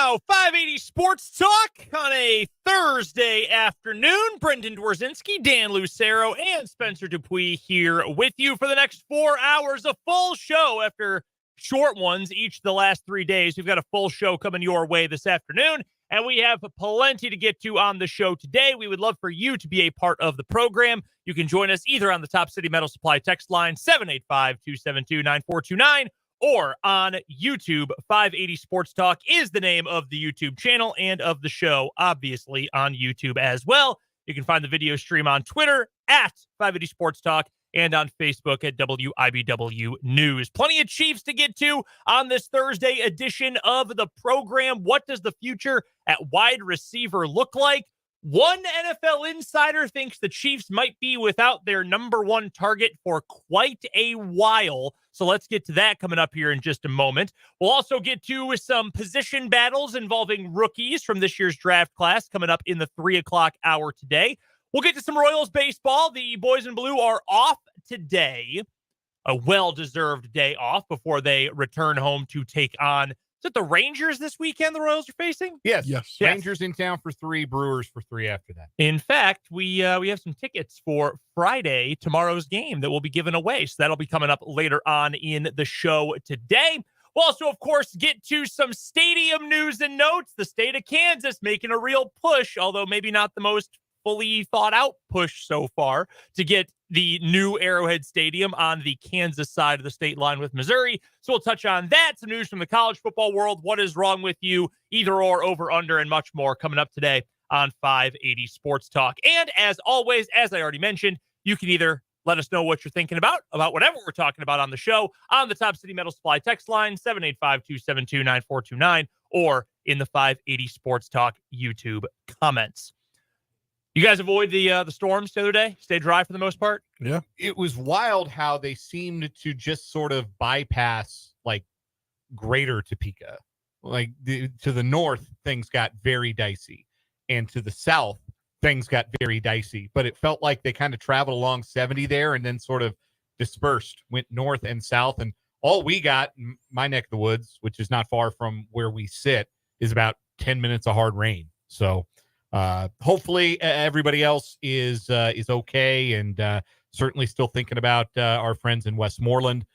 now 580 Sports Talk on a Thursday afternoon. Brendan Dworzinski, Dan Lucero, and Spencer Dupuis here with you for the next 4 hours. A full show after short ones each of the last 3 days. We've got a full show coming your way this afternoon, and we have plenty to get to on the show today. We would love for you to be a part of the program. You can join us either on the Top City Metal Supply text line 785-272-9429 or on YouTube. 580 Sports Talk is the name of the YouTube channel and of the show, obviously, on YouTube as well. You can find the video stream on Twitter at 580 Sports Talk and on Facebook at WIBW News. Plenty of Chiefs to get to on this Thursday edition of the program. What does the future at wide receiver look like? One NFL insider thinks the Chiefs might be without their number one target for quite a while. So let's get to that coming up here in just a moment. We'll also get to some position battles involving rookies from this year's draft class coming up in the 3 o'clock hour today. We'll get to some Royals baseball. The boys in blue are off today, a well-deserved day off before they return home to take on, is it the Rangers this weekend the Royals are facing? Yes. Rangers in town for 3, Brewers for 3 after that. In fact, we have some tickets for Friday, tomorrow's game, that will be given away. So that'll be coming up later on in the show today. We'll also, of course, get to some stadium news and notes. The state of Kansas making a real push, although maybe not the most fully thought out push so far, to get the new Arrowhead Stadium on the Kansas side of the state line with Missouri. So we'll touch on that. Some news from the college football world. What is wrong with you? Either or, over, under, and much more coming up today on 580 Sports Talk. And as always, as I already mentioned, you can either let us know what you're thinking about whatever we're talking about on the show on the Top City Metal Supply text line, 785-272-9429, or in the 580 Sports Talk YouTube comments. You guys avoid the storms the other day? Stay dry for the most part? Yeah. It was wild how they seemed to just sort of bypass, like, greater Topeka. Like, to the north, things got very dicey. And to the south, things got very dicey. But it felt like they kind of traveled along 70 there and then sort of dispersed, went north and south. And all we got in my neck of the woods, which is not far from where we sit, is about 10 minutes of hard rain. So hopefully everybody else is okay, and certainly still thinking about our friends in Westmoreland,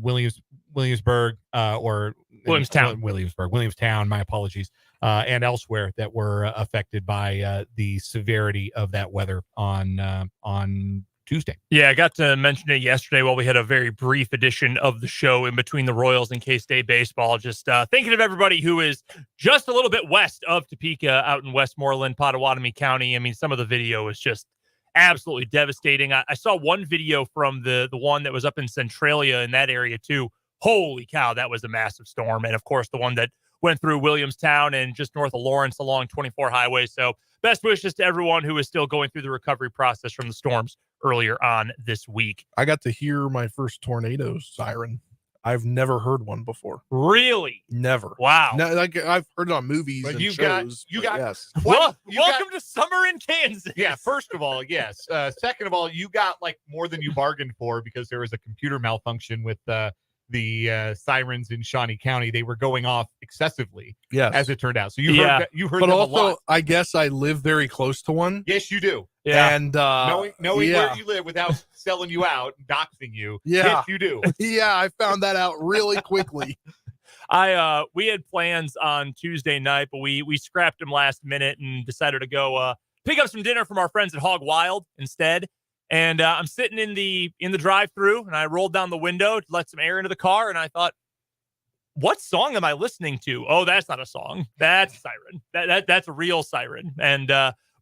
Williamsburg, or Williamstown, my apologies, and elsewhere that were affected by the severity of that weather on Tuesday. Yeah, I got to mention it yesterday while we had a very brief edition of the show in between the Royals and K-State baseball. Just thinking of everybody who is just a little bit west of Topeka out in Westmoreland, Pottawatomie County. I mean, some of the video is just absolutely devastating. I saw one video from the one that was up in Centralia in that area too. Holy cow, that was a massive storm. And of course, the one that went through Williamstown and just north of Lawrence along 24 highway. So best wishes to everyone who is still going through the recovery process from the storms earlier on this week. I got to hear my first tornado siren. I've never heard one before. Really? Never. Wow. No, like I've heard it on movies But and you shows. got yes. Welcome to summer in Kansas. Yeah, first of all, yes. Second of all, you got like more than you bargained for, because there was a computer malfunction with the sirens in Shawnee County. They were going off excessively, Yes. as it turned out. So you heard But them also, a lot. I guess I live very close to one. Yes, you do. Yeah. And Knowing yeah. where you live without selling you out, doxing you. Yeah. Yes, you do. Yeah, I found that out really quickly. We had plans on Tuesday night, but we scrapped them last minute and decided to go pick up some dinner from our friends at Hog Wild instead. And I'm sitting in the drive-thru, and I rolled down the window to let some air into the car, and I thought, what song am I listening to? Oh, that's not a song. That's a siren. That's a real siren. And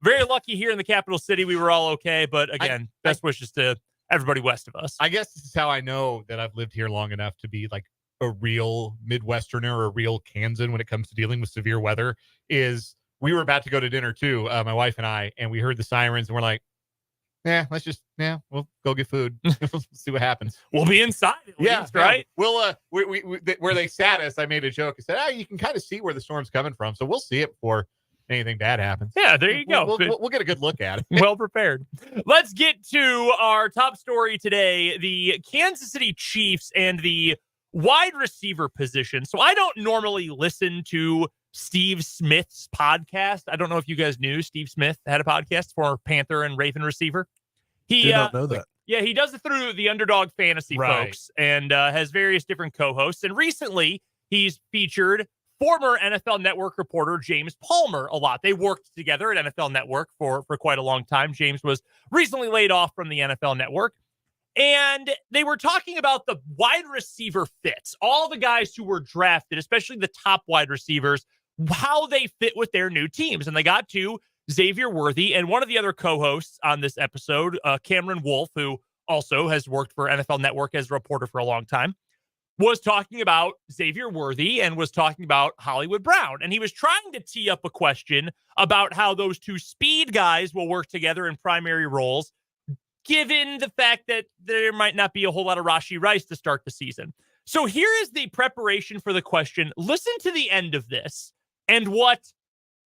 very lucky here in the capital city, we were all okay. But again, best wishes to everybody west of us. I guess this is how I know that I've lived here long enough to be like a real Midwesterner or a real Kansan when it comes to dealing with severe weather. Is we were about to go to dinner too, my wife and I, and we heard the sirens, and we're like, we'll go get food. We'll see what happens. We'll be inside at least, right? We'll we where they sat us, I made a joke. I said, you can kind of see where the storm's coming from, so we'll see it before anything bad happens. Yeah, there you go. We'll get a good look at it. Well prepared. Let's get to our top story today, the Kansas City Chiefs and the wide receiver position. So I don't normally listen to Steve Smith's podcast. I don't know if you guys knew Steve Smith had a podcast for Panther and Raven receiver. He Did not know that. Yeah, he does it through the Underdog Fantasy folks and has various different co-hosts. And recently, he's featured former NFL Network reporter James Palmer a lot. They worked together at NFL Network for quite a long time. James was recently laid off from the NFL Network. And they were talking about the wide receiver fits, all the guys who were drafted, especially the top wide receivers, how they fit with their new teams. And they got to Xavier Worthy and one of the other co-hosts on this episode, Cameron Wolf, who also has worked for NFL Network as a reporter for a long time, was talking about Xavier Worthy and was talking about Hollywood Brown. And he was trying to tee up a question about how those two speed guys will work together in primary roles, given the fact that there might not be a whole lot of Rashee Rice to start the season. So here is the preparation for the question. Listen to the end of this and what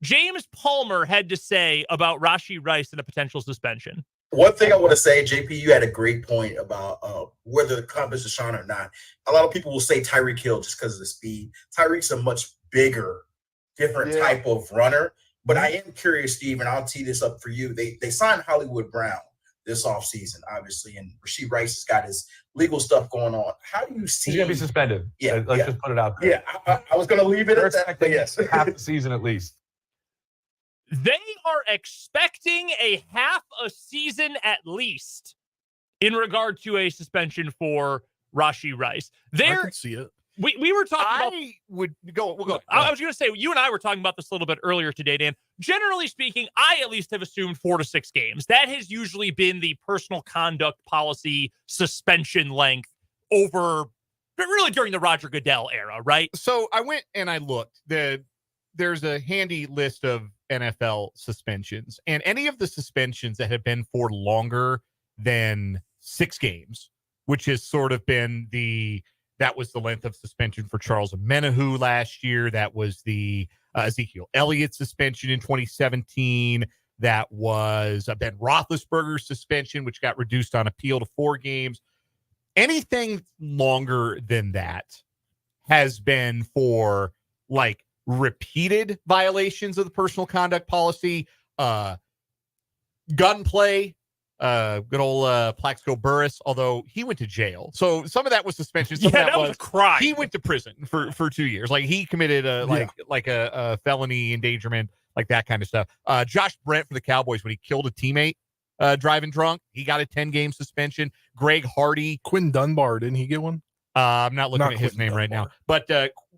James Palmer had to say about Rashee Rice and a potential suspension. One thing I want to say, JP, you had a great point about whether the comp is Deshaun or not. A lot of people will say Tyreek Hill just because of the speed. Tyreek's a much bigger, different type of runner. But I am curious, Steve, and I'll tee this up for you. They signed Hollywood Brown this offseason, obviously, and Rashee Rice has got his legal stuff going on. How do you see? He's going to be suspended. Yeah, Let's just put it out there. Yeah, I was going to leave it They're at that. But yes, half the season at least. They are expecting a half a season at least in regard to a suspension for Rashee Rice. I can see it. We were talking about. We'll go. I was going to say, you and I were talking about this a little bit earlier today, Dan. Generally speaking, I at least have assumed 4 to 6 games. That has usually been the personal conduct policy suspension length over, really during the Roger Goodell era, right? So I went and I looked. There's a handy list of NFL suspensions, and any of the suspensions that have been for longer than 6 games, which has sort of been that was the length of suspension for Charles Omenihu last year. That was the Ezekiel Elliott suspension in 2017. That was Ben Roethlisberger's suspension, which got reduced on appeal to 4 games. Anything longer than that has been for like repeated violations of the personal conduct policy, gunplay, good old Plaxico Burress, although he went to jail. So some of that was suspension. Some of that was crime. He went to prison for 2 years. Like he committed a felony endangerment, like that kind of stuff. Josh Brent for the Cowboys, when he killed a teammate driving drunk, he got a 10-game suspension. Greg Hardy. Quinn Dunbar, didn't he get one? I'm not looking at his name right now. But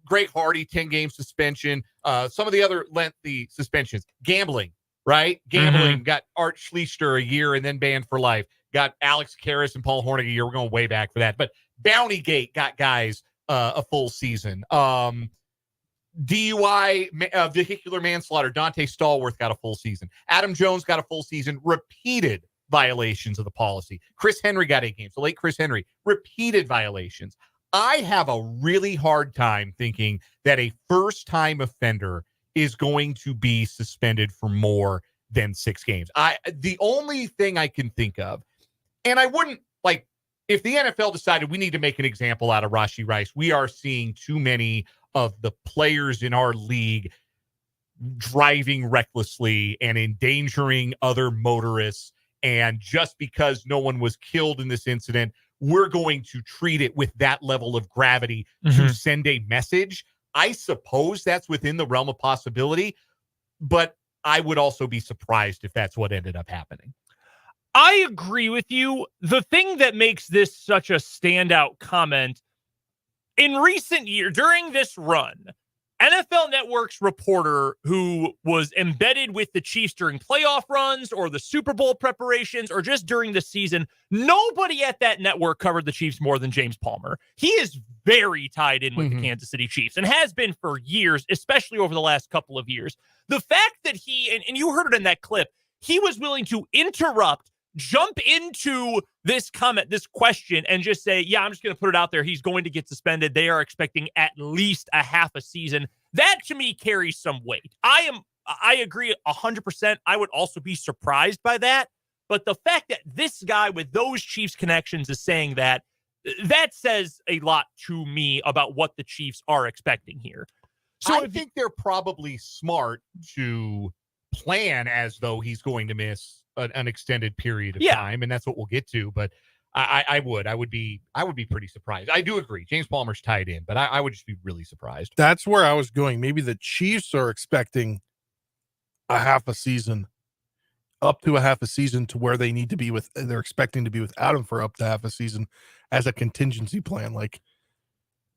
Greg Hardy, 10-game suspension. Some of the other lengthy suspensions. Gambling. Right? Gambling got Art Schlichter a year and then banned for life. Got Alex Karras and Paul Hornig a year. We're going way back for that. But Bountygate got guys a full season. DUI, vehicular manslaughter, Dante Stallworth got a full season. Adam Jones got a full season. Repeated violations of the policy. Chris Henry got 8 games. The late Chris Henry. Repeated violations. I have a really hard time thinking that a first-time offender is going to be suspended for more than 6 games. The only thing I can think of, and I wouldn't, like, if the NFL decided we need to make an example out of Rashee Rice, we are seeing too many of the players in our league driving recklessly and endangering other motorists. And just because no one was killed in this incident, we're going to treat it with that level of gravity to send a message. I suppose that's within the realm of possibility, but I would also be surprised if that's what ended up happening. I agree with you. The thing that makes this such a standout comment, in recent years, during this run, NFL Network's reporter who was embedded with the Chiefs during playoff runs or the Super Bowl preparations or just during the season, nobody at that network covered the Chiefs more than James Palmer. He is very tied in with the Kansas City Chiefs and has been for years, especially over the last couple of years. The fact that he, and you heard it in that clip, he was willing to interrupt, jump into this comment, this question, and just say, yeah, I'm just going to put it out there. He's going to get suspended. They are expecting at least a half a season. That to me carries some weight. I agree 100%. I would also be surprised by that. But the fact that this guy with those Chiefs connections is saying that says a lot to me about what the Chiefs are expecting here. So I think they're probably smart to plan as though he's going to miss an extended period of time, and that's what we'll get to. But I would be pretty surprised. I do agree. James Palmer's tied in, but I would just be really surprised. That's where I was going. Maybe the Chiefs are expecting a half a season, up to a half a season, to where they need to be with. They're expecting to be without him for up to half a season as a contingency plan. Like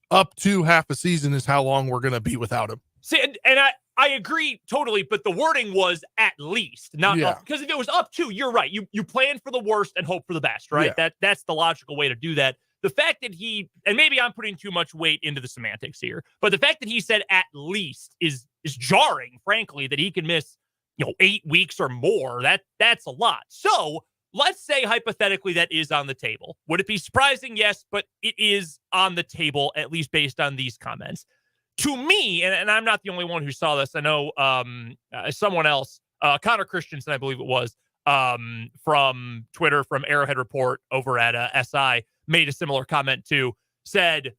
up to half a season is how long we're going to be without him. See, and I agree totally, but the wording was at least, not up, because if it was up to, you're right. You plan for the worst and hope for the best, right? That's the logical way to do that. The fact that he, and maybe I'm putting too much weight into the semantics here, but the fact that he said at least is jarring, frankly, that he can miss 8 weeks or more. That's a lot. So let's say hypothetically that is on the table. Would it be surprising? Yes, but it is on the table, at least based on these comments. To me, and I'm not the only one who saw this. I know someone else, Connor Christensen, I believe it was, from Twitter, from Arrowhead Report over at SI, made a similar comment too, said,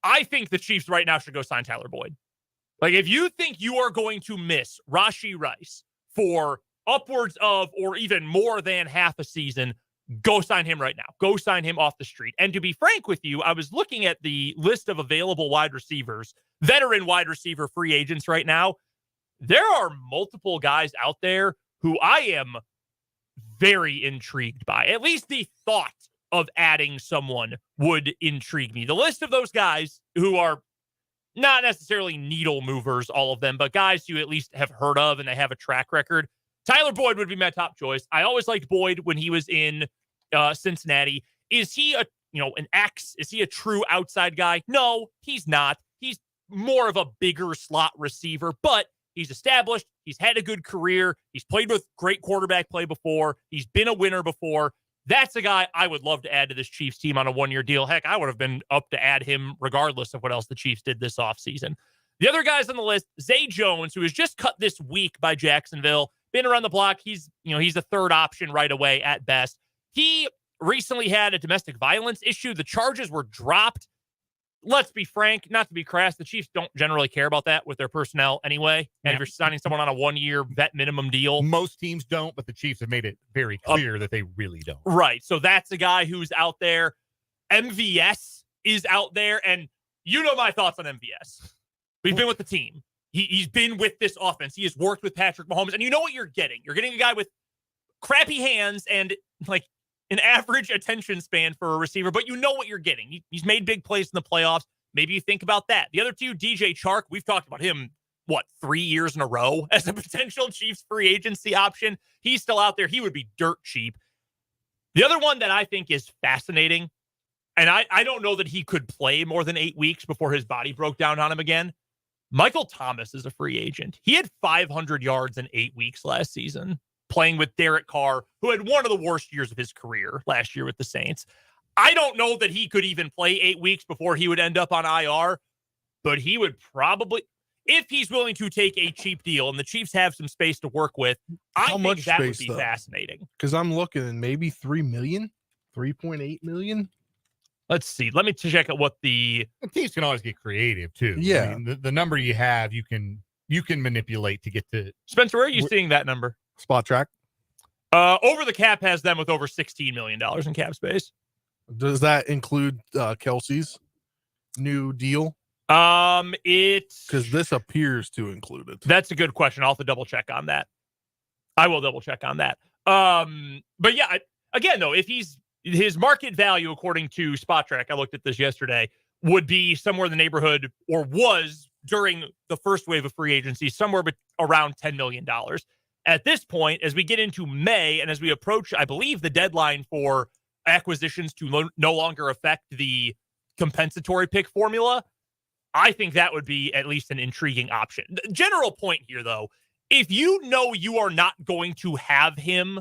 I think the Chiefs right now should go sign Tyler Boyd. Like, if you think you are going to miss Rashee Rice for upwards of or even more than half a season, go sign him right now. Go sign him off the street. And to be frank with you, I was looking at the list of available wide receivers, veteran wide receiver free agents right now. There are multiple guys out there who I am very intrigued by. At least the thought of adding someone would intrigue me. The list of those guys who are not necessarily needle movers, all of them, but guys you at least have heard of and they have a track record. Tyler Boyd would be my top choice. I always liked Boyd when he was in Cincinnati. Is he an X? Is he a true outside guy? No, he's not. He's more of a bigger slot receiver, but he's established. He's had a good career. He's played with great quarterback play before. He's been a winner before. That's a guy I would love to add to this Chiefs team on a one-year deal. Heck, I would have been up to add him regardless of what else the Chiefs did this offseason. The other guys on the list, Zay Jones, who was just cut this week by Jacksonville, been around the block. He's a third option right away at best. He recently had a domestic violence issue. The charges were dropped. Let's be frank, not to be crass, the Chiefs don't generally care about that with their personnel anyway. And if you're signing someone on a one-year vet minimum deal. Most teams don't, but the Chiefs have made it very clear that they really don't. Right. So that's a guy who's out there. MVS is out there. And you know my thoughts on MVS. We've been with the team. He's been with this offense. He has worked with Patrick Mahomes. And you know what you're getting. You're getting a guy with crappy hands and like an average attention span for a receiver, but you know what you're getting. He's made big plays in the playoffs. Maybe you think about that. The other two, DJ Chark, we've talked about him, 3 years in a row as a potential Chiefs free agency option. He's still out there. He would be dirt cheap. The other one that I think is fascinating, and I don't know that he could play more than 8 weeks before his body broke down on him again. Michael Thomas is a free agent. He had 500 yards in 8 weeks last season, playing with Derek Carr, who had one of the worst years of his career last year with the Saints. I don't know that he could even play 8 weeks before he would end up on IR, but he would probably, if he's willing to take a cheap deal and the Chiefs have some space to work with, I think that would be fascinating. Because I'm looking at maybe 3 million, 3.8 million. Let's see. Let me check out what the teams can always get creative too. Yeah. I mean, the number you have, you can manipulate to get to. Spencer, where are you seeing that number? Spot Track. Over the Cap has them with over $16 million in cap space. Does that include Kelsey's new deal? It's because this appears to include it. That's a good question. I'll have to double check on that. I will double check on that. But yeah, again though, if his market value, according to Spot Track, I looked at this yesterday, would be somewhere in the neighborhood, or was during the first wave of free agency, somewhere around $10 million. At this point, as we get into May and as we approach, I believe, the deadline for acquisitions to no longer affect the compensatory pick formula, I think that would be at least an intriguing option. The general point here, though, if you know you are not going to have him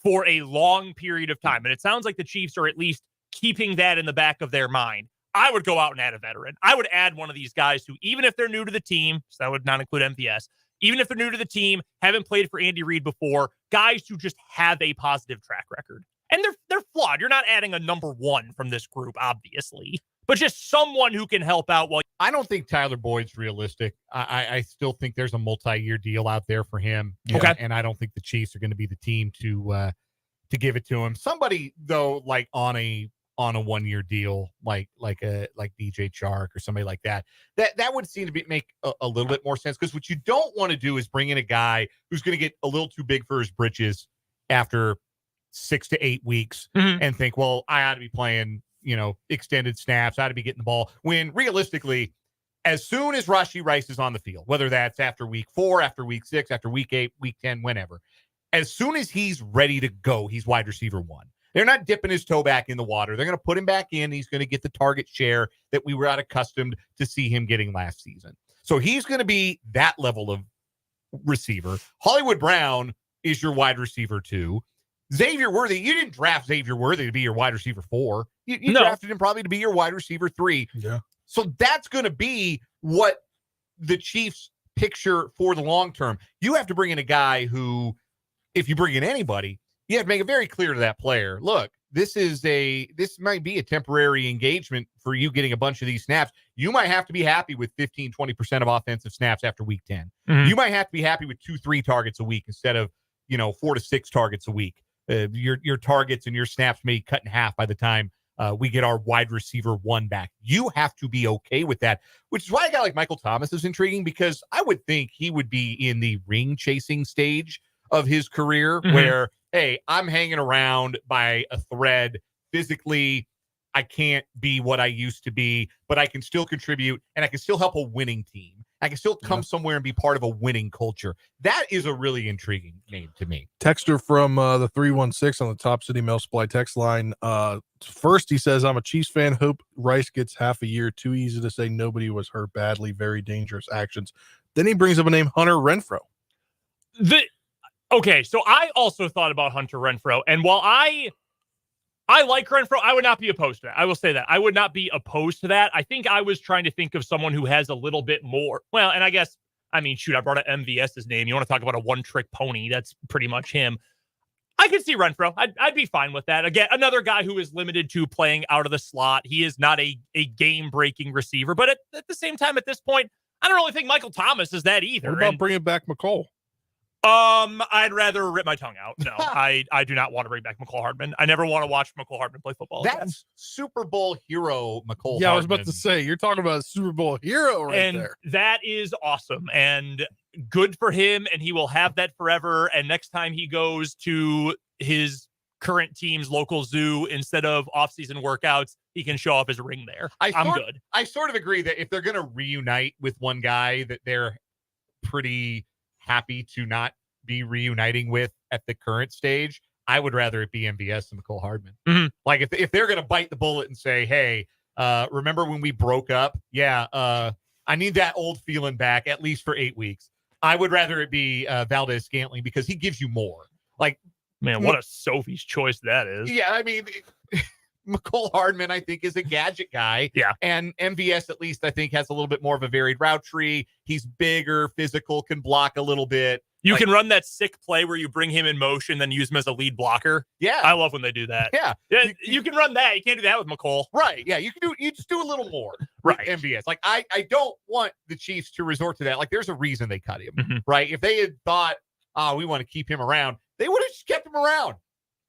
for a long period of time, and it sounds like the Chiefs are at least keeping that in the back of their mind, I would go out and add a veteran. I would add one of these guys who, even if they're new to the team, so that would not include MVS, even if they're new to the team, haven't played for Andy Reid before, guys who just have a positive track record. And they're flawed. You're not adding a number one from this group, obviously. but just someone who can help out while. I don't think Tyler Boyd's realistic. I still think there's a multi-year deal out there for him. Okay. And I don't think the Chiefs are going to be the team to give it to him. Somebody though, like on a 1-year deal, like DJ Chark or somebody like that would seem to make a little bit more sense. Because what you don't want to do is bring in a guy who's going to get a little too big for his britches after 6 to 8 weeks and think, well, I ought to be playing, extended snaps. I ought to be getting the ball. When realistically, as soon as Rashee Rice is on the field, whether that's after week 4, after week 6, after week 8, week 10, whenever, as soon as he's ready to go, he's wide receiver 1. They're not dipping his toe back in the water. They're going to put him back in. He's going to get the target share that we were not accustomed to see him getting last season. So he's going to be that level of receiver. Hollywood Brown is your wide receiver 2. Xavier Worthy, you didn't draft Xavier Worthy to be your wide receiver 4. You drafted him probably to be your wide receiver 3. Yeah. So that's going to be what the Chiefs picture for the long term. You have to bring in a guy who, if you bring in anybody, you have to make it very clear to that player, look, this might be a temporary engagement for you getting a bunch of these snaps. You might have to be happy with 15, 20% of offensive snaps after week 10. You might have to be happy with 2-3 targets a week instead of, 4 to 6 targets a week. Your targets and your snaps may cut in half by the time we get our wide receiver 1 back. You have to be okay with that, which is why a guy like Michael Thomas is intriguing, because I would think he would be in the ring chasing stage of his career where, hey, I'm hanging around by a thread. Physically, I can't be what I used to be, but I can still contribute and I can still help a winning team. I can still come somewhere and be part of a winning culture. That is a really intriguing name to me. Texter from the 316 on the Top City Mail Supply text line. First, he says, I'm a Chiefs fan. Hope Rice gets half a year. Too easy to say nobody was hurt badly. Very dangerous actions. Then he brings up a name, Hunter Renfrow. Okay, so I also thought about Hunter Renfrow, and while I like Renfrow, I would not be opposed to that. I will say that. I would not be opposed to that. I think I was trying to think of someone who has a little bit more. Well, and I brought up MVS's name. You want to talk about a one-trick pony, that's pretty much him. I could see Renfrow. I'd be fine with that. Again, another guy who is limited to playing out of the slot. He is not a game-breaking receiver, but at the same time, at this point, I don't really think Michael Thomas is that either. What about bringing back McCall? I'd rather rip my tongue out. No, I do not want to bring back McCall Hardman. I never want to watch McCall Hardman play football again. That's Super Bowl hero McCall Yeah, Hardman. I was about to say, you're talking about a Super Bowl hero there. That is awesome and good for him, and he will have that forever. And next time he goes to his current team's local zoo instead of off-season workouts, he can show off his ring there. I'm good. I sort of agree that if they're going to reunite with one guy that they're pretty happy to not be reuniting with at the current stage, I would rather it be MVS than McCall Hardman. Like if they're going to bite the bullet and say, hey, remember when we broke up? Yeah. I need that old feeling back at least for 8 weeks. I would rather it be Valdez-Scantling because he gives you more. Like, man, what a Sophie's choice that is. Yeah. I mean, McCall Hardman, I think, is a gadget guy. Yeah. And MVS, at least, I think, has a little bit more of a varied route tree. He's bigger, physical, can block a little bit. You can run that sick play where you bring him in motion, then use him as a lead blocker. Yeah. I love when they do that. Yeah. You can run that. You can't do that with McCall. Right. Yeah. You just do a little more. Right. MVS. Like, I don't want the Chiefs to resort to that. Like, there's a reason they cut him. Right. If they had thought, we want to keep him around, they would have just kept him around.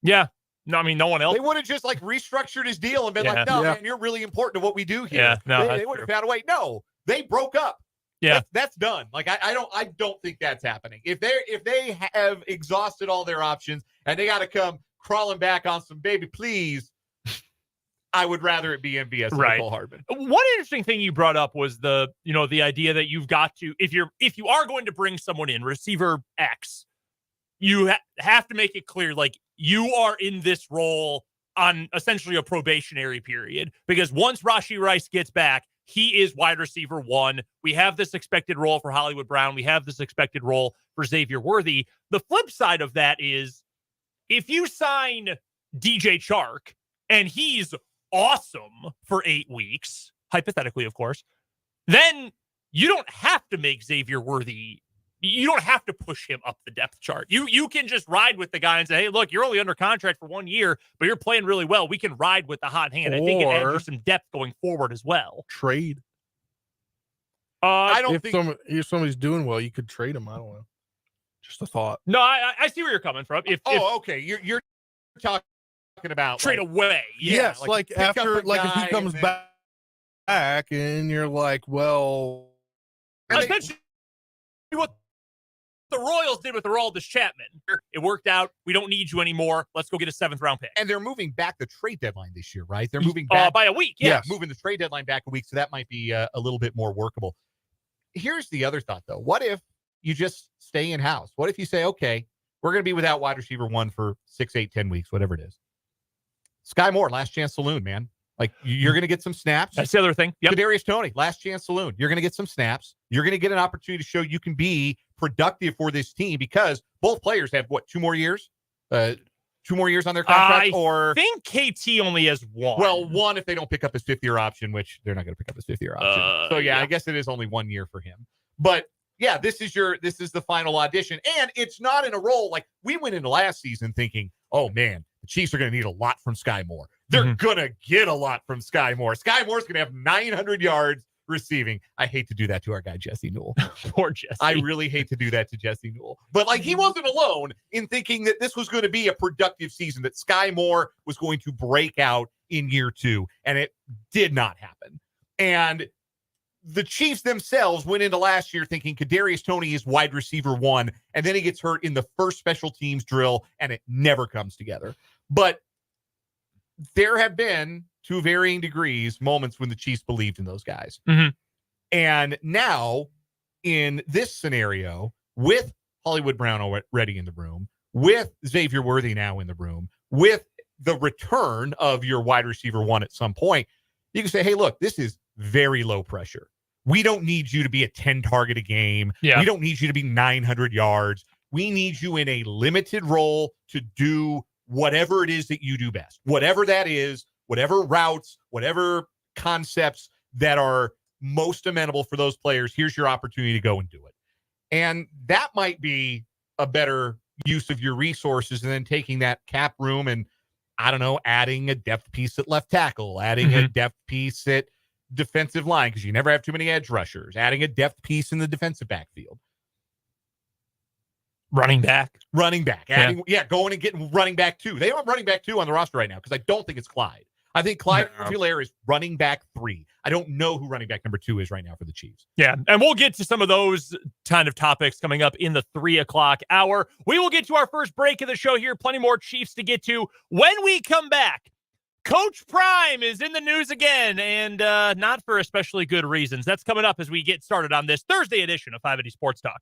Yeah. No, I mean, no one else. They would have just restructured his deal and been like, no, man, you're really important to what we do here. Yeah, no, they would have found a way. No, they broke up. Yeah, that's done. Like, I don't think that's happening. If they have exhausted all their options and they got to come crawling back on some baby, please, I would rather it be MVS than Michael Hardman. One interesting thing you brought up was the idea that you've got to, if you are going to bring someone in, receiver X, you have to make it clear, like, you are in this role on essentially a probationary period, because once Rashee Rice gets back, he is wide receiver 1. We have this expected role for Hollywood Brown. We have this expected role for Xavier Worthy. The flip side of that is, if you sign DJ Chark and he's awesome for 8 weeks, hypothetically, of course, then you don't have to make Xavier Worthy You don't have to push him up the depth chart. You can just ride with the guy and say, hey, look, you're only under contract for 1 year, but you're playing really well. We can ride with the hot hand. I think it adds you some depth going forward as well. Trade. I don't think if somebody's doing well, you could trade him. I don't know. Just a thought. No, I see where you're coming from. Okay. You're talking about trade away. Yeah, yes, like after, like if he comes back and you're like, well, essentially what the Royals did with Aroldis Chapman. It worked out. We don't need you anymore. Let's go get a 7th round pick. And they're moving back the trade deadline this year, right? They're moving back by a week. Yeah, moving the trade deadline back a week, so that might be a little bit more workable. Here's the other thought, though. What if you just stay in house? What if you say, okay, we're going to be without wide receiver 1 for 6, 8, 10 weeks, whatever it is. Sky Moore, last chance saloon, man. Like, you're going to get some snaps. That's the other thing. Yep. Kadarius Toney, last chance saloon. You're going to get some snaps. You're going to get an opportunity to show you can be productive for this team because both players have, 2 more years? 2 more years on their contract? I think KT only has 1. Well, 1 if they don't pick up his 5th-year option, which they're not going to pick up his 5th-year option. So, I guess it is only 1 year for him. But, yeah, this is the final audition. And it's not in a role like we went into last season thinking, oh, man, the Chiefs are going to need a lot from Sky Moore. They're going to get a lot from Sky Moore. Sky Moore's going to have 900 yards receiving. I hate to do that to our guy, Jesse Newell. Poor Jesse. I really hate to do that to Jesse Newell. But, like, he wasn't alone in thinking that this was going to be a productive season, that Sky Moore was going to break out in year 2, and it did not happen. And the Chiefs themselves went into last year thinking Kadarius Toney is wide receiver 1, and then he gets hurt in the first special teams drill, and it never comes together. But there have been, to varying degrees, moments when the Chiefs believed in those guys. And now, in this scenario, with Hollywood Brown already in the room, with Xavier Worthy now in the room, with the return of your wide receiver 1 at some point, you can say, hey, look, this is very low pressure. We don't need you to be a 10 target a game. We don't need you to be 900 yards. We need you in a limited role to do whatever it is that you do best. Whatever that is, whatever routes, whatever concepts that are most amenable for those players, here's your opportunity to go and do it. And that might be a better use of your resources than taking that cap room and, I don't know, adding a depth piece at left tackle, adding a depth piece at defensive line, because you never have too many edge rushers, adding a depth piece in the defensive backfield. Running back. Adding, going and getting running back 2. They don't have running back 2 on the roster right now because I don't think it's Clyde. I think Clyde Filaire is running back 3. I don't know who running back number 2 is right now for the Chiefs. Yeah, and we'll get to some of those kind of topics coming up in the 3 o'clock hour. We will get to our first break of the show here. Plenty more Chiefs to get to. When we come back, Coach Prime is in the news again, and not for especially good reasons. That's coming up as we get started on this Thursday edition of 580 Sports Talk.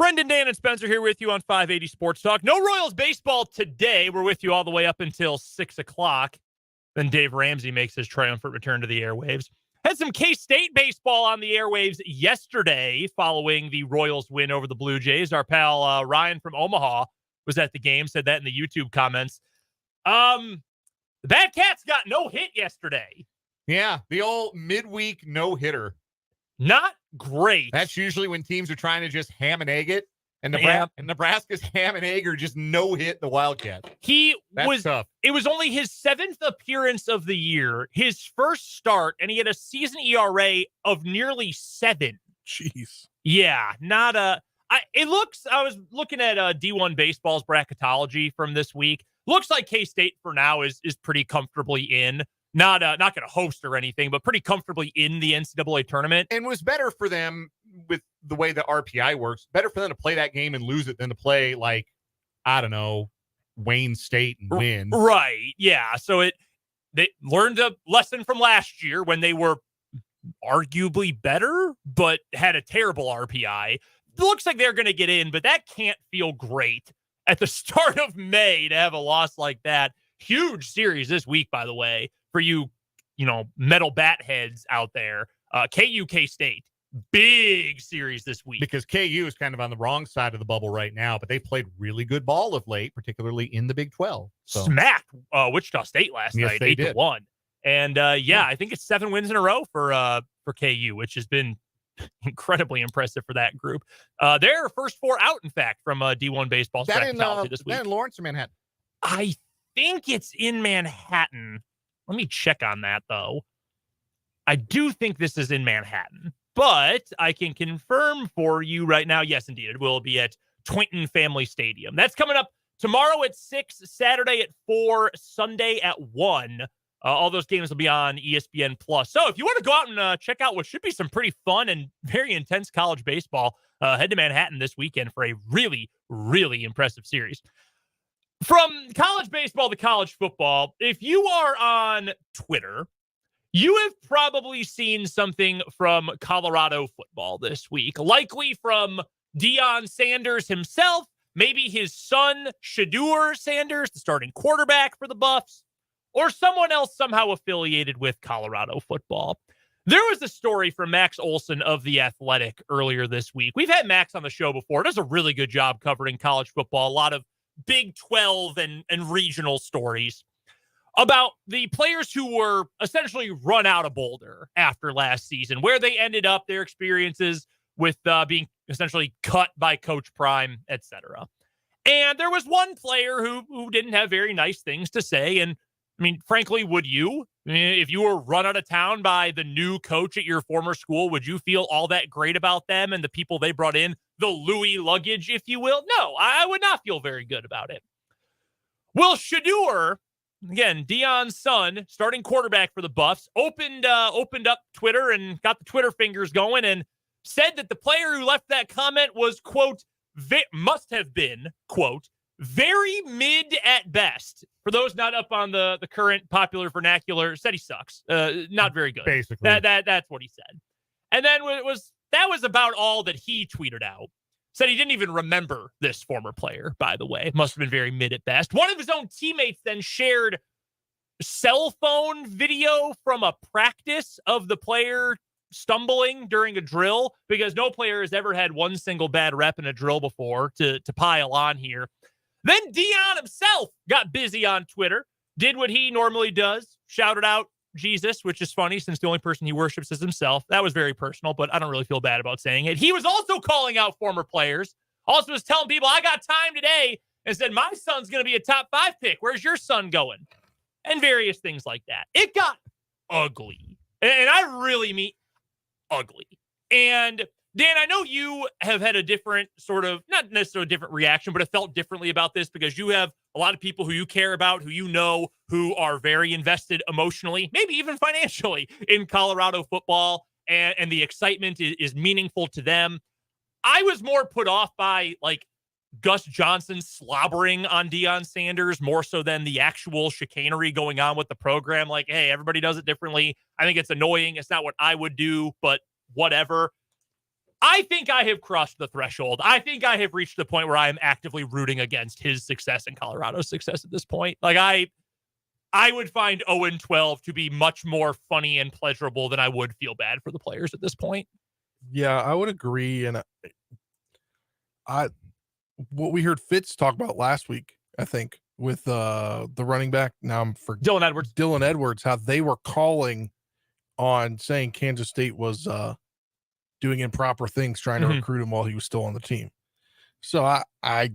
Brendan, Dan, and Spencer here with you on 580 Sports Talk. No Royals baseball today. We're with you all the way up until 6 o'clock. Then Dave Ramsey makes his triumphant return to the airwaves. Had some K-State baseball on the airwaves yesterday following the Royals win over the Blue Jays. Our pal Ryan from Omaha was at the game, said that in the YouTube comments. The Bad Cats got no hit yesterday. Yeah, the old midweek no-hitter. Not great. That's usually when teams are trying to just ham and egg it. And Yeah. Nebraska's ham and egg are just no-hit the Wildcats. That's tough. It was only his 7th appearance of the year, his first start, and he had a season ERA of nearly 7. Jeez. Yeah, not a. I was looking at D1 Baseball's bracketology from this week. Looks like K-State for now is pretty comfortably in. Not going to host or anything, but pretty comfortably in the NCAA tournament. And was better for them with the way the RPI works. Better for them to play that game and lose it than to play like, I don't know, Wayne State and win. Right. Yeah. So they learned a lesson from last year when they were arguably better, but had a terrible RPI. It looks like they're going to get in, but that can't feel great at the start of May to have a loss like that. Huge series this week, by the way, for you metal bat heads out there. KU K-State. Big series this week. Because KU is kind of on the wrong side of the bubble right now, but they've played really good ball of late, particularly in the Big 12. So. Smacked Wichita State last night, 8-1. And I think it's 7 wins in a row for KU, which has been incredibly impressive for that group. Their first 4 out, in fact, from D1 Baseball's bracketology this week. That in Lawrence or Manhattan? I think it's in Manhattan. Let me check on that, though. I do think this is in Manhattan, but I can confirm for you right now. Yes, indeed, it will be at Twinton Family Stadium. That's coming up tomorrow at 6, Saturday at 4, Sunday at 1. All those games will be on ESPN+. So if you want to go out and check out what should be some pretty fun and very intense college baseball, head to Manhattan this weekend for a really, really impressive series. From college baseball to college football, if you are on Twitter, you have probably seen something from Colorado football this week, likely from Deion Sanders himself, maybe his son, Shedeur Sanders, the starting quarterback for the Buffs, or someone else somehow affiliated with Colorado football. There was a story from Max Olson of The Athletic earlier this week. We've had Max on the show before. Does a really good job covering college football, a lot of Big 12 and regional stories about the players who were essentially run out of Boulder after last season, where they ended up, their experiences with being essentially cut by Coach Prime, etc. And there was one player who didn't have very nice things to say. And I mean, frankly, would you? I mean, if you were run out of town by the new coach at your former school, would you feel all that great about them and the people they brought in, the Louis luggage, if you will? No, I would not feel very good about it. Will Shedeur, again, Deion's son, starting quarterback for the Buffs, opened up Twitter and got the Twitter fingers going and said that the player who left that comment was, quote, must have been, quote, very mid at best. For those not up on the current popular vernacular, said he sucks. Not very good. Basically. That's what he said. And then that was about all that he tweeted out. Said he didn't even remember this former player, by the way. Must have been very mid at best. One of his own teammates then shared cell phone video from a practice of the player stumbling during a drill, because no player has ever had one single bad rep in a drill before to pile on here. Then Deion himself got busy on Twitter, did what he normally does, shouted out Jesus, which is funny since the only person he worships is himself. That was very personal, but I don't really feel bad about saying it. He was also calling out former players, also was telling people, I got time today, and said, my son's going to be a top 5 pick. Where's your son going? And various things like that. It got ugly. And I really mean ugly. And Dan, I know you have had a different sort of, not necessarily a different reaction, but have felt differently about this because you have a lot of people who you care about, who you know, who are very invested emotionally, maybe even financially in Colorado football, and the excitement is meaningful to them. I was more put off by like Gus Johnson slobbering on Deion Sanders more so than the actual chicanery going on with the program. Like, hey, everybody does it differently. I think it's annoying. It's not what I would do, but whatever. I think I have crossed the threshold. I think I have reached the point where I am actively rooting against his success and Colorado's success at this point. Like I would find 0-12 to be much more funny and pleasurable than I would feel bad for the players at this point. Yeah, I would agree. And what we heard Fitz talk about last week, I think, with the running back. Now I'm for Dylan Edwards, how they were calling on saying Kansas State was doing improper things, trying to recruit him while he was still on the team. So I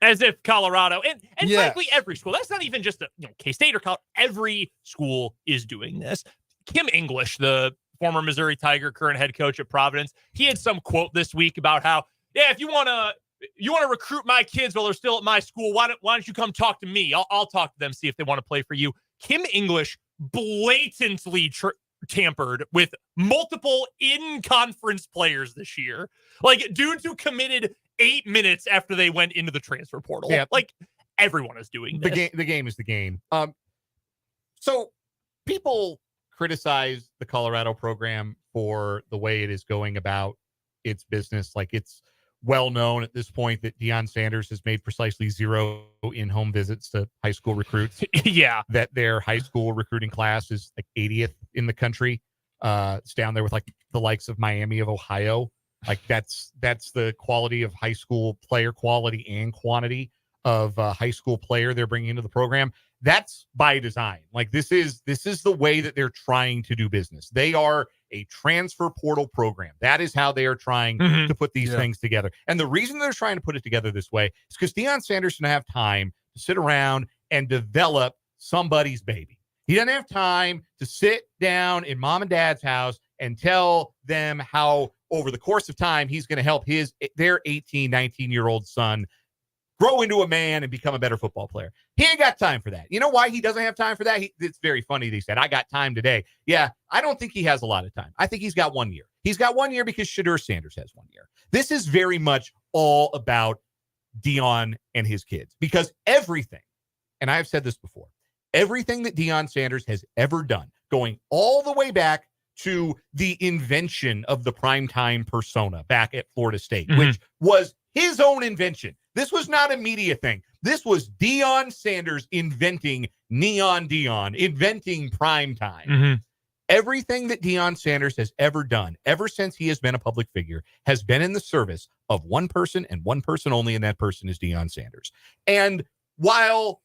as if Colorado and yes. frankly every school. That's not even just K-State or Colorado. Every school is doing this. Kim English, the former Missouri Tiger, current head coach at Providence, he had some quote this week about how, if you want to recruit my kids while they're still at my school, why don't you come talk to me? I'll talk to them, see if they want to play for you. Kim English blatantly tampered with multiple in-conference players this year. Like, dudes who committed 8 minutes after they went into the transfer portal. Yeah. Like, everyone is doing this. The game is the game. So people criticize the Colorado program for the way it is going about its business. Like, it's well known at this point that Deion Sanders has made precisely 0 in-home visits to high school recruits. Yeah. That their high school recruiting class is like 80th in the country. It's down there with like the likes of Miami of Ohio. Like that's the quality of high school player, quality and quantity of high school player they're bringing into the program. That's by design. Like this is the way that they're trying to do business. They are a transfer portal program. That is how they are trying to put these things together. And the reason they're trying to put it together this way is because Deion Sanders doesn't have time to sit around and develop somebody's baby. He doesn't have time to sit down in mom and dad's house and tell them how over the course of time he's going to help their 18, 19-year-old son grow into a man and become a better football player. He ain't got time for that. You know why he doesn't have time for that? It's very funny that he said, I got time today. Yeah, I don't think he has a lot of time. I think he's got 1 year. He's got 1 year because Shedeur Sanders has 1 year. This is very much all about Deion and his kids because everything, and I've said this before, everything that Deion Sanders has ever done, going all the way back to the invention of the primetime persona back at Florida State, which was his own invention. This was not a media thing. This was Deion Sanders inventing Neon Deion, inventing primetime. Everything that Deion Sanders has ever done, ever since he has been a public figure, has been in the service of one person and one person only, and that person is Deion Sanders. And while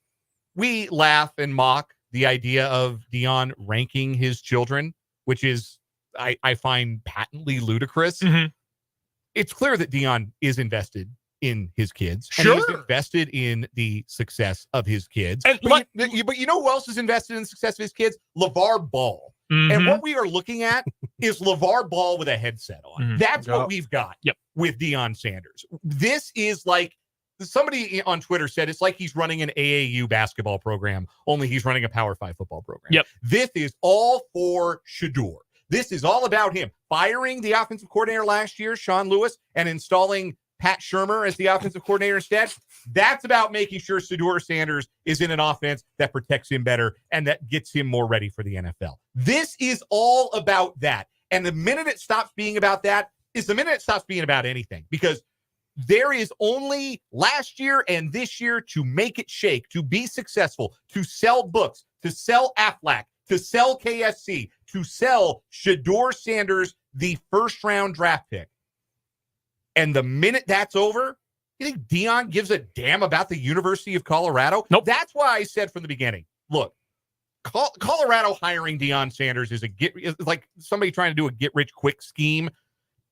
we laugh and mock the idea of Deion ranking his children, which is, I find patently ludicrous, it's clear that Deion is invested in his kids. Sure. And he's invested in the success of his kids. And but you know who else is invested in the success of his kids? LeVar Ball. And what we are looking at is LeVar Ball with a headset on. That's what we've got with Deion Sanders. This is like, somebody on Twitter said it's like he's running an AAU basketball program, only he's running a Power 5 football program. This is all for Shedeur. This is all about him firing the offensive coordinator last year, Sean Lewis, and installing Pat Shurmur as the offensive coordinator instead. That's about making sure Shedeur Sanders is in an offense that protects him better and that gets him more ready for the NFL. This is all about that. And the minute it stops being about that is the minute it stops being about anything, because there is only last year and this year to make it shake, to be successful, to sell books, to sell Aflac, to sell KFC, to sell Shedeur Sanders, the first-round draft pick. And the minute that's over, you think Deion gives a damn about the University of Colorado? Nope. That's why I said from the beginning, look, Colorado hiring Deion Sanders is like somebody trying to do a get-rich-quick scheme,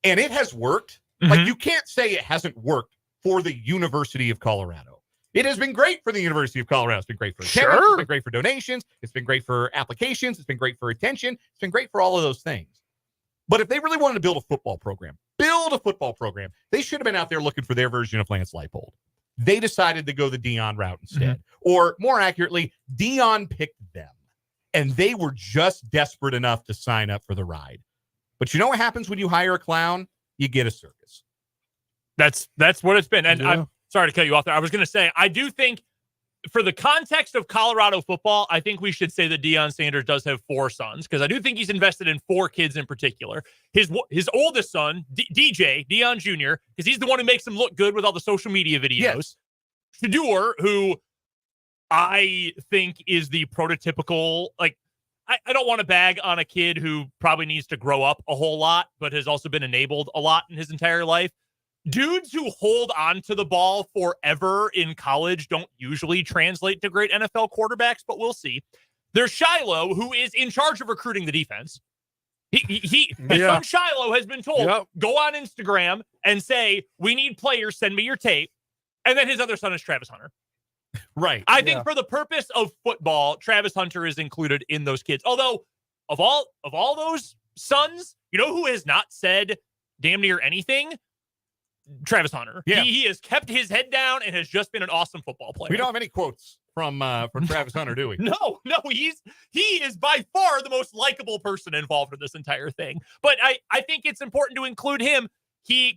and it has worked. Like, you can't say it hasn't worked for the University of Colorado. It has been great for the University of Colorado. It's been great for attendance. It's been great for donations. It's been great for applications. It's been great for attention. It's been great for all of those things. But if they really wanted to build a football program, they should have been out there looking for their version of Lance Leipold. They decided to go the Deion route instead. Or more accurately, Deion picked them. And they were just desperate enough to sign up for the ride. But you know what happens when you hire a clown? You get a circus. That's what it's been. And I'm sorry to cut you off there. I was going to say, I do think for the context of Colorado football, I think we should say that Deion Sanders does have 4 sons, because I do think he's invested in 4 kids in particular. His oldest son, DJ, Deion Jr., because he's the one who makes him look good with all the social media videos. Yes. Shedeur, who I think is the prototypical, like, I don't want to bag on a kid who probably needs to grow up a whole lot, but has also been enabled a lot in his entire life. Dudes who hold on to the ball forever in college don't usually translate to great NFL quarterbacks, but we'll see. There's Shiloh, who is in charge of recruiting the defense. His son Shiloh has been told, go on Instagram and say, we need players, send me your tape. And then his other son is Travis Hunter. Right. I think for the purpose of football, Travis Hunter is included in those kids. Although, of all those sons, you know who has not said damn near anything? Travis Hunter. Yeah. He has kept his head down and has just been an awesome football player. We don't have any quotes from Travis Hunter, do we? No, he is by far the most likable person involved in this entire thing. But I think it's important to include him. He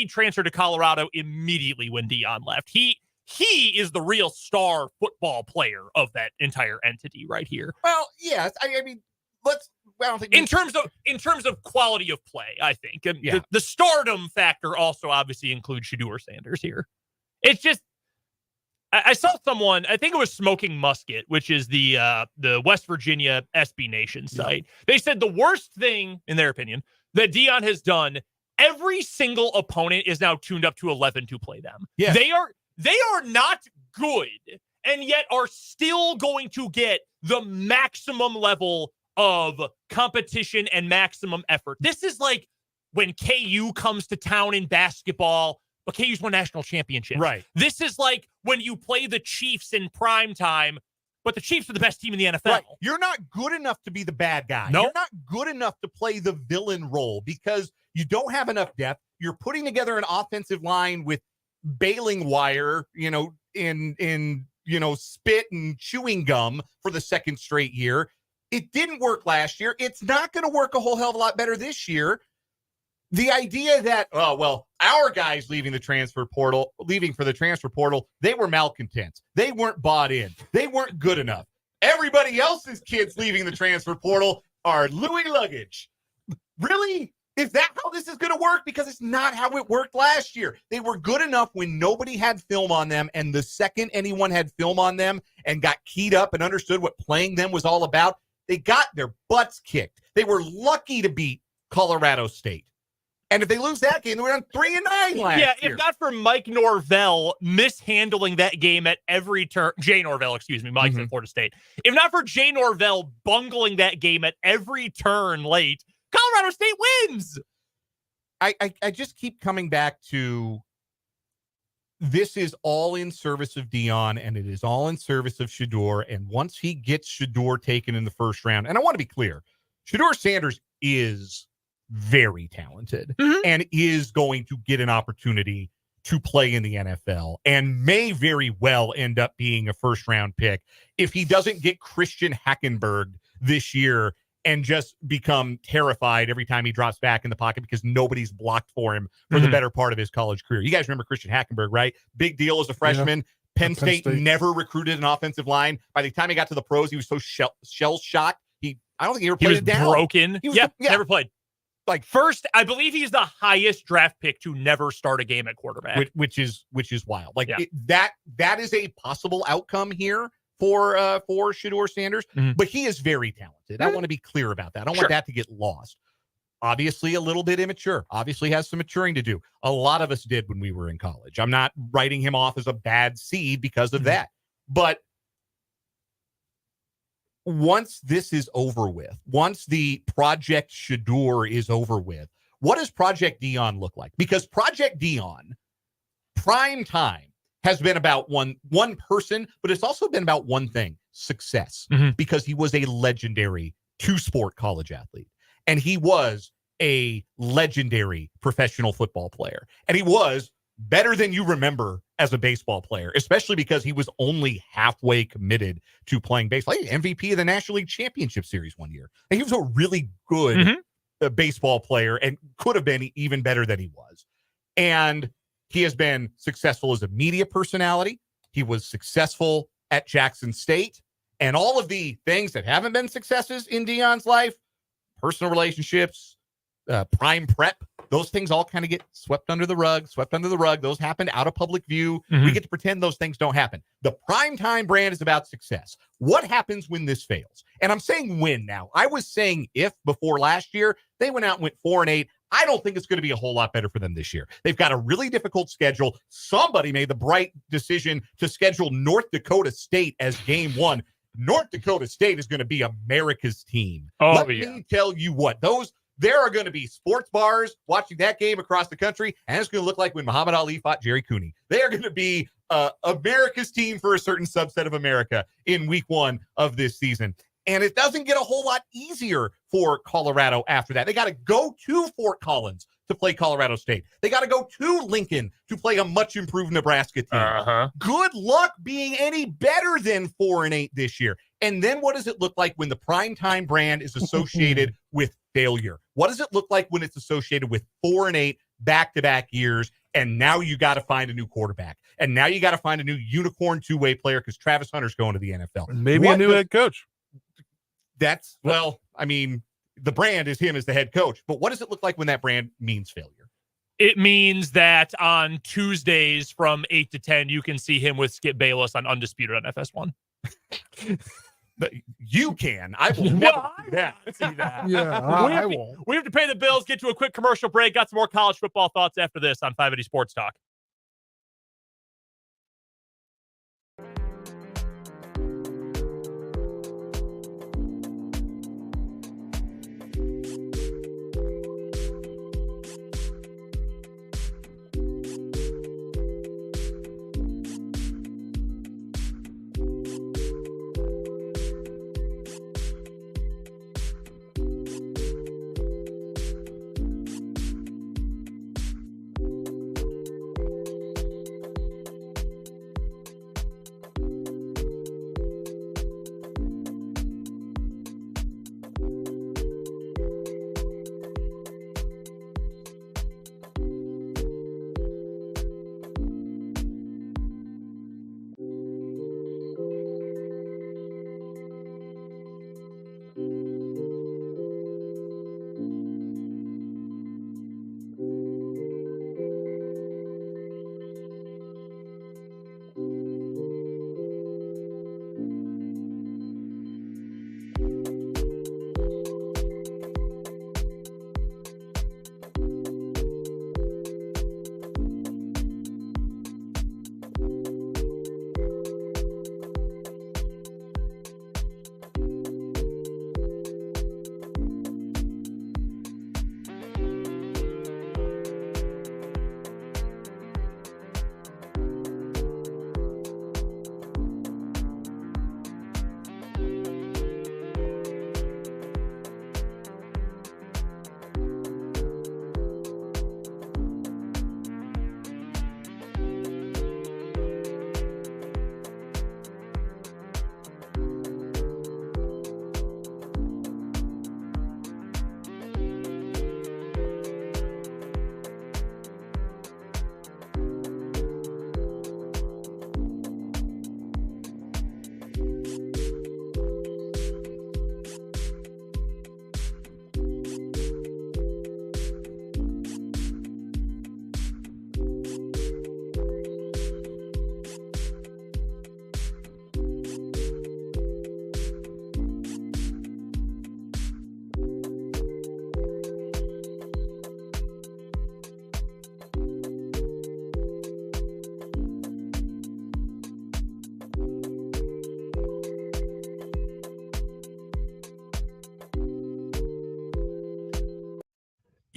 transferred to Colorado immediately when Deion left. He is the real star football player of that entire entity right here. Well, yes. I mean, I don't think in terms of quality of play, I think the stardom factor also obviously includes Shedeur Sanders here. It's just I saw someone, I think it was Smoking Musket, which is the West Virginia SB Nation site. They said the worst thing, in their opinion, that Deion has done. Every single opponent is now tuned up to 11 to play them. Yeah. They are not good, and yet are still going to get the maximum level of competition and maximum effort. This is like when KU comes to town in basketball, but KU's won national championships. Right. This is like when you play the Chiefs in prime time, but the Chiefs are the best team in the NFL. Right. You're not good enough to be the bad guy. Nope. You're not good enough to play the villain role because you don't have enough depth. You're putting together an offensive line with baling wire, in spit and chewing gum for the second straight year. It didn't work last year. It's not going to work a whole hell of a lot better this year. The idea that, our guys leaving for the transfer portal, they were malcontents. They weren't bought in. They weren't good enough. Everybody else's kids leaving the transfer portal are Louis luggage. Really? Is that how this is going to work? Because it's not how it worked last year. They were good enough when nobody had film on them, and the second anyone had film on them and got keyed up and understood what playing them was all about, they got their butts kicked. They were lucky to beat Colorado State. And if they lose that game, they're on 3-9 last year. If not for Mike Norvell mishandling that game at every turn, Jay Norvell, excuse me, Mike's in Florida State. If not for Jay Norvell bungling that game at every turn late, Colorado State wins. I just keep coming back to this is all in service of Deion, and it is all in service of Shedeur. And once he gets Shedeur taken in the first round, and I want to be clear, Shedeur Sanders is very talented and is going to get an opportunity to play in the NFL and may very well end up being a first-round pick if he doesn't get Christian Hackenberg this year and just become terrified every time he drops back in the pocket because nobody's blocked for him for the better part of his college career. You guys remember Christian Hackenberg, right? Big deal as a freshman. Yeah. Penn State never recruited an offensive line. By the time he got to the pros, he was so shell-shocked. I don't think he ever played it down. Broken. Never played. Like first, I believe he's the highest draft pick to never start a game at quarterback, which is wild. Like that is a possible outcome here for Shedeur Sanders, but he is very talented. I want to be clear about that. I don't want that to get lost. Obviously, a little bit immature. Obviously, has some maturing to do. A lot of us did when we were in college. I'm not writing him off as a bad seed because of that, but once this is over with, once the Project Shedeur is over with, what does Project Deion look like? Because Project Deion, prime time, has been about one person, but it's also been about one thing, success, because he was a legendary two-sport college athlete, and he was a legendary professional football player, and he was better than you remember as a baseball player, especially because he was only halfway committed to playing baseball. He was MVP of the National League Championship Series one year. And he was a really good baseball player and could have been even better than he was. And he has been successful as a media personality. He was successful at Jackson State, and all of the things that haven't been successes in Deion's life, personal relationships, prime prep, those things all kind of get swept under the rug. Those happened out of public view. We get to pretend those things don't happen. The primetime brand is about success. What happens when this fails? And I'm saying when now. I was saying if before last year. They went out and went 4-8. I don't think it's going to be a whole lot better for them this year. They've got a really difficult schedule. Somebody made the bright decision to schedule North Dakota State as game one. North Dakota State is going to be America's team. Let me tell you what, there are going to be sports bars watching that game across the country, and it's going to look like when Muhammad Ali fought Jerry Cooney. They are going to be America's team for a certain subset of America in week one of this season. And it doesn't get a whole lot easier for Colorado after that. They got to go to Fort Collins to play Colorado State. They got to go to Lincoln to play a much improved Nebraska team. Good luck being any better than 4-8 this year. And then what does it look like when the primetime brand is associated with failure? What does it look like when it's associated with 4-8 back-to-back years? And now you got to find a new quarterback. And now you got to find a new unicorn two-way player because Travis Hunter's going to the NFL. Maybe a new head coach. The brand is him as the head coach. But what does it look like when that brand means failure? It means that on Tuesdays from 8 to 10, you can see him with Skip Bayless on Undisputed on FS1. You can. I will never do that. See that. Yeah, I won't. We have to pay the bills, get to a quick commercial break. Got some more college football thoughts after this on 580 Sports Talk.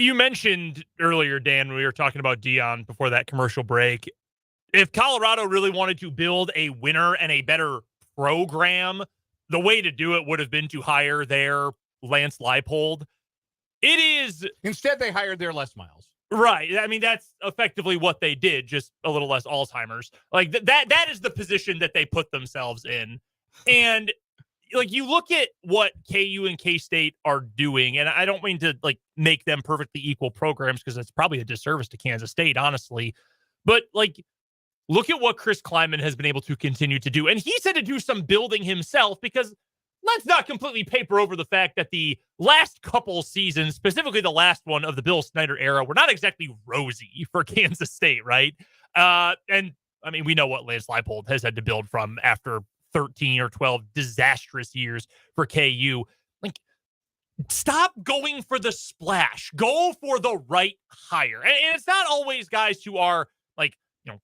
You mentioned earlier, Dan, when we were talking about Deion before that commercial break, if Colorado really wanted to build a winner and a better program, the way to do it would have been to hire their Lance Leipold. It is. Instead, they hired their Les Miles. Right. I mean, that's effectively what they did, just a little less Alzheimer's. Like that is the position that they put themselves in. And like you look at what KU and K-State are doing, and I don't mean to like make them perfectly equal programs because it's probably a disservice to Kansas State, honestly. But like look at what Chris Kleiman has been able to continue to do. And he's had to do some building himself, because let's not completely paper over the fact that the last couple seasons, specifically the last one of the Bill Snyder era, were not exactly rosy for Kansas State, right? And I mean, we know what Lance Leipold has had to build from after 13 or 12 disastrous years for KU. Like, stop going for the splash. Go for the right hire. And it's not always guys who are like,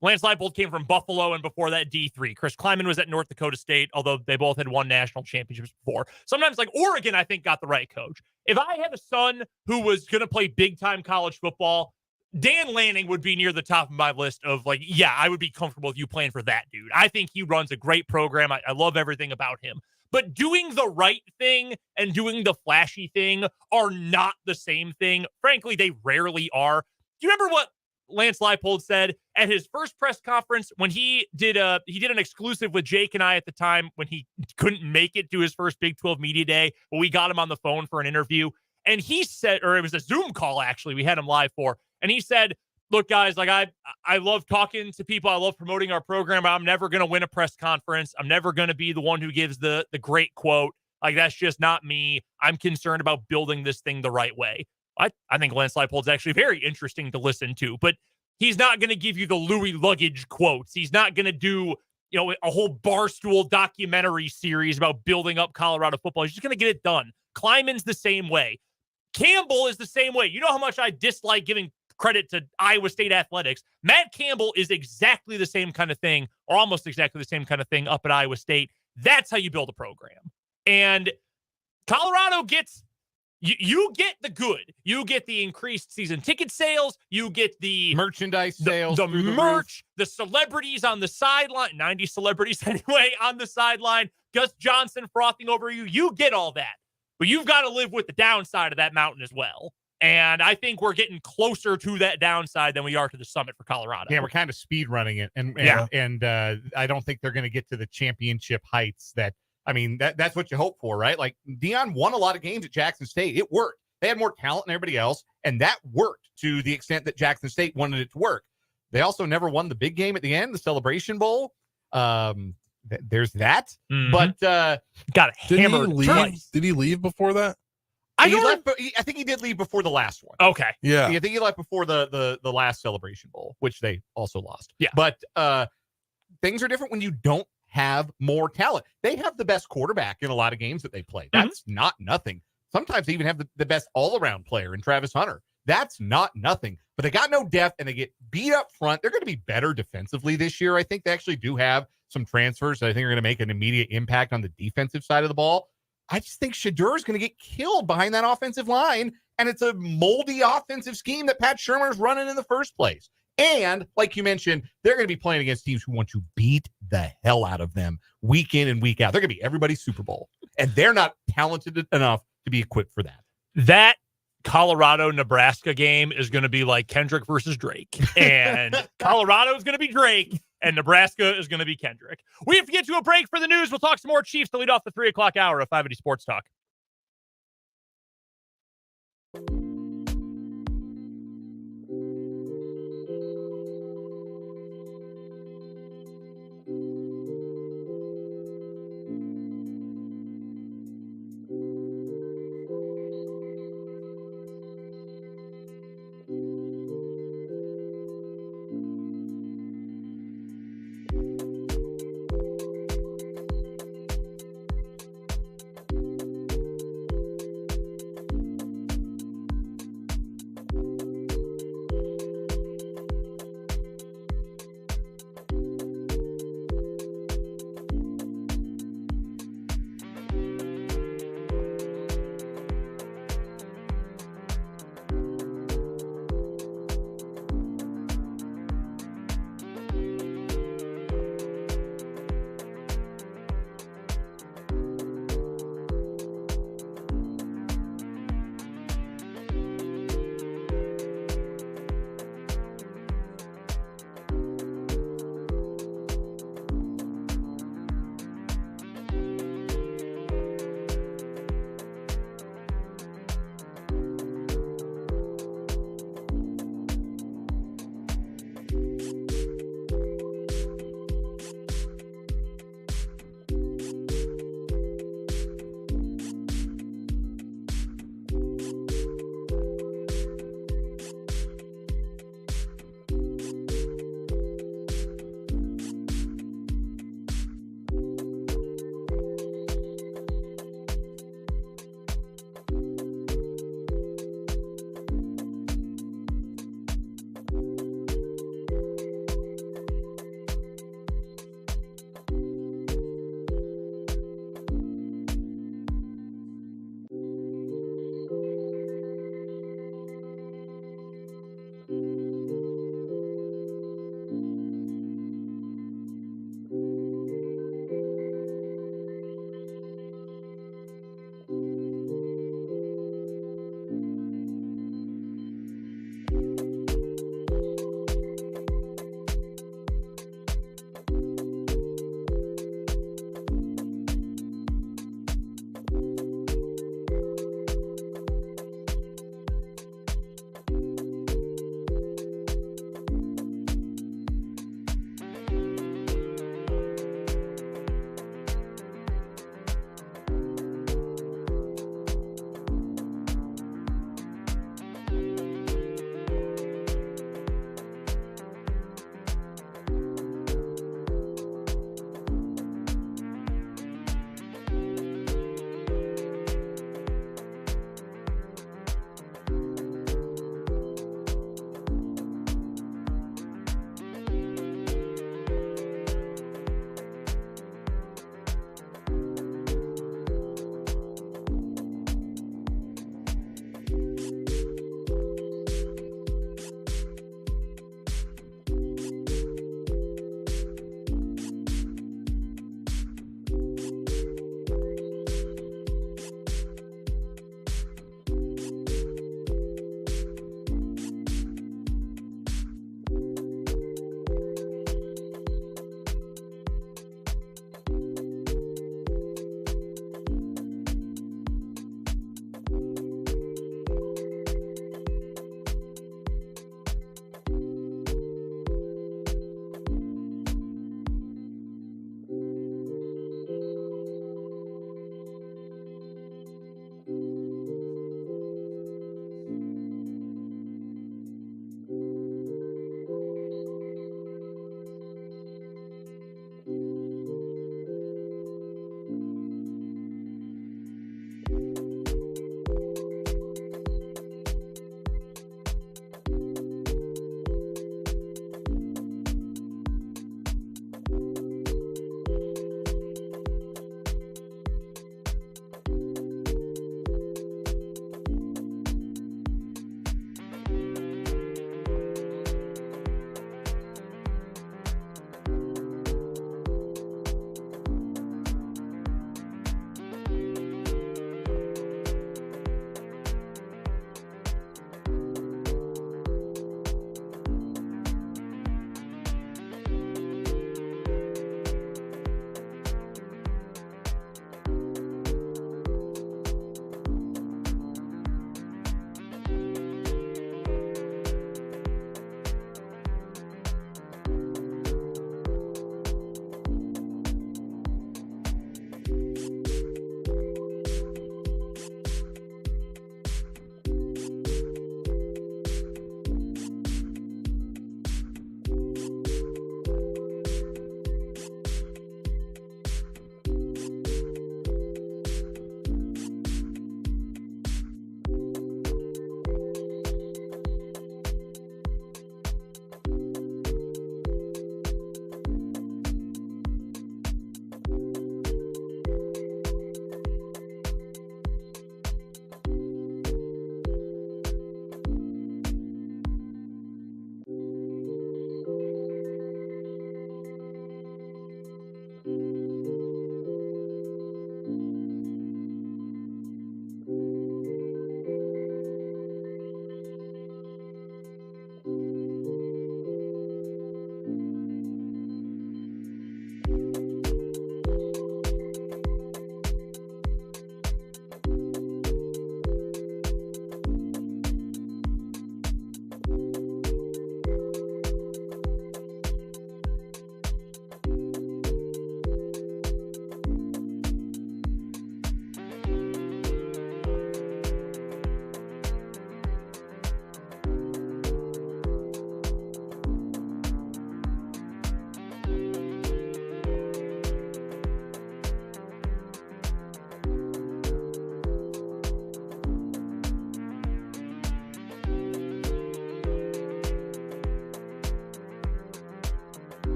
Lance Leipold came from Buffalo, and before that, D3. Chris Kleiman was at North Dakota State, although they both had won national championships before. Sometimes, like Oregon, I think, got the right coach. If I had a son who was going to play big-time college football, Dan Lanning would be near the top of my list of, like, yeah, I would be comfortable with you playing for that dude. I think he runs a great program. I love everything about him. But doing the right thing and doing the flashy thing are not the same thing. Frankly, they rarely are. Do you remember what Lance Leipold said at his first press conference when he did an exclusive with Jake and I at the time when he couldn't make it to his first Big 12 media day, but we got him on the phone for an interview. And he said, or it was a Zoom call, actually, we had him live for. And he said, look, guys, like I love talking to people. I love promoting our program. I'm never going to win a press conference. I'm never going to be the one who gives the great quote. Like, that's just not me. I'm concerned about building this thing the right way. I think Lance Leipold's actually very interesting to listen to, but he's not going to give you the Louis luggage quotes. He's not going to do, a whole Barstool documentary series about building up Colorado football. He's just going to get it done. Kleiman's the same way. Campbell is the same way. You know how much I dislike giving credit to Iowa State athletics. Matt Campbell is exactly the same kind of thing, or almost exactly the same kind of thing up at Iowa State. That's how you build a program. And Colorado gets, you get the good. You get the increased season ticket sales. You get the merchandise sales, the merch, the celebrities on the sideline, 90 celebrities anyway on the sideline, Gus Johnson frothing over you. You get all that. But you've got to live with the downside of that mountain as well. And I think we're getting closer to that downside than we are to the summit for Colorado. Yeah, we're kind of speed running it. And I don't think they're going to get to the championship heights that's what you hope for, right? Like, Deion won a lot of games at Jackson State. It worked. They had more talent than everybody else, and that worked to the extent that Jackson State wanted it to work. They also never won the big game at the end, the Celebration Bowl. There's that. Mm-hmm. But got hammered twice. Did he leave before that? I think he did leave before the last one. Okay. Yeah. I think he left before the last Celebration Bowl, which they also lost. Yeah. But things are different when you don't have more talent. They have the best quarterback in a lot of games that they play. That's not nothing. Sometimes they even have the best all-around player in Travis Hunter. That's not nothing. But they got no depth, and they get beat up front. They're going to be better defensively this year. I think they actually do have some transfers that I think are going to make an immediate impact on the defensive side of the ball. I just think Shedeur is going to get killed behind that offensive line, and it's a moldy offensive scheme that Pat Shurmur's running in the first place. And like you mentioned, they're going to be playing against teams who want to beat the hell out of them week in and week out. They're going to be everybody's Super Bowl, and they're not talented enough to be equipped for that. That Colorado-Nebraska game is going to be like Kendrick versus Drake. And Colorado is going to be Drake, and Nebraska is going to be Kendrick. We have to get to a break for the news. We'll talk some more Chiefs to lead off the 3 o'clock hour of 580 Sports Talk.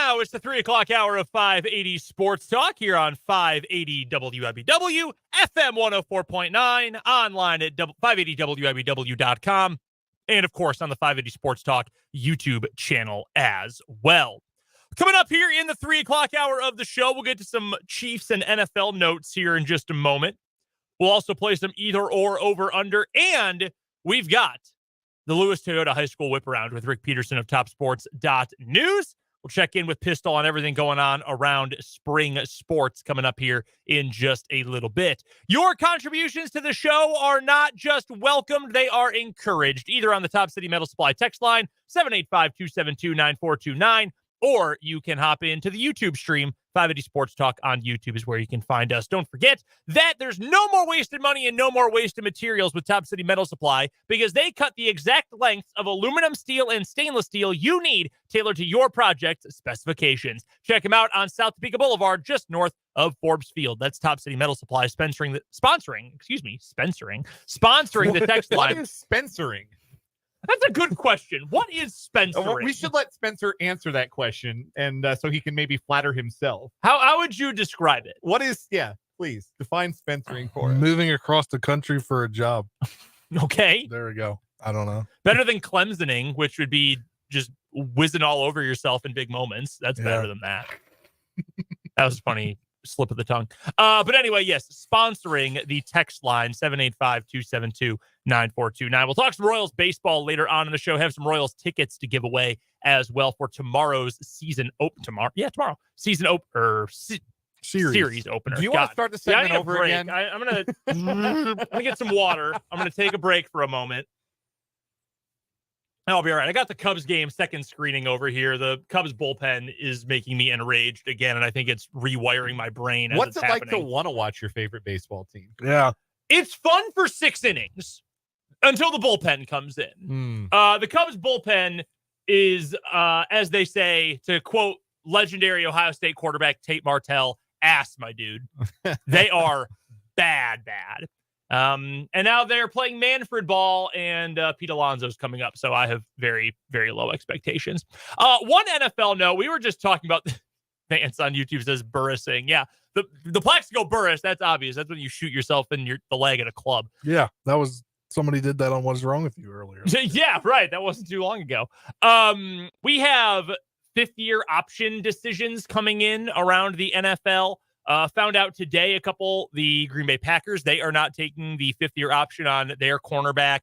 now it's the 3 o'clock hour of 580 Sports Talk here on 580 WIBW, FM 104.9, online at 580WIBW.com, and of course on the 580 Sports Talk YouTube channel as well. Coming up here in the 3 o'clock hour of the show, we'll get to some Chiefs and NFL notes here in just a moment. We'll also play some either or over under, and we've got the Lewis Toyota High School Whip Around with Rick Peterson of TopSports.news. We'll check in with Pistol on everything going on around spring sports coming up here in just a little bit. Your contributions to the show are not just welcomed, they are encouraged, either on the Top City Metal Supply text line, 785-272-9429, or you can hop into the YouTube stream. 580 Sports Talk on YouTube is where you can find us. Don't forget that there's no more wasted money and no more wasted materials with Top City Metal Supply, because they cut the exact lengths of aluminum, steel, and stainless steel you need tailored to your project's specifications. Check them out on South Topeka Boulevard, just north of Forbes Field. That's Top City Metal Supply sponsoring the text line. What is sponsoring? That's a good question. What is sponsoring? We should let Spencer answer that question, and so he can maybe flatter himself. How would you describe it? What is, please define sponsoring for us. Moving across the country for a job. Okay. There we go. I don't know. Better than Clemsoning, which would be just whizzing all over yourself in big moments. That's better than that. That was funny. Slip of the tongue. But anyway, yes, sponsoring the text line, 785-272-9429. We'll talk some Royals baseball later on in the show. Have some Royals tickets to give away as well for tomorrow's season opener. Series opener. Do you want to start the segment over again? I'm gonna get some water. I'm gonna take a break for a moment. I'll be all right. I got the Cubs game second screening over here. The Cubs bullpen is making me enraged again, and I think it's rewiring my brain. What's it like to want to watch your favorite baseball team? Yeah. It's fun for 6 innings until the bullpen comes in. The Cubs bullpen is, as they say, to quote legendary Ohio State quarterback Tate Martell, ass, my dude. They are bad. And now they're playing Manfred ball, and Pete Alonso's coming up. So I have very, very low expectations. One NFL note, we were just talking about, Vance on YouTube says Burrising. Yeah, the Plaxico Burris, that's obvious. That's when you shoot yourself in the leg at a club. Yeah, that was, somebody did that on What Is Wrong With You earlier. Yeah, right. That wasn't too long ago. We have 5th-year option decisions coming in around the NFL. Found out today the Green Bay Packers, they are not taking the 5th-year option on their cornerback,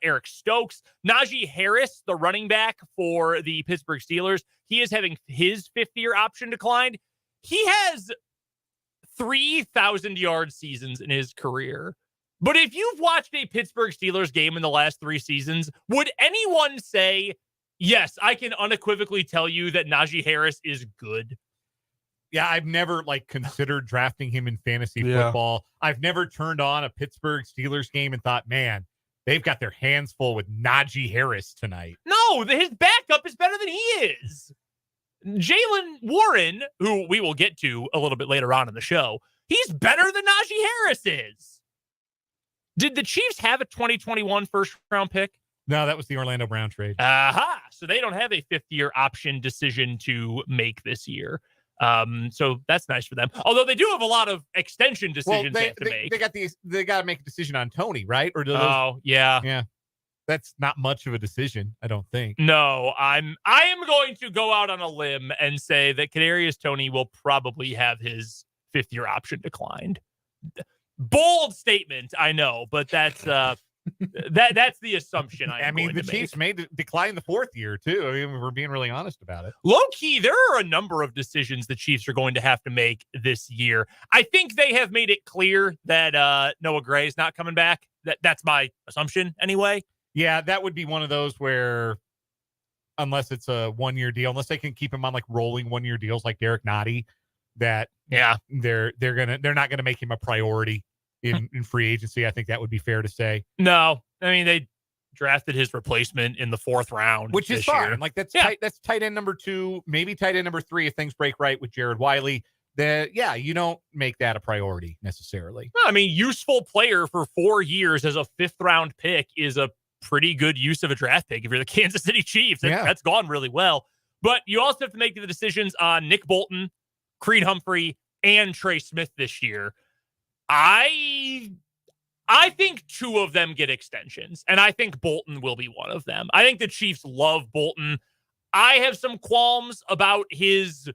Eric Stokes. Najee Harris, the running back for the Pittsburgh Steelers, he is having his 5th-year option declined. He has 3,000-yard seasons in his career. But if you've watched a Pittsburgh Steelers game in the last 3 seasons, would anyone say, yes, I can unequivocally tell you that Najee Harris is good? Yeah, I've never considered drafting him in fantasy football. I've never turned on a Pittsburgh Steelers game and thought, man, they've got their hands full with Najee Harris tonight. No, his backup is better than he is. Jalen Warren, who we will get to a little bit later on in the show, he's better than Najee Harris is. Did the Chiefs have a 2021 first-round pick? No, that was the Orlando Brown trade. Aha! So they don't have a 5th-year option decision to make this year. So that's nice for them. Although they do have a lot of extension decisions they have to make. They got to make a decision on Tony, right? Or yeah. That's not much of a decision, I don't think. No, I am going to go out on a limb and say that Kadarius Toney will probably have his 5th-year option declined. Bold statement, I know, but that's that's the assumption. I mean, the Chiefs may decline the 4th year too. I mean, we're being really honest about it. Low key, there are a number of decisions the Chiefs are going to have to make this year. I think they have made it clear that Noah Gray is not coming back. That's my assumption anyway. Yeah, that would be one of those where, unless it's a 1-year deal, unless they can keep him on rolling 1-year deals like Derek Nottie, they're not gonna make him a priority in free agency. I think that would be fair to say. No, I mean, they drafted his replacement in the 4th round, which is fine. That's tight end number 2, maybe tight end number 3 if things break right with Jared Wiley. You don't make that a priority necessarily. I mean, useful player for 4 years as a 5th-round pick is a pretty good use of a draft pick. If you're the Kansas City Chiefs, that's gone really well. But you also have to make the decisions on Nick Bolton, Creed Humphrey, and Trey Smith this year. I think 2 of them get extensions, and I think Bolton will be one of them. I think the Chiefs love Bolton. I have some qualms about his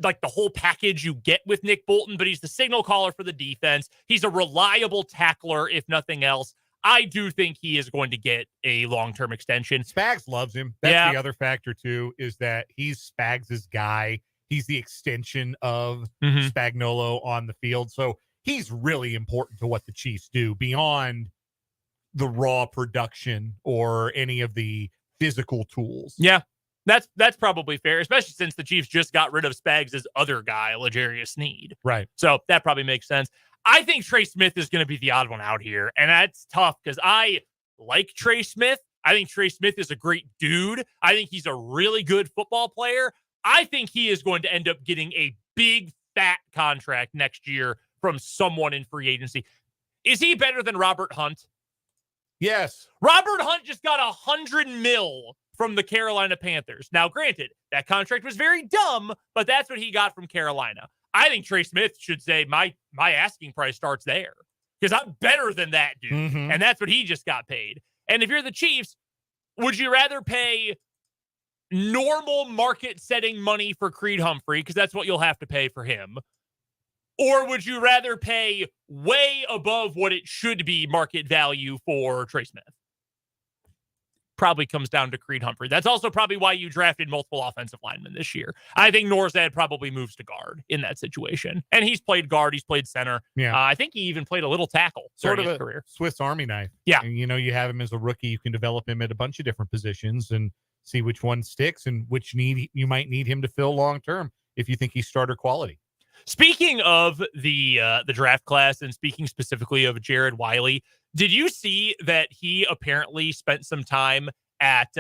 like the whole package you get with Nick Bolton, but he's the signal caller for the defense. He's a reliable tackler, if nothing else. I do think he is going to get a long-term extension. Spags loves him. That's the other factor, too, is that he's Spags' guy. He's the extension of Spagnuolo on the field. So he's really important to what the Chiefs do beyond the raw production or any of the physical tools. Yeah, that's probably fair, especially since the Chiefs just got rid of Spags' other guy, L'Jarius Sneed. Right. So that probably makes sense. I think Trey Smith is going to be the odd one out here, and that's tough because I like Trey Smith. I think Trey Smith is a great dude. I think he's a really good football player. I think he is going to end up getting a big, fat contract next year from someone in free agency. Is he better than Robert Hunt? Yes. Robert Hunt just got $100 million from the Carolina Panthers. Now, granted, that contract was very dumb, but that's what he got from Carolina. I think Trey Smith should say my asking price starts there because I'm better than that dude. And that's what he just got paid. And if you're the Chiefs, would you rather pay normal market setting money for Creed Humphrey, because that's what you'll have to pay for him? Or would you rather pay way above what it should be market value for Trey Smith? Probably comes down to Creed Humphrey. That's also probably why you drafted multiple offensive linemen this year. I think Norzad probably moves to guard in that situation. And he's played guard. He's played center. Yeah. I think he even played a little tackle sort during of his a career. Swiss Army knife. Yeah. And, you have him as a rookie. You can develop him at a bunch of different positions and see which one sticks and which need you might need him to fill long-term if you think he's starter quality. Speaking of the draft class and speaking specifically of Jared Wiley, did you see that he apparently spent some time at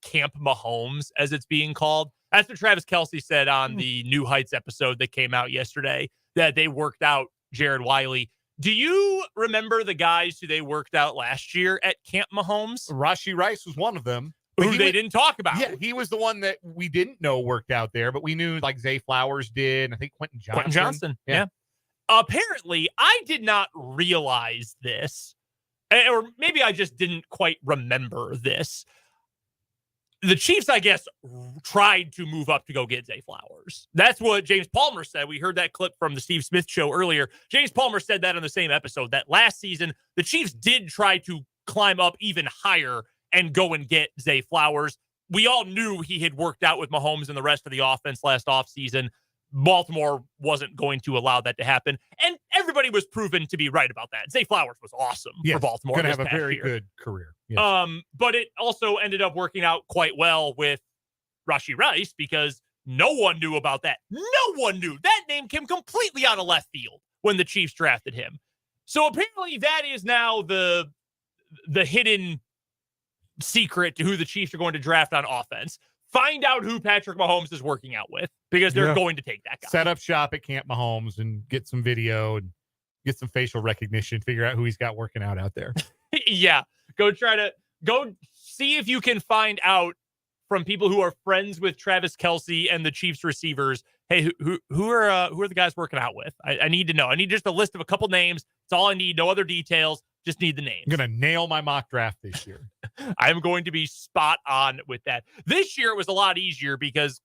Camp Mahomes, as it's being called? That's what Travis Kelce said on the New Heights episode that came out yesterday, that they worked out Jared Wiley. Do you remember the guys who they worked out last year at Camp Mahomes? Rashee Rice was one of them. Who they didn't talk about. Yeah, he was the one that we didn't know worked out there, but we knew like Zay Flowers did. I think Quentin Johnson. Yeah. Apparently, I did not realize this, or maybe I just didn't quite remember this. The Chiefs, I guess, tried to move up to go get Zay Flowers. That's what James Palmer said. We heard that clip from the Steve Smith show earlier. James Palmer said that on the same episode, that last season, the Chiefs did try to climb up even higher and go and get Zay Flowers. We all knew he had worked out with Mahomes and the rest of the offense last offseason. Baltimore wasn't going to allow that to happen. And everybody was proven to be right about that. Zay Flowers was awesome for Baltimore. Going to have a very good career. Yes. But it also ended up working out quite well with Rashee Rice because no one knew about that. No one knew. That name came completely out of left field when the Chiefs drafted him. So apparently that is now the hidden secret to who the Chiefs are going to draft on offense. Find out who Patrick Mahomes is working out with because they're going to take that guy. Set up shop at Camp Mahomes and get some video and get some facial recognition, figure out who he's got working out there. Yeah. Go see if you can find out from people who are friends with Travis Kelce and the Chiefs receivers. Hey, who are the guys working out with? I need to know. I need just a list of a couple names. That's all I need. No other details. Just need the names. I'm going to nail my mock draft this year. I'm going to be spot on with that. This year, it was a lot easier because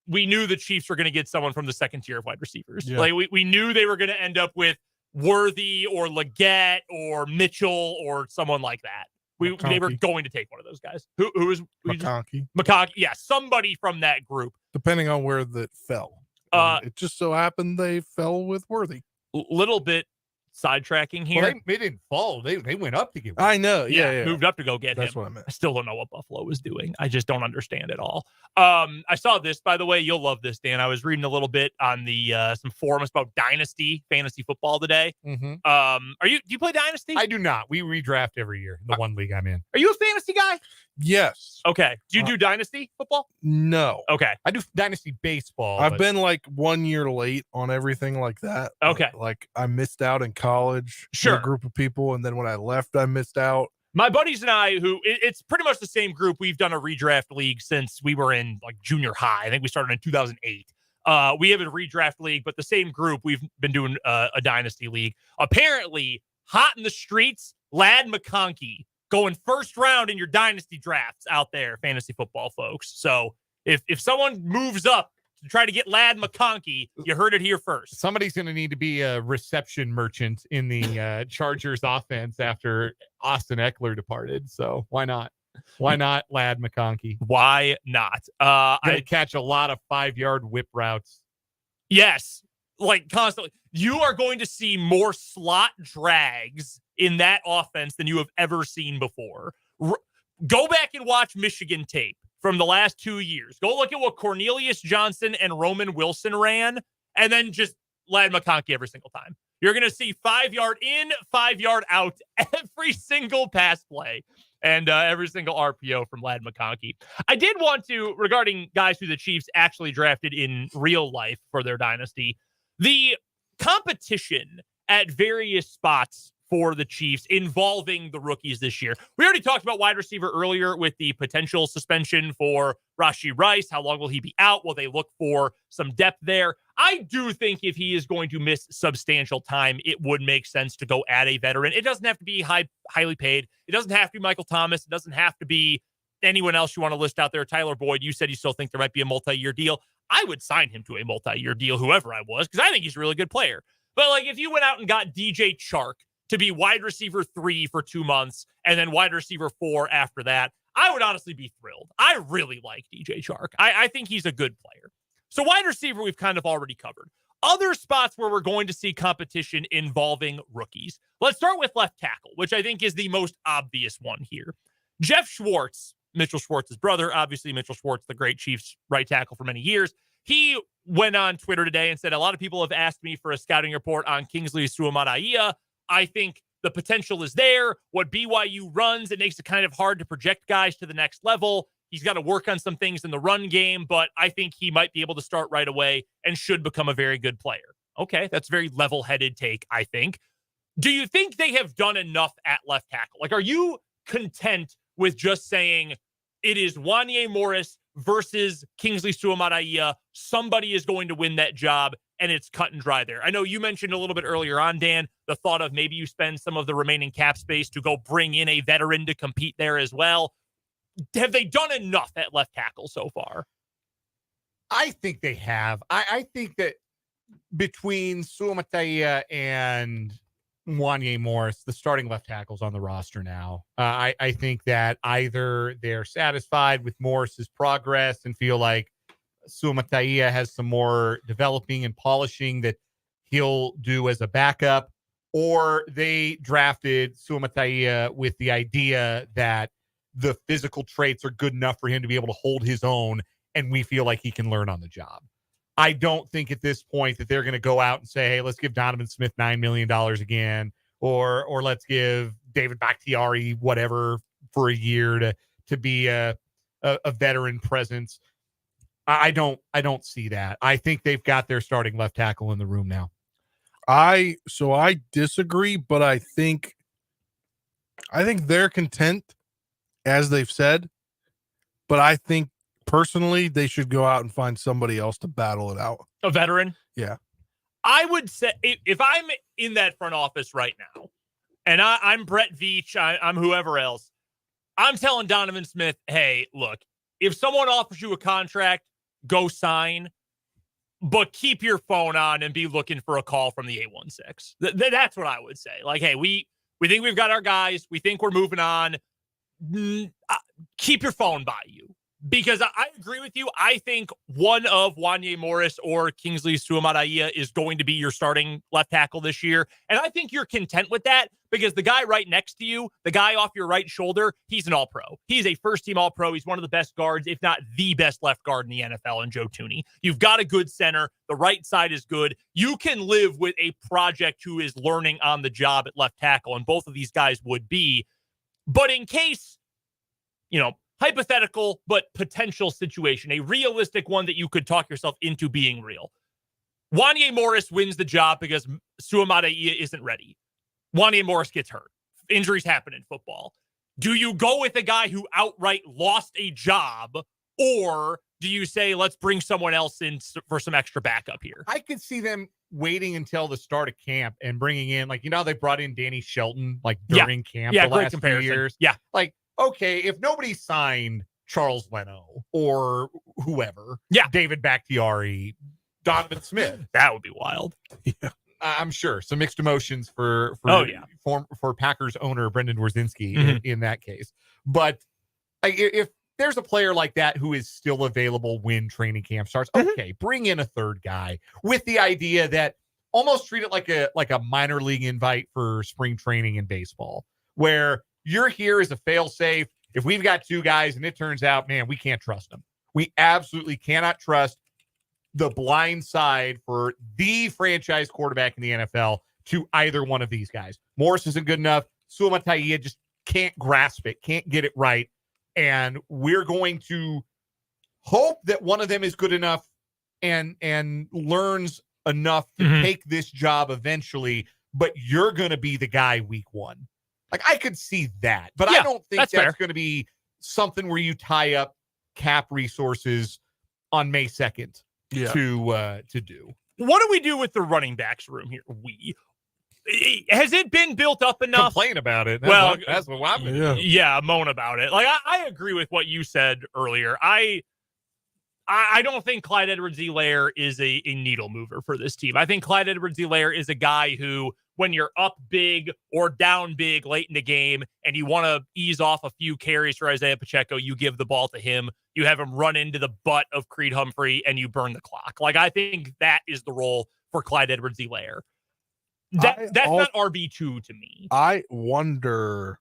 we knew the Chiefs were going to get someone from the second tier of wide receivers. Yeah. Like we knew they were going to end up with Worthy or Leggett or Mitchell or someone like that. They were going to take one of those guys. Who was McConkey? McConkey, yeah, somebody from that group. Depending on where that fell. It just so happened they fell with Worthy. Little bit sidetracking here. Well, they didn't fall. They went up to get one. I know. Yeah. Moved up to go get him. That's what I meant. I still don't know what Buffalo was doing. I just don't understand it all. I saw this, by the way. You'll love this, Dan. I was reading a little bit on the some forums about Dynasty fantasy football today. Mm-hmm. Do you play Dynasty? I do not. We redraft every year. The one league I'm in. Are you a fantasy guy? Yes. Okay. Do you do Dynasty football? No. Okay. I do Dynasty baseball. I've been like 1 year late on everything like that. Okay. Like I missed out in college. Sure. With a group of people, and then when I left, I missed out. My buddies and I, it's pretty much the same group. We've done a redraft league since we were in like junior high. I think we started in 2008. We have a redraft league, but the same group, we've been doing a dynasty league. Apparently, hot in the streets, Ladd McConkey going first round in your dynasty drafts out there, fantasy football folks. So if someone moves up to try to get Ladd McConkey, you heard it here first. Somebody's going to need to be a reception merchant in the Chargers offense after Austin Eckler departed. So why not? Why not Ladd McConkey? Why not? I catch a lot of 5-yard whip routes. Yes, like constantly. You are going to see more slot drags in that offense than you have ever seen before. Go back and watch Michigan tape from the last 2 years. Go look at what Cornelius Johnson and Roman Wilson ran, and then just Ladd McConkey every single time. You're going to see 5-yard in, 5-yard out every single pass play and every single RPO from Ladd McConkey. I did want to, regarding guys who the Chiefs actually drafted in real life for their dynasty, the competition at various spots for the Chiefs involving the rookies this year. We already talked about wide receiver earlier with the potential suspension for Rashee Rice. How long will he be out? Will they look for some depth there? I do think if he is going to miss substantial time, it would make sense to go add a veteran. It doesn't have to be highly paid. It doesn't have to be Michael Thomas. It doesn't have to be anyone else you want to list out there. Tyler Boyd, you said you still think there might be a multi-year deal. I would sign him to a multi-year deal, whoever I was, because I think he's a really good player. But like if you went out and got DJ Chark to be wide receiver 3 for 2 months and then wide receiver 4 after that, I would honestly be thrilled. I really like DJ Chark. I think he's a good player. So wide receiver, we've kind of already covered. Other spots where we're going to see competition involving rookies. Let's start with left tackle, which I think is the most obvious one here. Jeff Schwartz, Mitchell Schwartz's brother, obviously Mitchell Schwartz, the great Chiefs right tackle for many years. He went on Twitter today and said, a lot of people have asked me for a scouting report on Kingsley Suamataia. I think the potential is there. What BYU runs, it makes it kind of hard to project guys to the next level. He's got to work on some things in the run game, but I think he might be able to start right away and should become a very good player. Okay, that's a very level-headed take, I think. Do you think they have done enough at left tackle? Like, are you content with just saying it is Wanya Morris versus Kingsley Suamataia? Somebody is going to win that job, and it's cut and dry there. I know you mentioned a little bit earlier on, Dan, the thought of maybe you spend some of the remaining cap space to go bring in a veteran to compete there as well. Have they done enough at left tackle so far? I think they have. I think that between Suamataia and Wanya Morris, the starting left tackles on the roster now, I think that either they're satisfied with Morris's progress and feel like Suamataia has some more developing and polishing that he'll do as a backup, or they drafted Suamataia with the idea that the physical traits are good enough for him to be able to hold his own, and we feel like he can learn on the job. I don't think at this point that they're going to go out and say, hey, let's give Donovan Smith $9 million again, or let's give David Bakhtiari whatever for a year to be a veteran presence. I don't see that. I think they've got their starting left tackle in the room now. I disagree, but I think they're content, as they've said, but I think personally they should go out and find somebody else to battle it out. A veteran? Yeah. I would say if I'm in that front office right now and I'm Brett Veach, I'm whoever else, I'm telling Donovan Smith, hey, look, if someone offers you a contract, go sign, but keep your phone on and be looking for a call from the 816. That's what I would say. Like, hey, we think we've got our guys. We think we're moving on. Keep your phone by you, because I agree with you. I think one of Wanya Morris or Kingsley Suamataia is going to be your starting left tackle this year. And I think you're content with that because the guy right next to you, the guy off your right shoulder, he's an all-pro. He's a first-team all-pro. He's one of the best guards, if not the best left guard in the NFL, and Joe Thuney. You've got a good center. The right side is good. You can live with a project who is learning on the job at left tackle, and both of these guys would be. But in case, hypothetical but potential situation, a realistic one that you could talk yourself into being real, Wanya Morris wins the job because Suamataia isn't ready. Wanya Morris gets hurt. Injuries happen in football. do you go with a guy who outright lost a job, or do you say, let's bring someone else in for some extra backup here? I could see them waiting until the start of camp and bringing in, like, how they brought in Danny Shelton, like, during camp the great last few comparison. years. Yeah. Like, okay, if nobody signed Charles Leno or whoever, David Bakhtiari, Donovan Smith, that would be wild. Yeah. I'm sure some mixed emotions for Packers owner Brendan Dworzynski in that case. But if there's a player like that who is still available when training camp starts, okay, bring in a third guy with the idea that almost treat it like a minor league invite for spring training in baseball, where you're here as a fail-safe. If we've got two guys and it turns out, man, we can't trust them. We absolutely cannot trust the blind side for the franchise quarterback in the NFL to either one of these guys. Morris isn't good enough. Suma Taia just can't grasp it, can't get it right. And we're going to hope that one of them is good enough and learns enough to take this job eventually, but you're going to be the guy week one. Like, I could see that, but I don't think that's going to be something where you tie up cap resources on May 2nd. To do. What do we do with the running backs room here? Has it been built up enough? Complain about it. That's what I'm doing. Yeah, moan about it. Like, I agree with what you said earlier. I don't think Clyde Edwards-Helaire is a needle mover for this team. I think Clyde Edwards-Helaire is a guy who, when you're up big or down big late in the game and you want to ease off a few carries for Isaiah Pacheco, you give the ball to him. You have him run into the butt of Creed Humphrey and you burn the clock. Like, I think that is the role for Clyde Edwards-Helaire. That's not RB2 to me. I wonder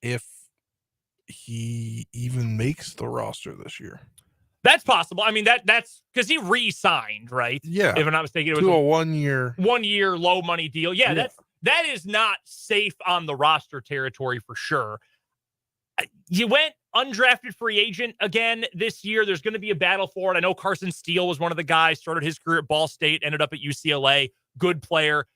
if he even makes the roster this year. That's possible. I mean, that's because he re-signed, right? Yeah. If I'm not mistaken, it was to a 1 year. 1 year low money deal. Yeah, that is not safe on the roster territory for sure. You went undrafted free agent again this year. There's going to be a battle for it. I know Carson Steele was one of the guys, started his career at Ball State, ended up at UCLA. Good player.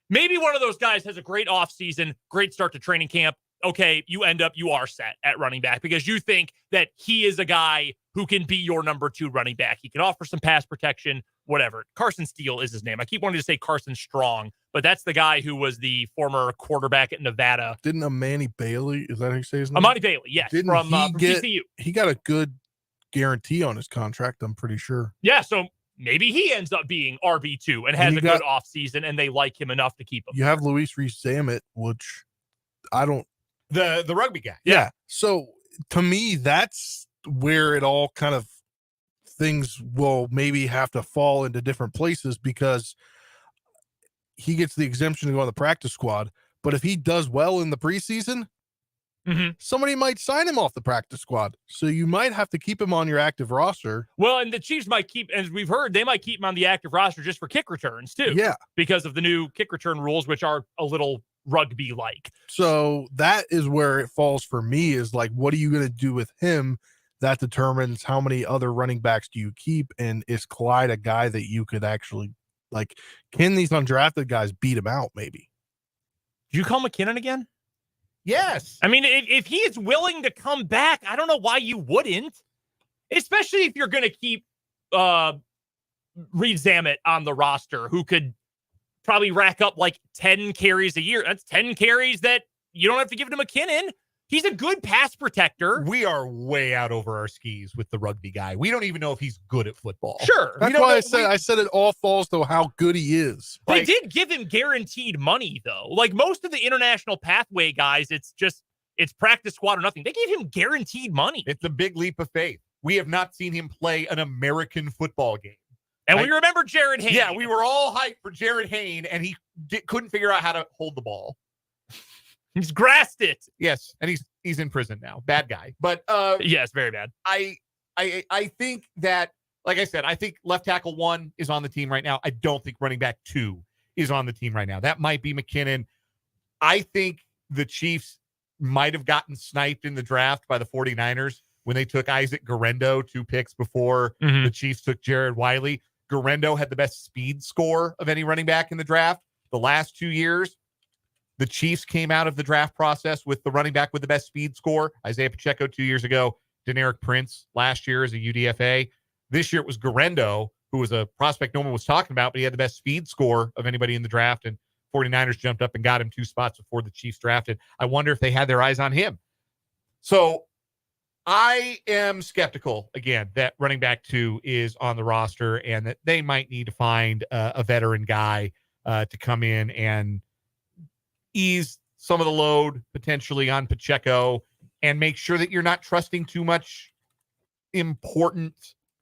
Maybe one of those guys has a great offseason, great start to training camp. Okay, you are set at running back because you think that he is a guy who can be your number 2 running back. He can offer some pass protection, whatever. Carson Steele is his name. I keep wanting to say Carson Strong, but that's the guy who was the former quarterback at Nevada. Didn't Amani Bailey, is that how you say his name? Amani Bailey, yes. From TCU. He got a good guarantee on his contract, I'm pretty sure. Yeah, so maybe he ends up being RB2 and has a good offseason, and they like him enough to keep him. You have Luis Rees-Zammit, which I don't... The rugby guy. Yeah. So to me, that's where it all kind of things will maybe have to fall into different places because he gets the exemption to go on the practice squad. But if he does well in the preseason, somebody might sign him off the practice squad. So you might have to keep him on your active roster. Well, and the Chiefs might keep, as we've heard, they might keep him on the active roster just for kick returns too. Yeah. Because of the new kick return rules, which are a little rugby-like. So that is where it falls for me is like, what are you going to do with him? That determines how many other running backs do you keep. And is Clyde a guy that you could actually like, can these undrafted guys beat him out? Maybe. Did you call McKinnon again? Yes. I mean, if he is willing to come back, I don't know why you wouldn't, especially if you're going to keep Rees-Zammit on the roster, who could probably rack up like 10 carries a year. That's 10 carries that you don't have to give to McKinnon. He's a good pass protector. We are way out over our skis with the rugby guy. We don't even know if he's good at football. Sure. That's why I said it all falls to how good he is. They did give him guaranteed money, though. Like most of the international pathway guys, it's practice squad or nothing. They gave him guaranteed money. It's a big leap of faith. We have not seen him play an American football game. And we remember Jared Hayne. Yeah, we were all hyped for Jared Hayne, and he couldn't figure out how to hold the ball. He's grasped it. Yes, and he's in prison now. Bad guy. But yes, very bad. I think that, like I said, I think left tackle 1 is on the team right now. I don't think running back 2 is on the team right now. That might be McKinnon. I think the Chiefs might have gotten sniped in the draft by the 49ers when they took Isaac Guerendo 2 picks before the Chiefs took Jared Wiley. Guerendo had the best speed score of any running back in the draft the last 2 years. The Chiefs came out of the draft process with the running back with the best speed score, Isaiah Pacheco 2 years ago, Deneric Prince last year as a UDFA. This year it was Garendo, who was a prospect no one was talking about, but he had the best speed score of anybody in the draft, and 49ers jumped up and got him 2 spots before the Chiefs drafted. I wonder if they had their eyes on him. So I am skeptical, again, that running back 2 is on the roster and that they might need to find a veteran guy to come in and ease some of the load potentially on Pacheco and make sure that you're not trusting too much important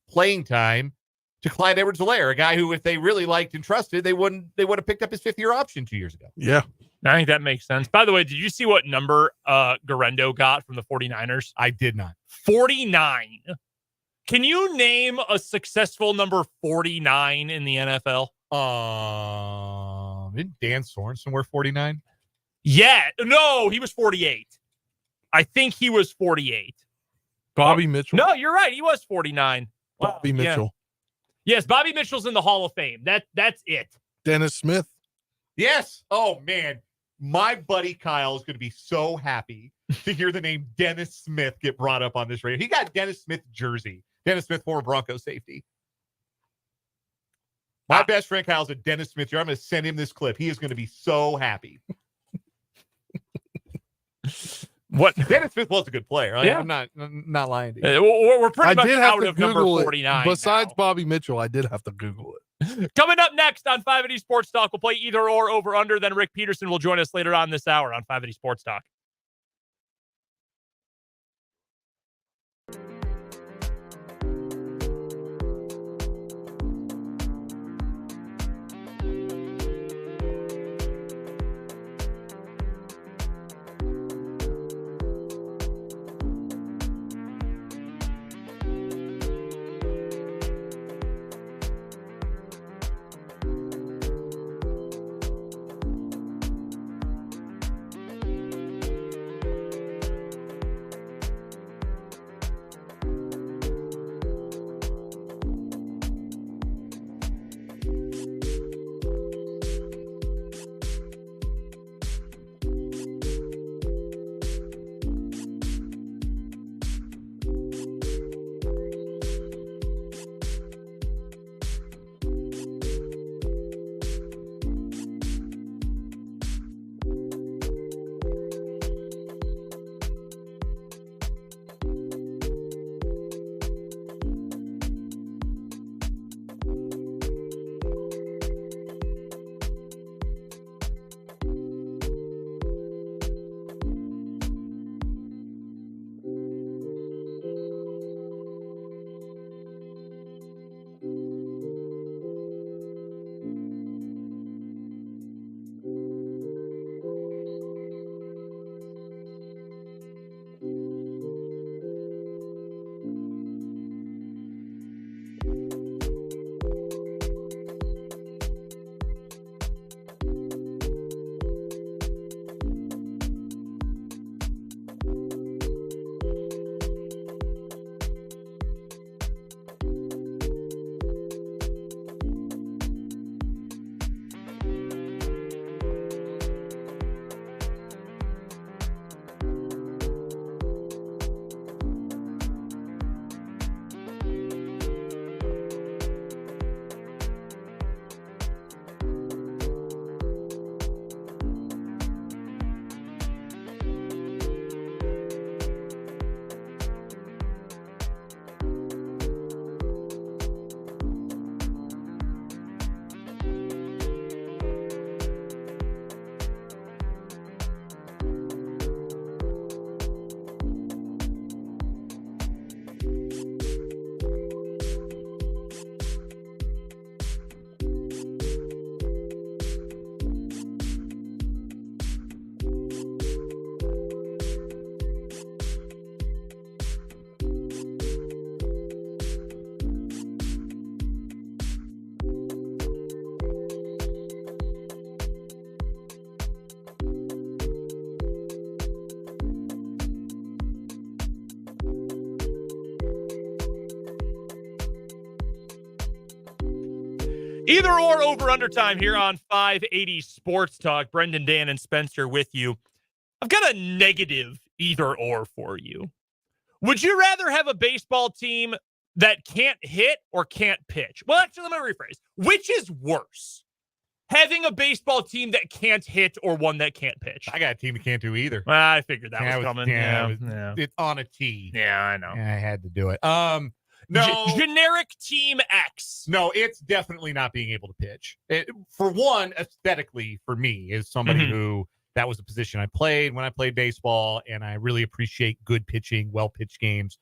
playing time to Clyde Edwards-Helaire, a guy who, if they really liked and trusted, they would have picked up his 5th-year option 2 years ago. Yeah. I think that makes sense. By the way, did you see what number Garendo got from the 49ers? I did not. 49. Can you name a successful number 49 in the NFL? Didn't Dan Sorensen wear 49? Yeah. No, he was 48. I think he was 48. Bobby Mitchell. No, you're right. He was 49. Wow. Bobby Mitchell. Yeah. Yes, Bobby Mitchell's in the Hall of Fame. That's it. Dennis Smith. Yes. Oh, man. My buddy Kyle is going to be so happy to hear the name Dennis Smith get brought up on this radio. He got Dennis Smith jersey. Dennis Smith, former Broncos safety. My best friend Kyle's a Dennis Smith jersey. I'm going to send him this clip. He is going to be so happy. What? Dennis Smith was a good player. Yeah. I'm not lying to you. We're pretty much out of number Google 49. Besides now. Bobby Mitchell, I did have to Google it. Coming up next on 580 Sports Talk, we'll play either or over under. Then Rick Peterson will join us later on this hour on 580 Sports Talk. Either or over under time here on 580 Sports Talk. Brendan, Dan, and Spencer with you. I've got a negative either or for you. Would you rather have a baseball team that can't hit or can't pitch? Well, actually, let me rephrase. Which is worse? Having a baseball team that can't hit or one that can't pitch? I got a team that can't do either. Well, I figured that was coming. It's on a tee. Yeah, I know. I had to do it. No. Generic team X. No, it's definitely not being able to pitch. For one, aesthetically, for me, is somebody who that was a position I played when I played baseball, and I really appreciate good pitching, well-pitched games.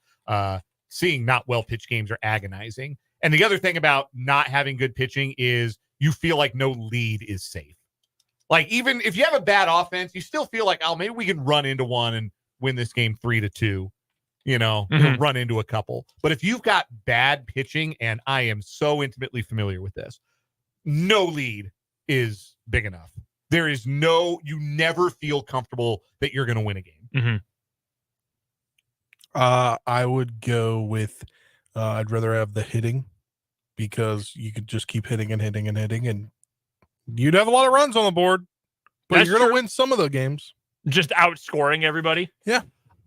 Seeing not well-pitched games are agonizing. And the other thing about not having good pitching is you feel like no lead is safe. Like, even if you have a bad offense, you still feel like, oh, maybe we can run into one and win this game 3-2. Run into a couple. But if you've got bad pitching, and I am so intimately familiar with this, no lead is big enough. You never feel comfortable that you're going to win a game. I would go with, I'd rather have the hitting, because you could just keep hitting and hitting and hitting, and you'd have a lot of runs on the board, but you're going to win some of the games. Just outscoring everybody. Yeah.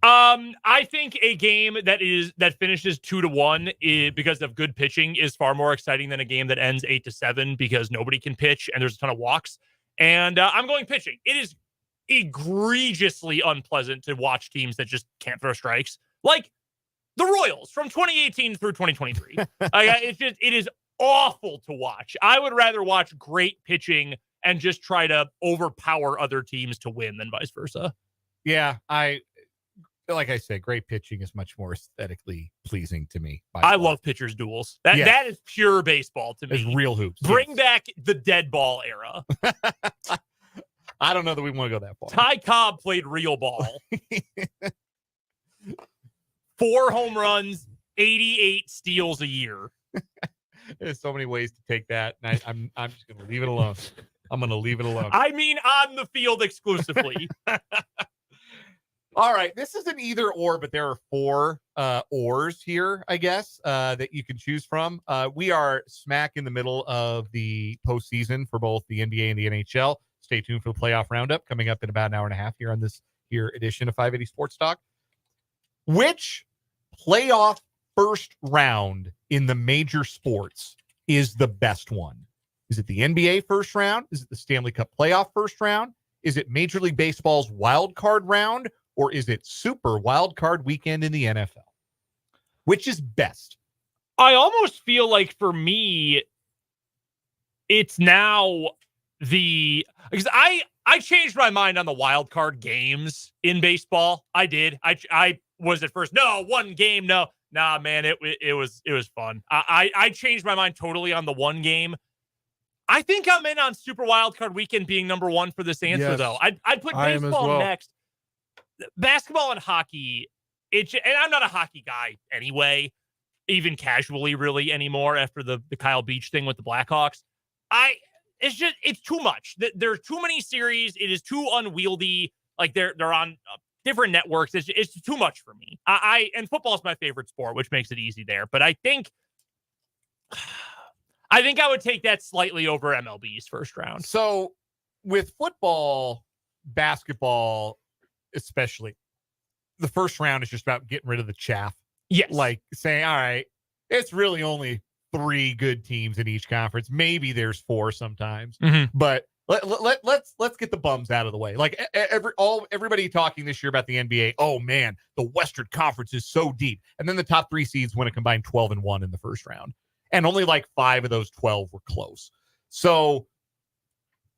I think a game that finishes 2-1 because of good pitching is far more exciting than a game that ends 8-7 because nobody can pitch and there's a ton of walks. And I'm going pitching. It is egregiously unpleasant to watch teams that just can't throw strikes, like the Royals from 2018 through 2023. It is awful to watch. I would rather watch great pitching and just try to overpower other teams to win than vice versa. Yeah, like I said, great pitching is much more aesthetically pleasing to me. I love pitchers' duels. That is pure baseball to me. It's real hoops. Bring back the dead ball era. I don't know that we want to go that far. Ty Cobb played real ball. 4 home runs, 88 steals a year. There's so many ways to take that, and I'm just going to leave it alone. I'm going to leave it alone. I mean, on the field exclusively. All right, this is an either or, but there are 4 ors here, I guess, that you can choose from. We are smack in the middle of the postseason for both the NBA and the NHL. Stay tuned for the playoff roundup coming up in about an hour and a half here on this here edition of 580 Sports Talk. Which playoff first round in the major sports is the best one? Is it the NBA first round? Is it the Stanley Cup playoff first round? Is it Major League Baseball's wild card round? Or is it super wild card weekend in the NFL? Which is best? I almost feel like for me, it's now because I changed my mind on the wild card games in baseball. I did. I was at first, no, one game. No, nah, man, it was fun. I changed my mind totally on the one game. I think I'm in on super wild card weekend being number 1 for this answer, though. I'd put baseball next. Basketball and hockey, and I'm not a hockey guy anyway, even casually really anymore after the Kyle Beach thing with the Blackhawks. It's too much. There's too many series. It is too unwieldy. Like they're on different networks. It's too much for me. And football is my favorite sport, which makes it easy there. But I think I would take that slightly over MLB's first round. So with football, basketball, especially, the first round is just about getting rid of the chaff. Yes. Like saying, all right, it's really only 3 good teams in each conference. Maybe there's 4 sometimes, but let's get the bums out of the way. Like everybody talking this year about the NBA. Oh man, the Western Conference is so deep. And then the top 3 seeds win a combined 12-1 in the first round. And only like 5 of those 12 were close. So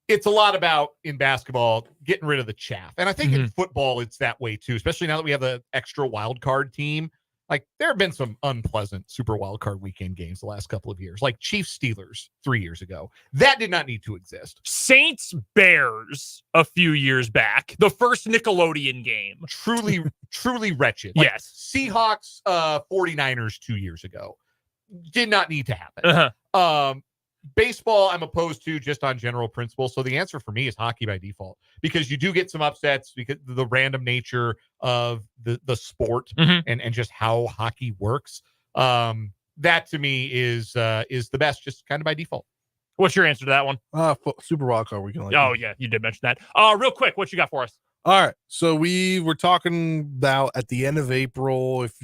it's a lot about, in basketball, getting rid of the chaff. And I think in football, it's that way too, especially now that we have the extra wild card team. Like, there have been some unpleasant super wild card weekend games the last couple of years, like Chiefs Steelers 3 years ago. That did not need to exist. Saints Bears a few years back, the first Nickelodeon game. Truly wretched. Like, yes. Seahawks 49ers 2 years ago. Did not need to happen. Baseball, I'm opposed to just on general principle. So the answer for me is hockey by default, because you do get some upsets because of the random nature of the sport and just how hockey works. That to me is the best, just kind of by default. What's your answer to that one? Super Wild Card Weekend. Oh, yeah, you did mention that. Real quick, what you got for us? All right. So we were talking about at the end of April, if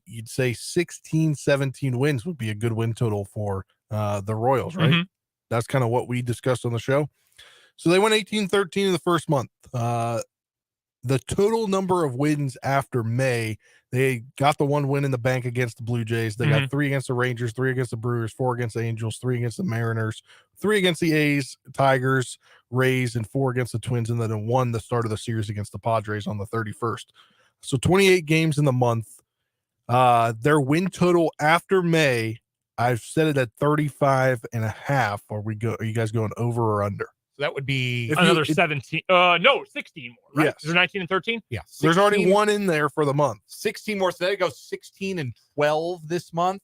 you'd say 16, 17 wins would be a good win total for the Royals, right? Mhm. That's kind of what we discussed on the show. So they went 18-13 in the first month. The total number of wins after May, they got the 1 win in the bank against the Blue Jays. They got 3 against the Rangers, 3 against the Brewers, 4 against the Angels, 3 against the Mariners, 3 against the A's, Tigers, Rays, and 4 against the Twins, and then 1 the start of the series against the Padres on the 31st. So 28 games in the month. Their win total after May, I've set it at 35.5. Are you guys going over or under? So that would be Another 17. No, 16 more, right? Yes. Is there 19 and 13? yeah. There's already 16 1 in there for the month. 16 more. So they go 16 and 12 this month.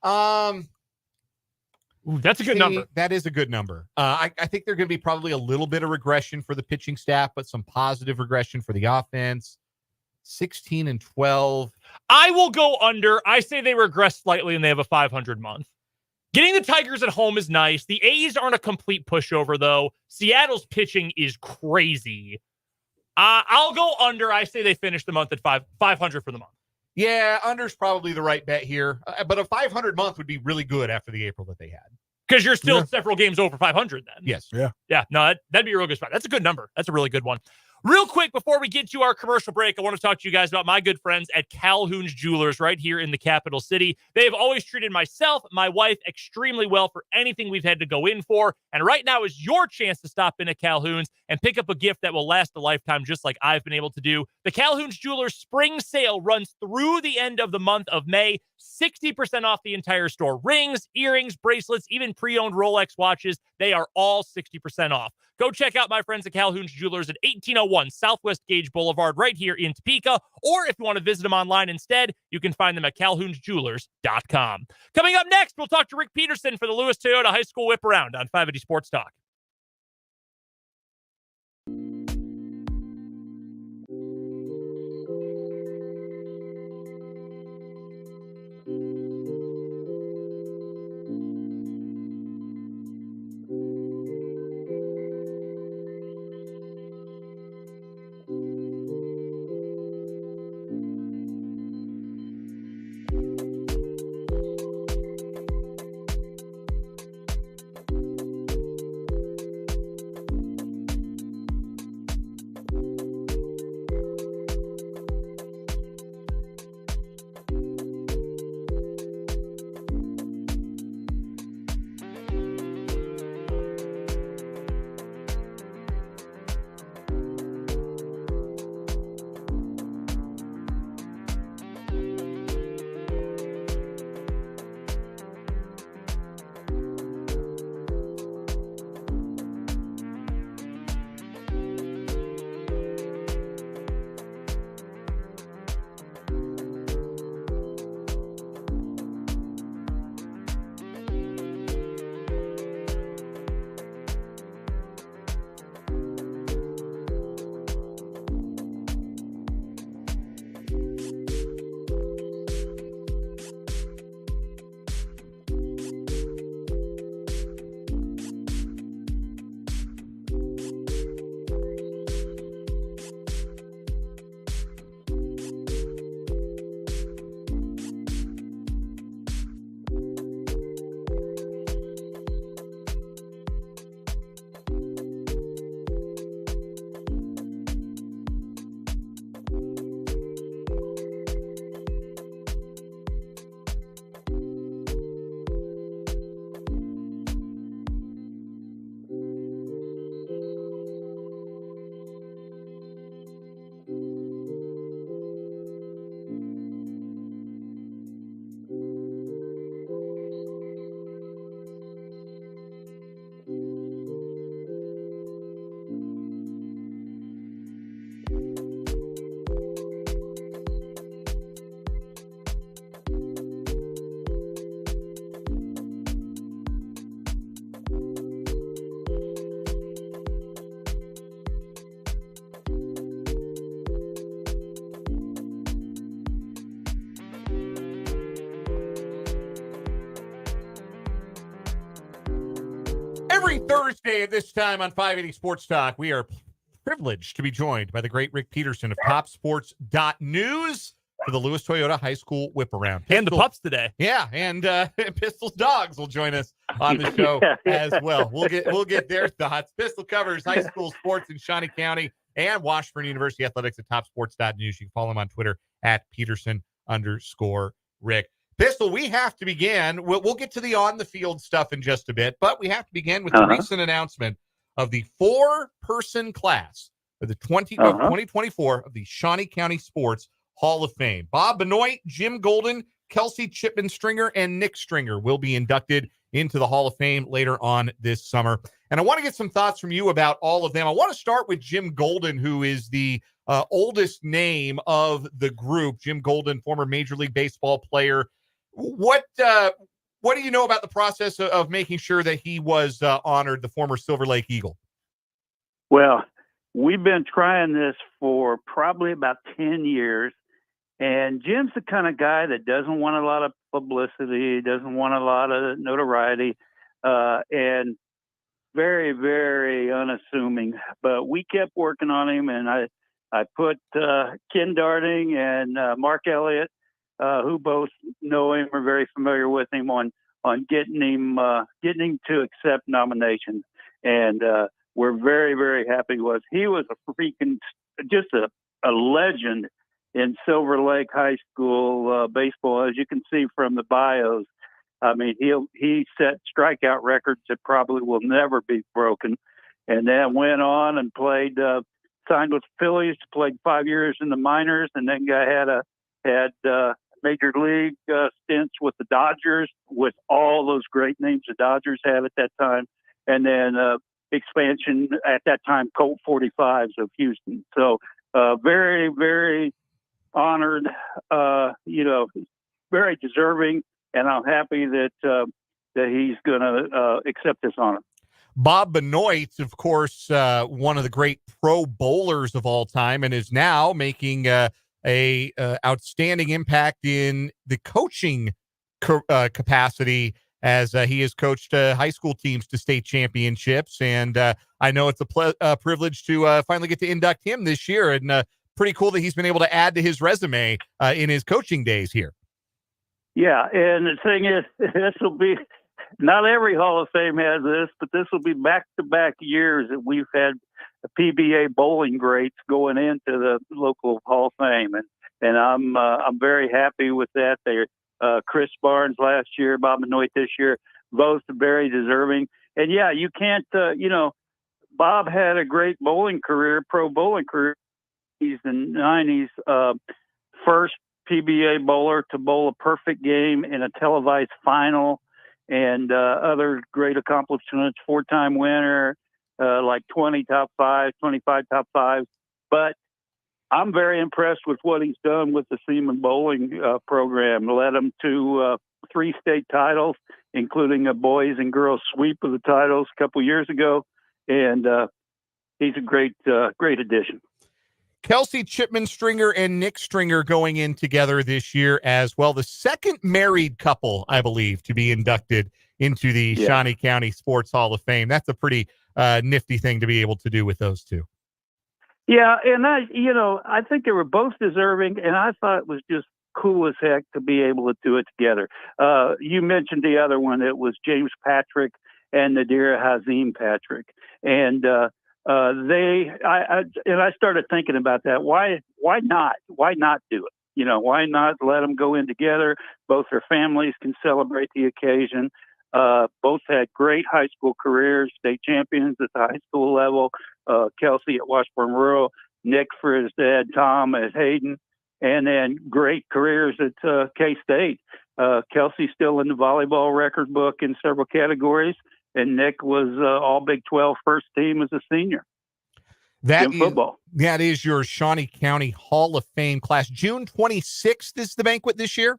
Ooh, that's a good number. That is a good number. I think they're going to be probably a little bit of regression for the pitching staff, but some positive regression for the offense. 16 and 12. I will go under. I say they regress slightly and they have a 500 month. Getting the Tigers at home is nice. The A's aren't a complete pushover, though. Seattle's pitching is crazy. I'll go under. I say they finish the month at 500 for the month. Yeah, under's probably the right bet here. But a 500 month would be really good after the April that they had. Because you're still several games over 500 then. Yes. Yeah, no, that'd be a real good spot. That's a good number. That's a really good one. Real quick, before we get to our commercial break, I want to talk to you guys about my good friends at Calhoun's Jewelers right here in the capital city. They have always treated myself, my wife, extremely well for anything we've had to go in for. And right now is your chance to stop in at Calhoun's and pick up a gift that will last a lifetime, just like I've been able to do. The Calhoun's Jewelers spring sale runs through the end of the month of May. 60% off the entire store. Rings, earrings, bracelets, even pre-owned Rolex watches. They are all 60% off. Go check out my friends at Calhoun's Jewelers at 1801 Southwest Gage Boulevard right here in Topeka. Or if you want to visit them online instead, you can find them at calhounsjewelers.com. Coming up next, we'll talk to Rick Peterson for the Lewis Toyota High School Whip Around on 580 Sports Talk. Every Thursday at this time on 580 Sports Talk, we are privileged to be joined by the great Rick Peterson of TopSports.news for the Lewis Toyota High School Whip Around. And the pups today. Yeah, and Pistol's dogs will join us on the show as well. We'll get their thoughts. Pistol covers high school sports in Shawnee County and Washburn University athletics at TopSports.news. You can follow him on Twitter at Peterson_Rick. Pistol, we have to begin. We'll get to the on-the-field stuff in just a bit, but we have to begin with the recent announcement of the 4-person class of the 2024 of the Shawnee County Sports Hall of Fame. Bob Benoit, Jim Golden, Kelsey Chipman Stringer, and Nick Stringer will be inducted into the Hall of Fame later on this summer. And I want to get some thoughts from you about all of them. I want to start with Jim Golden, who is the oldest name of the group. Jim Golden, former Major League Baseball player. What do you know about the process of making sure that he was honored, the former Silver Lake Eagle? Well, we've been trying this for probably about 10 years. And Jim's the kind of guy that doesn't want a lot of publicity, doesn't want a lot of notoriety, and very, very unassuming. But we kept working on him, and I put Ken Darting and Mark Elliott, who both know him, are very familiar with him, on getting him to accept nominations. And we're very, very happy. He was a freaking just a legend in Silver Lake High School baseball, as you can see from the bios. I mean, he set strikeout records that probably will never be broken, and then went on and played, signed with the Phillies, played 5 years in the minors, and then had major league stints with the Dodgers, with all those great names the Dodgers had at that time, and then expansion at that time, Colt 45s of Houston. So very, very honored, very deserving, and I'm happy that he's going to accept this honor. Bob Benoit, of course, one of the great pro bowlers of all time, and is now making a outstanding impact in the coaching capacity, as he has coached high school teams to state championships. And I know it's a privilege to finally get to induct him this year, and pretty cool that he's been able to add to his resume in his coaching days here. Yeah, and the thing is, this will be, not every Hall of Fame has this, but this will be back-to-back years that we've had the PBA bowling greats going into the local Hall of Fame, and I'm very happy with that. They're Chris Barnes last year, Bob Benoit this year, both very deserving. And yeah, you can't, Bob had a great bowling career, pro bowling career. In the 90s, first PBA bowler to bowl a perfect game in a televised final, and other great accomplishments, 4-time winner, like 20 top fives, 25 top fives. But I'm very impressed with what he's done with the Seaman bowling program. Led him to 3 state titles, including a boys and girls sweep of the titles a couple years ago. And he's a great addition. Kelsey Chipman Stringer and Nick Stringer going in together this year as well. The second married couple, I believe, to be inducted into the Shawnee County Sports Hall of Fame. That's a pretty nifty thing to be able to do with those two. Yeah, and I think they were both deserving, and I thought it was just cool as heck to be able to do it together. You mentioned the other one. It was James Patrick and Nadir Hazim Patrick. And I started thinking about that. Why not? Why not do it? Why not let them go in together? Both their families can celebrate the occasion. Both had great high school careers, state champions at the high school level. Kelsey at Washburn Rural, Nick for his dad, Tom at Hayden, and then great careers at K-State. Kelsey still in the volleyball record book in several categories, and Nick was all Big 12 first team as a senior. That is your Shawnee County Hall of Fame class. June 26th is the banquet this year?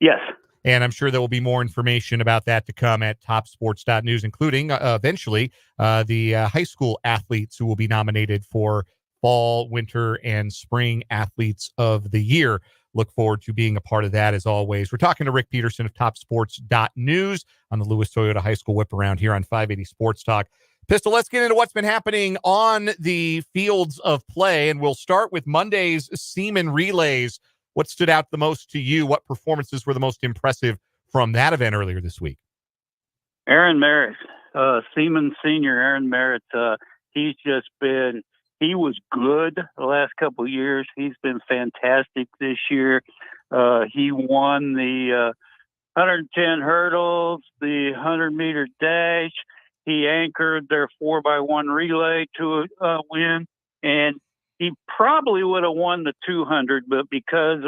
Yes. And I'm sure there will be more information about that to come at topsports.news, including eventually the high school athletes who will be nominated for fall, winter, and spring athletes of the year. look forward to being a part of that as always. We're talking to Rick Peterson of topsports.news on the Lewis Toyota High School Whip Around here on 580 Sports Talk. Pistol, let's get into what's been happening on the fields of play, and we'll start with Monday's Seaman Relays. What stood out the most to you? What performances were the most impressive from that event earlier this week? Aaron Merritt, Seaman Senior Aaron Merritt, he was good the last couple of years. He's been fantastic this year. He won the 110 hurdles, the 100-meter dash. He anchored their 4x1 relay to a win, and he probably would have won the 200, but because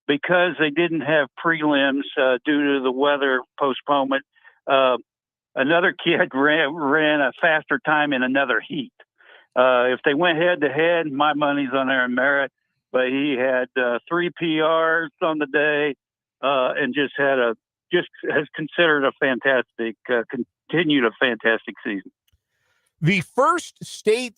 they didn't have prelims due to the weather postponement, another kid ran a faster time in another heat. If they went head-to-head, my money's on Aaron Merritt, but he had 3 PRs on the day and just has considered continued a fantastic season. The first state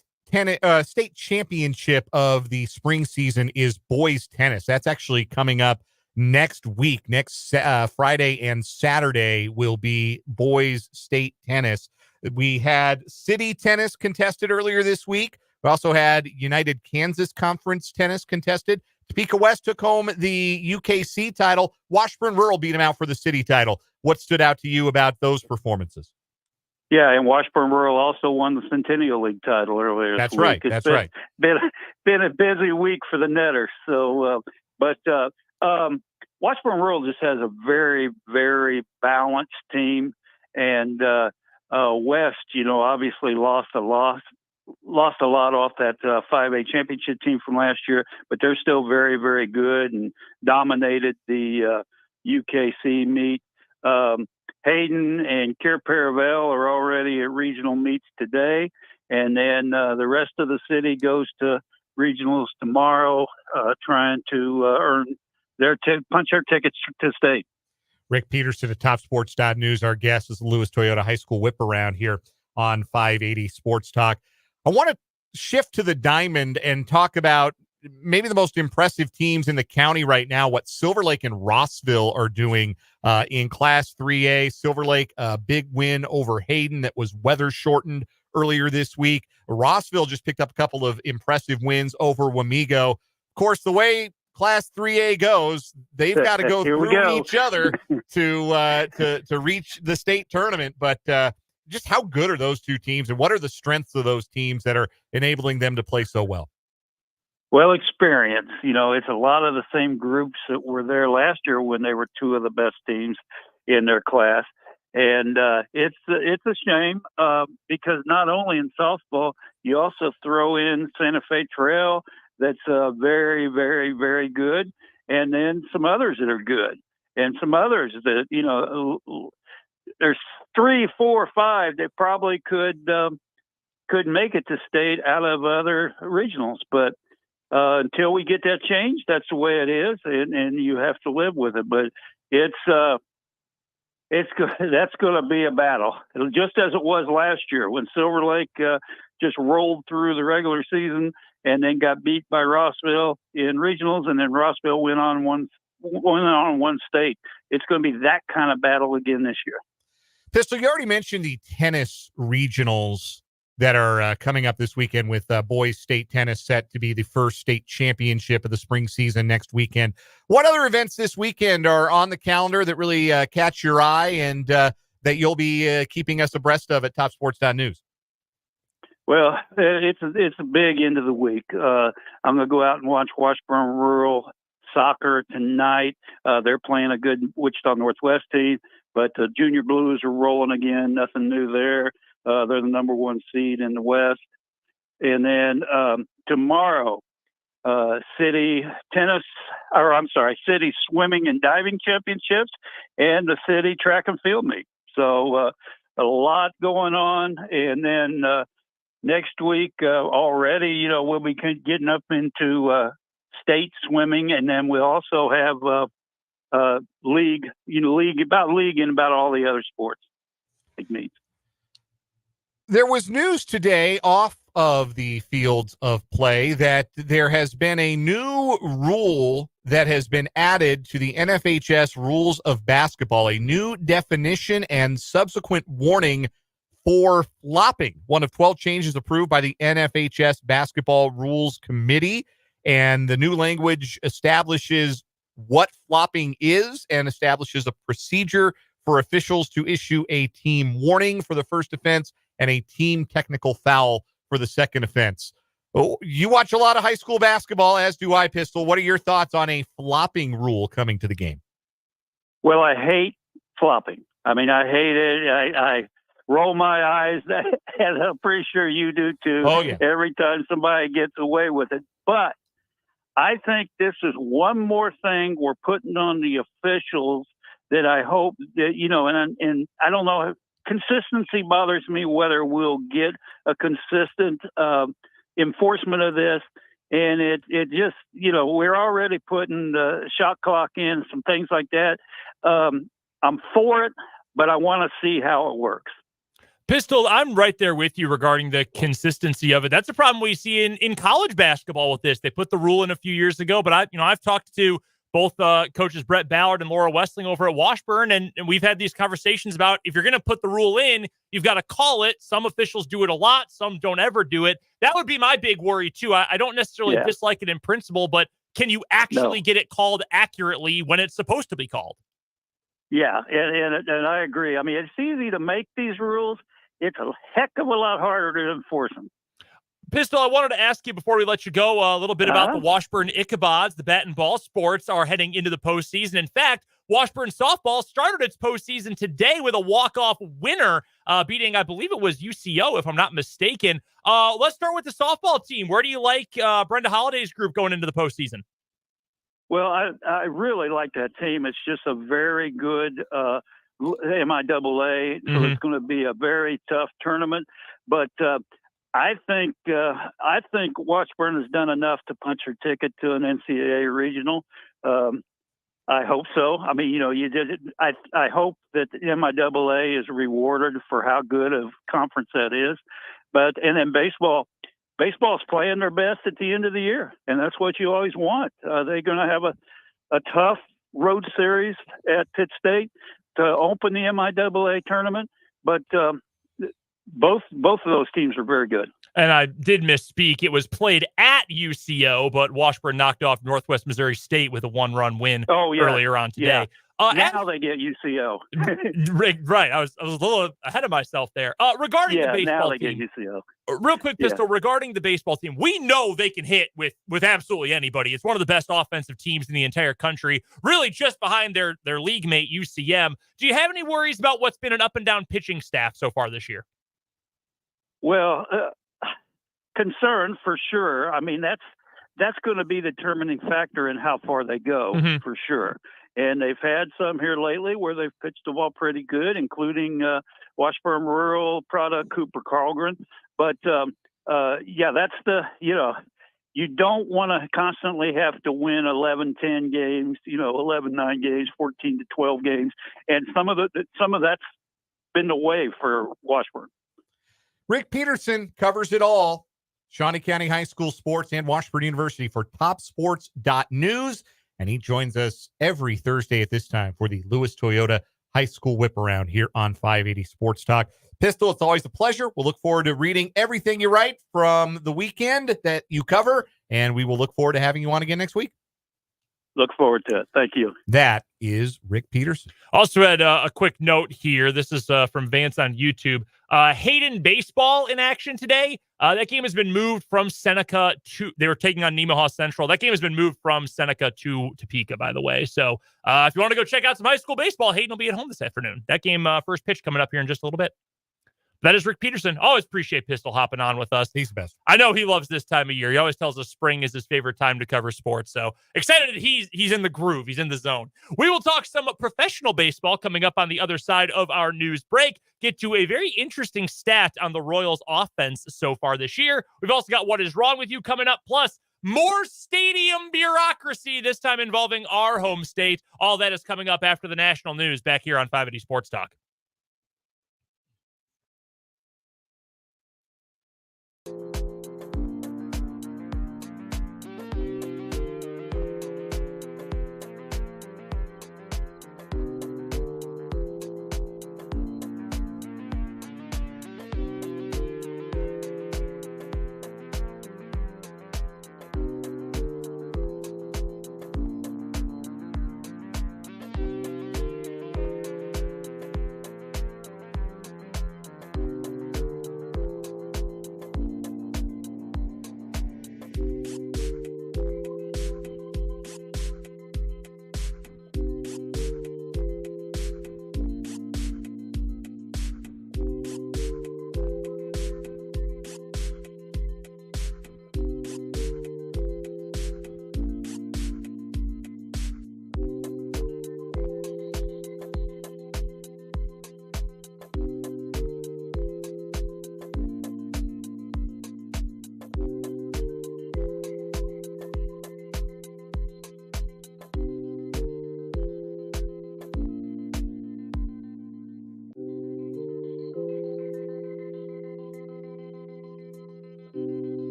championship of the spring season is boys tennis. That's actually coming up next week. Next Friday and Saturday will be boys state tennis. We had city tennis contested earlier this week. We also had United Kansas Conference tennis contested. Topeka West took home the UKC title. Washburn Rural beat them out for the city title. What stood out to you about those performances? Yeah, and Washburn Rural also won the Centennial League title earlier this week. That's right. Been a busy week for the Netters. So, Washburn Rural just has a very, very balanced team, and West, obviously lost a lot off that 5A championship team from last year, but they're still very, very good and dominated the UKC meet. Hayden and Care Paravel are already at regional meets today, and then the rest of the city goes to regionals tomorrow, trying to punch their tickets to state. Rick Peterson at topsports.news, our guest, is the Lewis Toyota High School Whip Around here on 580 Sports Talk. I want to shift to the Diamond and talk about maybe the most impressive teams in the county right now, what Silver Lake and Rossville are doing in Class 3A. Silver Lake, a big win over Hayden that was weather shortened earlier this week. Rossville just picked up a couple of impressive wins over Wamego. Of course, the way Class 3A goes, they've got to go through each other to reach the state tournament. But just how good are those two teams, and what are the strengths of those teams that are enabling them to play so well? Well, experience. It's a lot of the same groups that were there last year when they were two of the best teams in their class. And it's a shame because not only in softball, you also throw in Santa Fe Trail that's very, very, very good, and then some others that are good, and some others that, there's 3, 4, 5 that probably could make it to state out of other regionals. But until we get that change, that's the way it is, and you have to live with it. But that's going to be a battle, just as it was last year when Silver Lake just rolled through the regular season and then got beat by Rossville in regionals, and then Rossville went on one state. It's going to be that kind of battle again this year. Pistol, you already mentioned the tennis regionals that are coming up this weekend with boys state tennis set to be the first state championship of the spring season next weekend. What other events this weekend are on the calendar that really catch your eye and that you'll be keeping us abreast of at topsports.news? Well, it's a big end of the week. I'm going to go out and watch Washburn Rural soccer tonight. They're playing a good Wichita Northwest team, but the Junior Blues are rolling again. Nothing new there. They're the number 1 seed in the West. And then tomorrow, city swimming and diving championships and the city track and field meet. So a lot going on. And then next week already, we'll be getting up into state swimming, and then we'll also have league in about all the other sports meets. There was news today off of the fields of play that there has been a new rule that has been added to the NFHS rules of basketball, a new definition and subsequent warning for flopping. One of 12 changes approved by the NFHS Basketball Rules Committee. And the new language establishes what flopping is and establishes a procedure for officials to issue a team warning for the first offense and a team technical foul for the second offense. Oh, you watch a lot of high school basketball, as do I, Pistol. What are your thoughts on a flopping rule coming to the game? Well, I hate flopping. I mean, I hate it. I roll my eyes, and I'm pretty sure you do too. Oh, yeah. Every time somebody gets away with it. But I think this is one more thing we're putting on the officials that I hope that, and I don't know, consistency bothers me, whether we'll get a consistent enforcement of this. And it just, we're already putting the shot clock in, some things like that. I'm for it, but I want to see how it works. Pistol, I'm right there with you regarding the consistency of it. That's a problem we see in college basketball with this. They put the rule in a few years ago, but I've talked to both coaches Brett Ballard and Laura Westling over at Washburn, and we've had these conversations about if you're going to put the rule in, you've got to call it. Some officials do it a lot. Some don't ever do it. That would be my big worry, too. I don't necessarily dislike it in principle, but can you actually get it called accurately when it's supposed to be called? Yeah, and I agree. I mean, it's easy to make these rules. It's a heck of a lot harder to enforce them. Pistol, I wanted to ask you before we let you go a little bit about the Washburn Ichabods. The bat and ball sports are heading into the postseason. In fact, Washburn softball started its postseason today with a walk-off winner, beating, I believe it was UCO, if I'm not mistaken. Let's start with the softball team. Where do you like Brenda Holliday's group going into the postseason? Well, I really like that team. It's just a very good MIAA, so it's going to be a very tough tournament. But I think Washburn has done enough to punch her ticket to an NCAA regional. I hope so. I mean, you did it. I hope that MIAA is rewarded for how good of conference that is. And then baseball's playing their best at the end of the year, and that's what you always want. They're going to have a tough road series at Pitt State to open the MIAA tournament, but both of those teams are very good. And I did misspeak. It was played at UCO, but Washburn knocked off Northwest Missouri State with a 1-run win earlier on today. Yeah. Now they get UCO. Right. I was a little ahead of myself there. Regarding the baseball now they team, get UCO. Real quick, Pistol, regarding the baseball team, we know they can hit with absolutely anybody. It's one of the best offensive teams in the entire country, really just behind their league mate, UCM. Do you have any worries about what's been an up-and-down pitching staff so far this year? Well, concern for sure. I mean, that's going to be the determining factor in how far they go, for sure. And they've had some here lately where they've pitched the ball pretty good, including Washburn Rural product Cooper Carlgren. But that's you don't want to constantly have to win 11-10 games, 11-9 games, 14-12 games, and some of that's been the way for Washburn. Rick Peterson covers it all. Shawnee County High School sports and Washburn University for topsports.news. And he joins us every Thursday at this time for the Lewis Toyota High School Whip Around here on 580 Sports Talk. Pistol, it's always a pleasure. We'll look forward to reading everything you write from the weekend that you cover, and we will look forward to having you on again next week. Look forward to it. Thank you. That is Rick Peterson. Also had a quick note here. This is from Vance on YouTube. Hayden baseball in action today. That game has been moved from Seneca to, they were taking on Nemaha Central. That game has been moved from Seneca to Topeka, by the way. So if you want to go check out some high school baseball, Hayden will be at home this afternoon. That game, first pitch coming up here in just a little bit. That is Rick Peterson. Always appreciate Pistol hopping on with us. He's the best. I know he loves this time of year. He always tells us spring is his favorite time to cover sports. So excited that he's in the groove. He's in the zone. We will talk some professional baseball coming up on the other side of our news break. Get to a very interesting stat on the Royals offense so far this year. We've also got What Is Wrong With You coming up. Plus, more stadium bureaucracy, this time involving our home state. All that is coming up after the national news back here on 580 Sports Talk.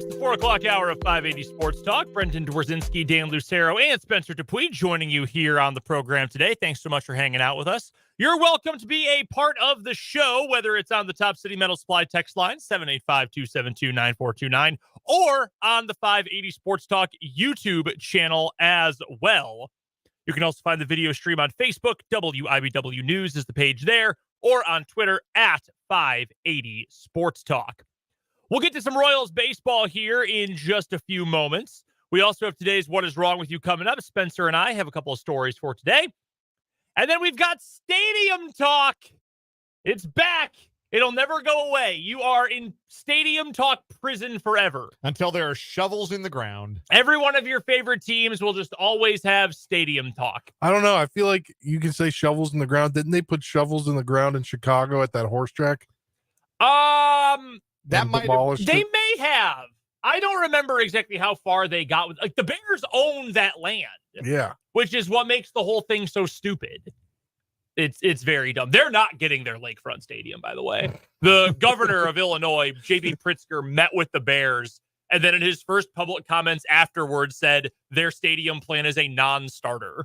It's the 4 o'clock hour of 580 Sports Talk. Brendan Dworzinski, Dan Lucero, and Spencer Dupuis joining you here on the program today. Thanks so much for hanging out with us. You're welcome to be a part of the show, whether it's on the Top City Metal Supply text line, 785-272-9429, or on the 580 Sports Talk YouTube channel as well. You can also find the video stream on Facebook. WIBW News is the page there, or on Twitter at 580 Sports Talk. We'll get to some Royals baseball here in just a few moments. We also have today's What Is Wrong With You coming up. Spencer and I have a couple of stories for today. And then we've got stadium talk. It's back. It'll never go away. You are in stadium talk prison forever. Until there are shovels in the ground. Every one of your favorite teams will just always have stadium talk. I don't know. I feel like you can say shovels in the ground. Didn't they put shovels in the ground in Chicago at that horse track? That might have, they may have. I don't remember exactly how far they got with, like, the Bears own that land. Yeah. Which is what makes the whole thing so stupid. It's very dumb. They're not getting their lakefront stadium, by the way. The governor of Illinois, J.B. Pritzker, met with the Bears, and then in his first public comments afterwards said their stadium plan is a non-starter,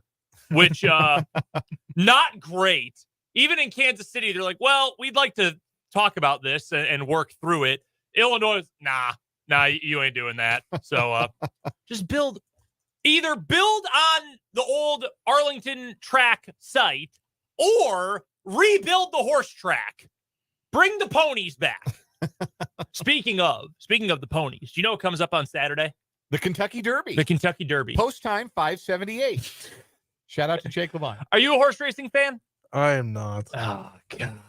which not great. Even in Kansas City, they're like, well, we'd like to talk about this and work through it. Illinois, nah, you ain't doing that. So just either build on the old Arlington track site or rebuild the horse track. Bring the ponies back. Speaking of the ponies, do you know what comes up on Saturday? the Kentucky Derby. The Kentucky Derby. Post time 5:78. Shout out to Jake Levine. Are you a horse racing fan? I am not. Oh, God.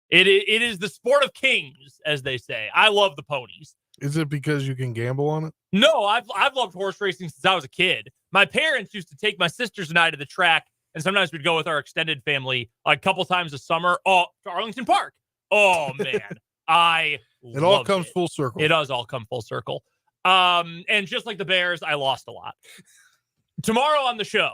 It is the sport of kings, as they say. I love the ponies. Is it because you can gamble on it? No, I've loved horse racing since I was a kid. My parents used to take my sisters and I to the track, and sometimes we'd go with our extended family like a couple times a summer. To Arlington Park. Oh, man. It all comes full circle. It does all come full circle. And just like the Bears, I lost a lot. Tomorrow on the show,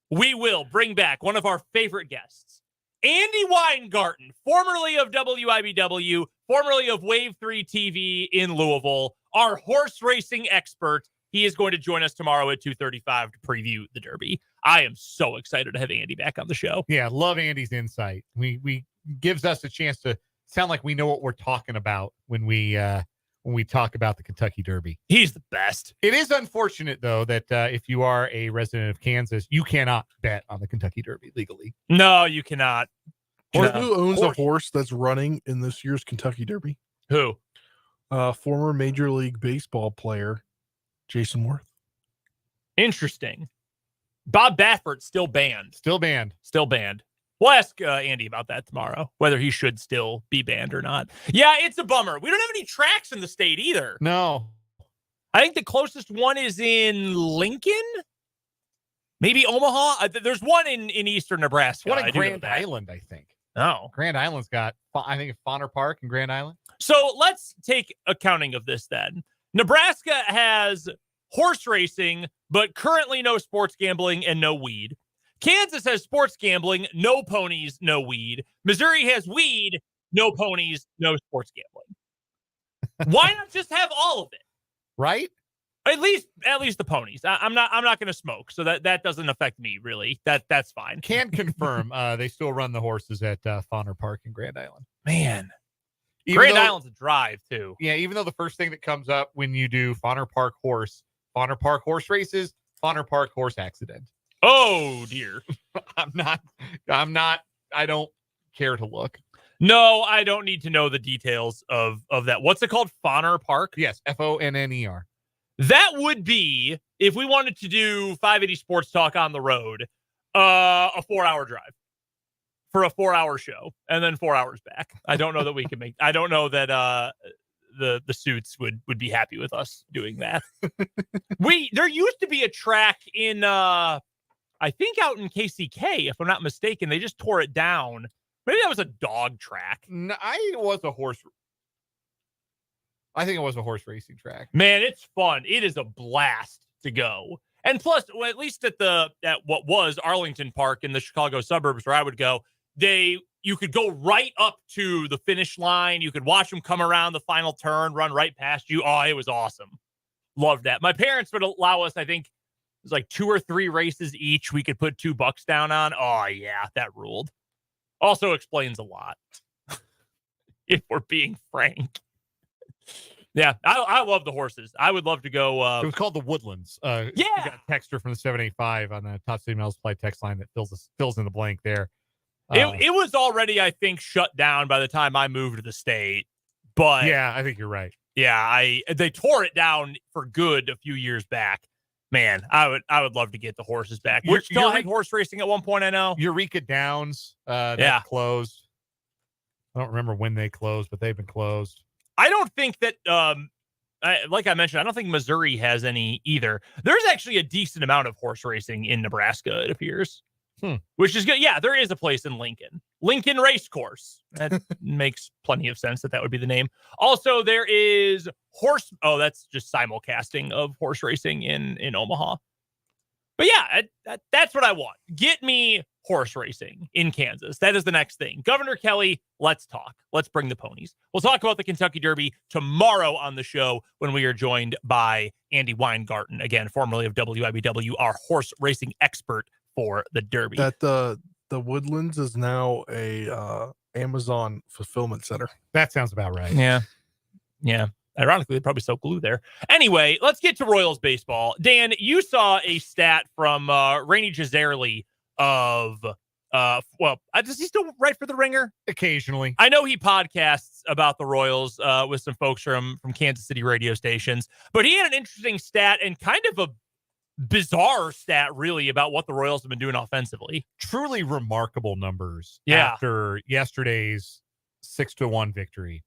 we will bring back one of our favorite guests, Andy Weingarten, formerly of WIBW, formerly of Wave 3 TV in Louisville, our horse racing expert. He is going to join us tomorrow at 2:35 to preview the Derby. I am so excited to have Andy back on the show. Yeah, love Andy's insight. We gives us a chance to sound like we know what we're talking about when we talk about the Kentucky Derby. He's the best. It is unfortunate, though, that if you are a resident of Kansas, you cannot bet on the Kentucky Derby legally. No, you cannot. Or who owns a horse that's running in this year's Kentucky Derby? Who? Former Major League Baseball player, Jason Worth. Interesting. Bob Baffert still banned. Still banned. We'll ask Andy about that tomorrow, whether he should still be banned or not. Yeah, it's a bummer. We don't have any tracks in the state either. No. I think the closest one is in Lincoln, maybe Omaha. There's one in eastern Nebraska. What in Grand Island, I think. Oh. Grand Island's got, I think, Bonner Park in Grand Island. So let's take accounting of this then. Nebraska has horse racing, but currently no sports gambling and no weed. Kansas has sports gambling, no ponies, no weed. Missouri has weed, no ponies, no sports gambling. Why not just have all of it? Right? At least the ponies. I'm not going to smoke, so that doesn't affect me really. That's fine. Can confirm they still run the horses at Bonner Park in Grand Island. Man, Grand Island's a drive too. Yeah, even though the first thing that comes up when you do Bonner Park horse races, Bonner Park horse accident. Oh dear. I don't care to look. No, I don't need to know the details of that. What's it called? Bonner Park? Yes, FONNER. That would be, if we wanted to do 580 Sports Talk on the road, a 4-hour drive for a 4-hour show and then 4 hours back. I don't know that we can make, I don't know that the suits would be happy with us doing that. There used to be a track in, I think out in KCK, if I'm not mistaken. They just tore it down. Maybe that was a dog track. No, I think it was a horse racing track. Man, it's fun. It is a blast to go. And plus, at least at what was Arlington Park in the Chicago suburbs where I would go, they you could go right up to the finish line. You could watch them come around the final turn, run right past you. Oh, it was awesome. Loved that. My parents would allow us, I think it was like 2 or 3 races each we could put $2 down on. Oh, yeah, that ruled. Also explains a lot, if we're being frank. Yeah, I love the horses. I would love to go. It was called the Woodlands. We got a texter from the 785 on the Top City Metal Supply text line that fills in the blank there. It was already, I think, shut down by the time I moved to the state. But yeah, I think you're right. Yeah, they tore it down for good a few years back. Man, I would love to get the horses back. Which still had horse racing at one point, I know. Eureka Downs, that closed. I don't remember when they closed, but they've been closed. I don't think that, like I mentioned, I don't think Missouri has any either. There's actually a decent amount of horse racing in Nebraska, it appears, which is good. Yeah, there is a place in Lincoln Race Course. That makes plenty of sense that would be the name. Also, there is that's just simulcasting of horse racing in Omaha. But yeah, that's what I want. Get me horse racing in Kansas. That is the next thing. Governor Kelly, let's talk. Let's bring the ponies. We'll talk about the Kentucky Derby tomorrow on the show when we are joined by Andy Weingarten, again, formerly of WIBW, our horse racing expert for the Derby. That the Woodlands is now a Amazon fulfillment center. That sounds about right. Yeah. Ironically, they probably sell glue there. Anyway, let's get to Royals baseball. Dan, you saw a stat from Rainey Gisarelli of, does he still write for The Ringer? Occasionally. I know he podcasts about the Royals with some folks from Kansas City radio stations, but he had an interesting stat and kind of a bizarre stat, really, about what the Royals have been doing offensively. Truly remarkable numbers after yesterday's 6-1 victory.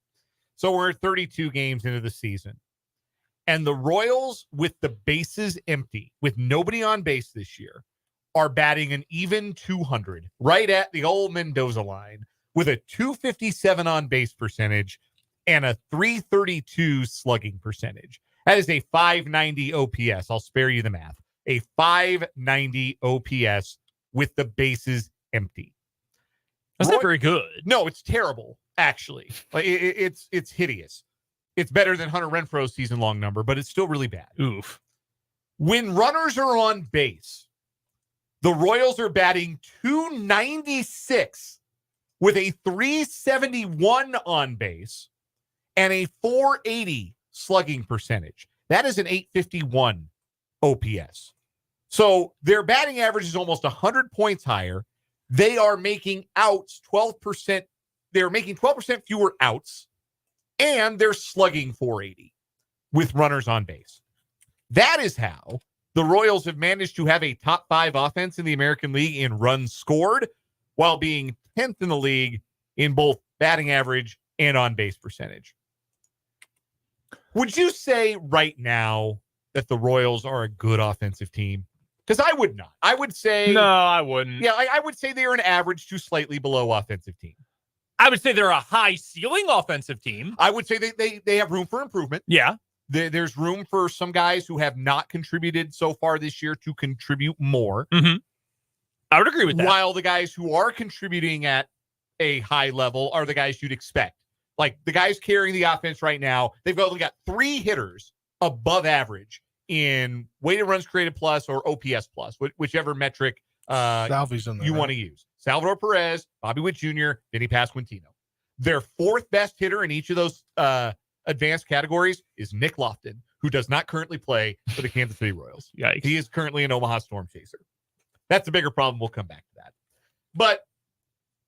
So we're 32 games into the season. And the Royals, with the bases empty, with nobody on base this year, are batting an even 200, right at the old Mendoza line, with a 257 on base percentage and a 332 slugging percentage. That is a 590 OPS. I'll spare you the math. A 590 OPS with the bases empty. That's not very good. No, it's terrible, actually. Like it's hideous. It's better than Hunter Renfroe's season-long number, but it's still really bad. Oof. When runners are on base, the Royals are batting 296 with a 371 on base and a 480 slugging percentage. That is an 851 OPS. So their batting average is almost 100 points higher. They are making outs 12%. They're making 12% fewer outs, and they're slugging 480 with runners on base. That is how the Royals have managed to have a top 5 offense in the American League in runs scored, while being 10th in the league in both batting average and on base percentage. Would you say right now that the Royals are a good offensive team? Because I would not. I would say... No, I wouldn't. Yeah, I would say they're an average to slightly below offensive team. I would say they're a high-ceiling offensive team. I would say they have room for improvement. Yeah. There's room for some guys who have not contributed so far this year to contribute more. Mm-hmm. I would agree with that. While the guys who are contributing at a high level are the guys you'd expect. Like the guys carrying the offense right now, they've only got 3 hitters above average in weighted runs created plus or OPS plus, whichever metric Salvi's in there, you want to use. Salvador Perez, Bobby Witt Jr., Vinny Pasquantino. Their 4th best hitter in each of those advanced categories is Nick Lofton, who does not currently play for the Kansas City Royals. Yikes. He is currently an Omaha Storm chaser. That's a bigger problem. We'll come back to that. But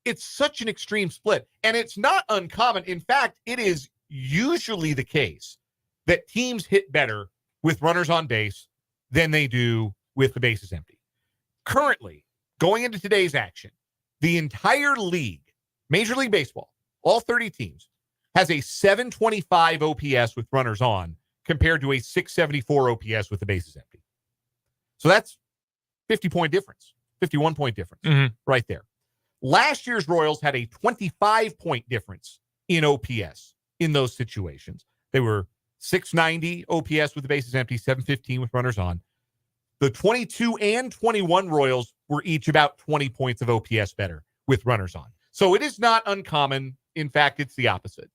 it's such an extreme split, and it's not uncommon. In fact, it is usually the case that teams hit better with runners on base than they do with the bases empty. Currently, going into today's action, the entire league, Major League Baseball, all 30 teams, has a 725 OPS with runners on compared to a 674 OPS with the bases empty. So that's 50-point difference, 51-point difference right there. Last year's Royals had a 25-point difference in OPS in those situations. They were 690 OPS with the bases empty, 715 with runners on. The 22 and 21 Royals were each about 20 points of OPS better with runners on. So it is not uncommon. In fact, it's the opposite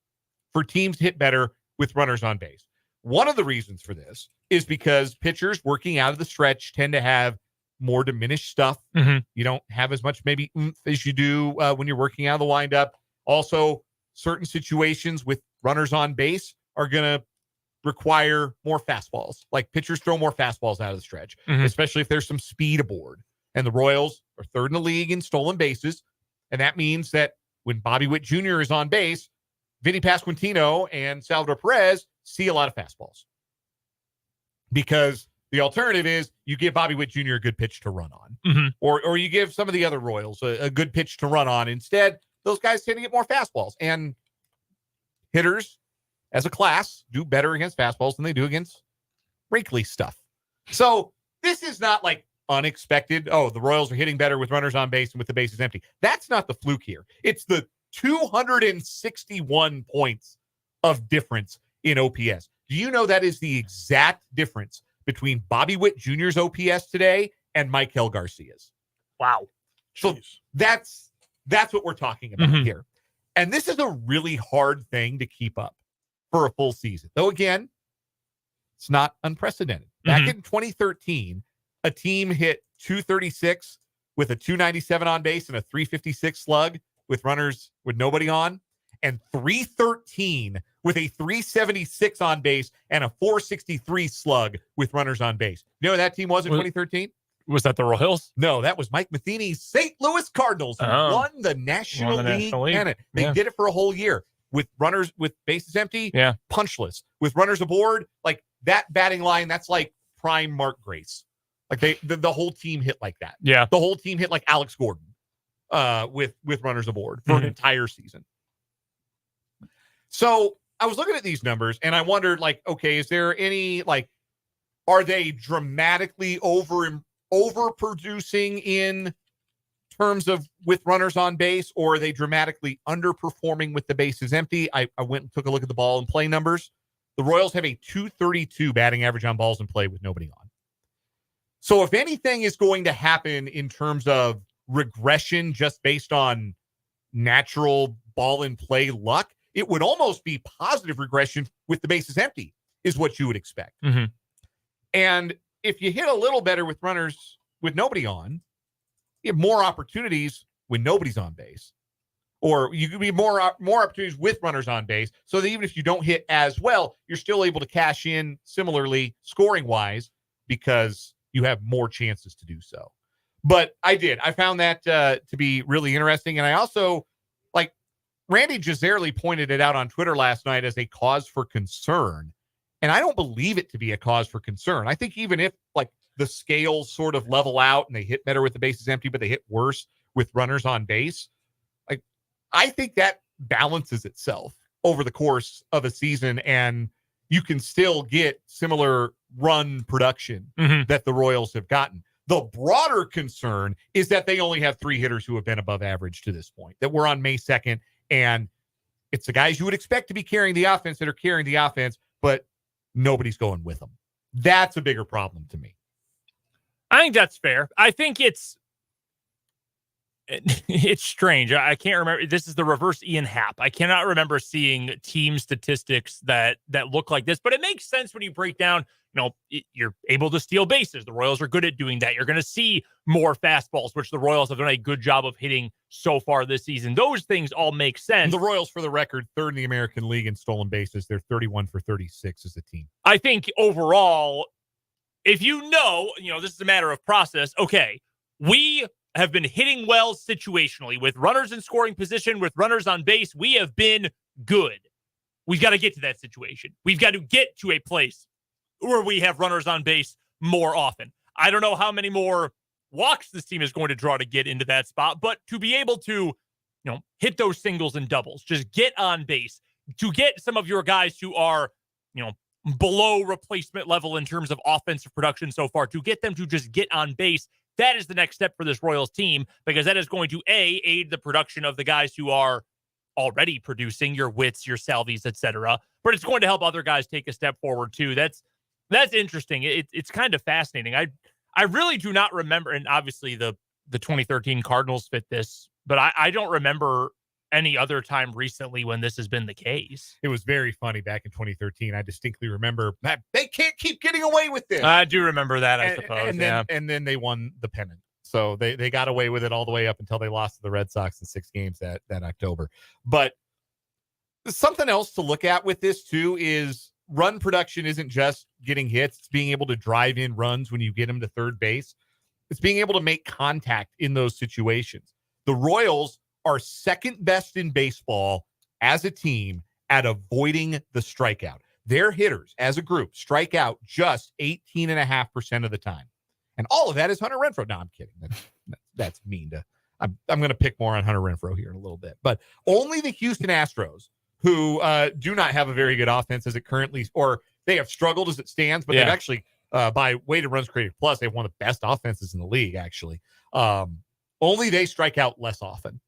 for teams to hit better with runners on base. One of the reasons for this is because pitchers working out of the stretch tend to have more diminished stuff. Mm-hmm. You don't have as much maybe oomph as you do when you're working out of the windup. Also, certain situations with runners on base are going to require more fastballs. Like pitchers throw more fastballs out of the stretch, especially if there's some speed aboard. And the Royals are third in the league in stolen bases. And that means that when Bobby Witt Jr. is on base, Vinny Pasquantino and Salvador Perez see a lot of fastballs. Because the alternative is you give Bobby Witt Jr. a good pitch to run on. Or you give some of the other Royals a good pitch to run on. Instead, those guys tend to get more fastballs. And hitters, as a class, do better against fastballs than they do against wrinkly stuff. So this is not like unexpected. Oh, the Royals are hitting better with runners on base and with the bases empty. That's not the fluke here. It's the 261 points of difference in OPS. Do you know that is the exact difference between Bobby Witt Jr.'s OPS today and Maikel Garcia's? Wow. So that's what we're talking about here. And this is a really hard thing to keep up for a full season. Though, again, it's not unprecedented. Back in 2013, a team hit 236 with a 297 on base and a 356 slug with runners with nobody on, and 313 with a 376 on base and a 463 slug with runners on base. You know what that team was in 2013? Was that the Royals? No, that was Mike Matheny's St. Louis Cardinals, who won the National League pennant. They did it for a whole year with runners with bases empty, punchless, with runners aboard. Like that batting line, that's like prime Mark Grace. Like the whole team hit like that. Yeah, the whole team hit like Alex Gordon, with runners aboard for an entire season. So I was looking at these numbers and I wondered, like, okay, is there any, like, are they dramatically overproducing in terms of with runners on base, or are they dramatically underperforming with the bases empty? I went and took a look at the ball and play numbers. The Royals have a 232 batting average on balls in play with nobody on. So if anything is going to happen in terms of regression just based on natural ball in play luck, it would almost be positive regression with the bases empty is what you would expect. And if you hit a little better with runners with nobody on, you have more opportunities when nobody's on base. Or you could be more opportunities with runners on base, so that even if you don't hit as well, you're still able to cash in similarly scoring-wise because you have more chances to do so. But I found that to be really interesting. And I also, like, Randy Gizzerli pointed it out on Twitter last night as a cause for concern. And I don't believe it to be a cause for concern. I think even if, like, the scales sort of level out and they hit better with the bases empty, but they hit worse with runners on base, like, I think that balances itself over the course of a season, and you can still get similar run production that the Royals have gotten. The broader concern is that they only have 3 hitters who have been above average to this point, that we're on May 2nd, and it's the guys you would expect to be carrying the offense that are carrying the offense, but nobody's going with them. That's a bigger problem to me. I think that's fair. I think it's strange. I can't remember. This is the reverse Ian Happ. I cannot remember seeing team statistics that look like this, but it makes sense when you break down, you're able to steal bases. The Royals are good at doing that. You're going to see more fastballs, which the Royals have done a good job of hitting so far this season. Those things all make sense. The Royals, for the record, 3rd in the American League in stolen bases. They're 31 for 36 as a team. I think overall, if this is a matter of process. Okay, we have been hitting well situationally with runners in scoring position, with runners on base. We have been good. We've got to get to that situation. We've got to get to a place where we have runners on base more often. I don't know how many more walks this team is going to draw to get into that spot, but to be able to, hit those singles and doubles, just get on base, to get some of your guys who are, below replacement level in terms of offensive production so far, to get them to just get on base. That is the next step for this Royals team, because that is going to aid the production of the guys who are already producing, your Witts, your Salvies, etc. But it's going to help other guys take a step forward too. That's interesting. It's kind of fascinating. I really do not remember, and obviously the 2013 Cardinals fit this but I don't remember any other time recently when this has been the case. It was very funny back in 2013. I distinctly remember that they can't keep getting away with this. I do remember that, I suppose. And then they won the pennant. So they got away with it all the way up until they lost to the Red Sox in 6 games that October. But something else to look at with this too is run production isn't just getting hits. It's being able to drive in runs when you get them to third base. It's being able to make contact in those situations. The Royals are second best in baseball as a team at avoiding the strikeout. Their hitters as a group strike out just 18.5% of the time. And all of that is Hunter Renfroe. No, I'm kidding. That's mean to. I'm going to pick more on Hunter Renfroe here in a little bit. But only the Houston Astros, who do not have a very good offense as it currently, or they have struggled as it stands, but they've actually, by weighted runs created plus, they have one of the best offenses in the league, actually. Only they strike out less often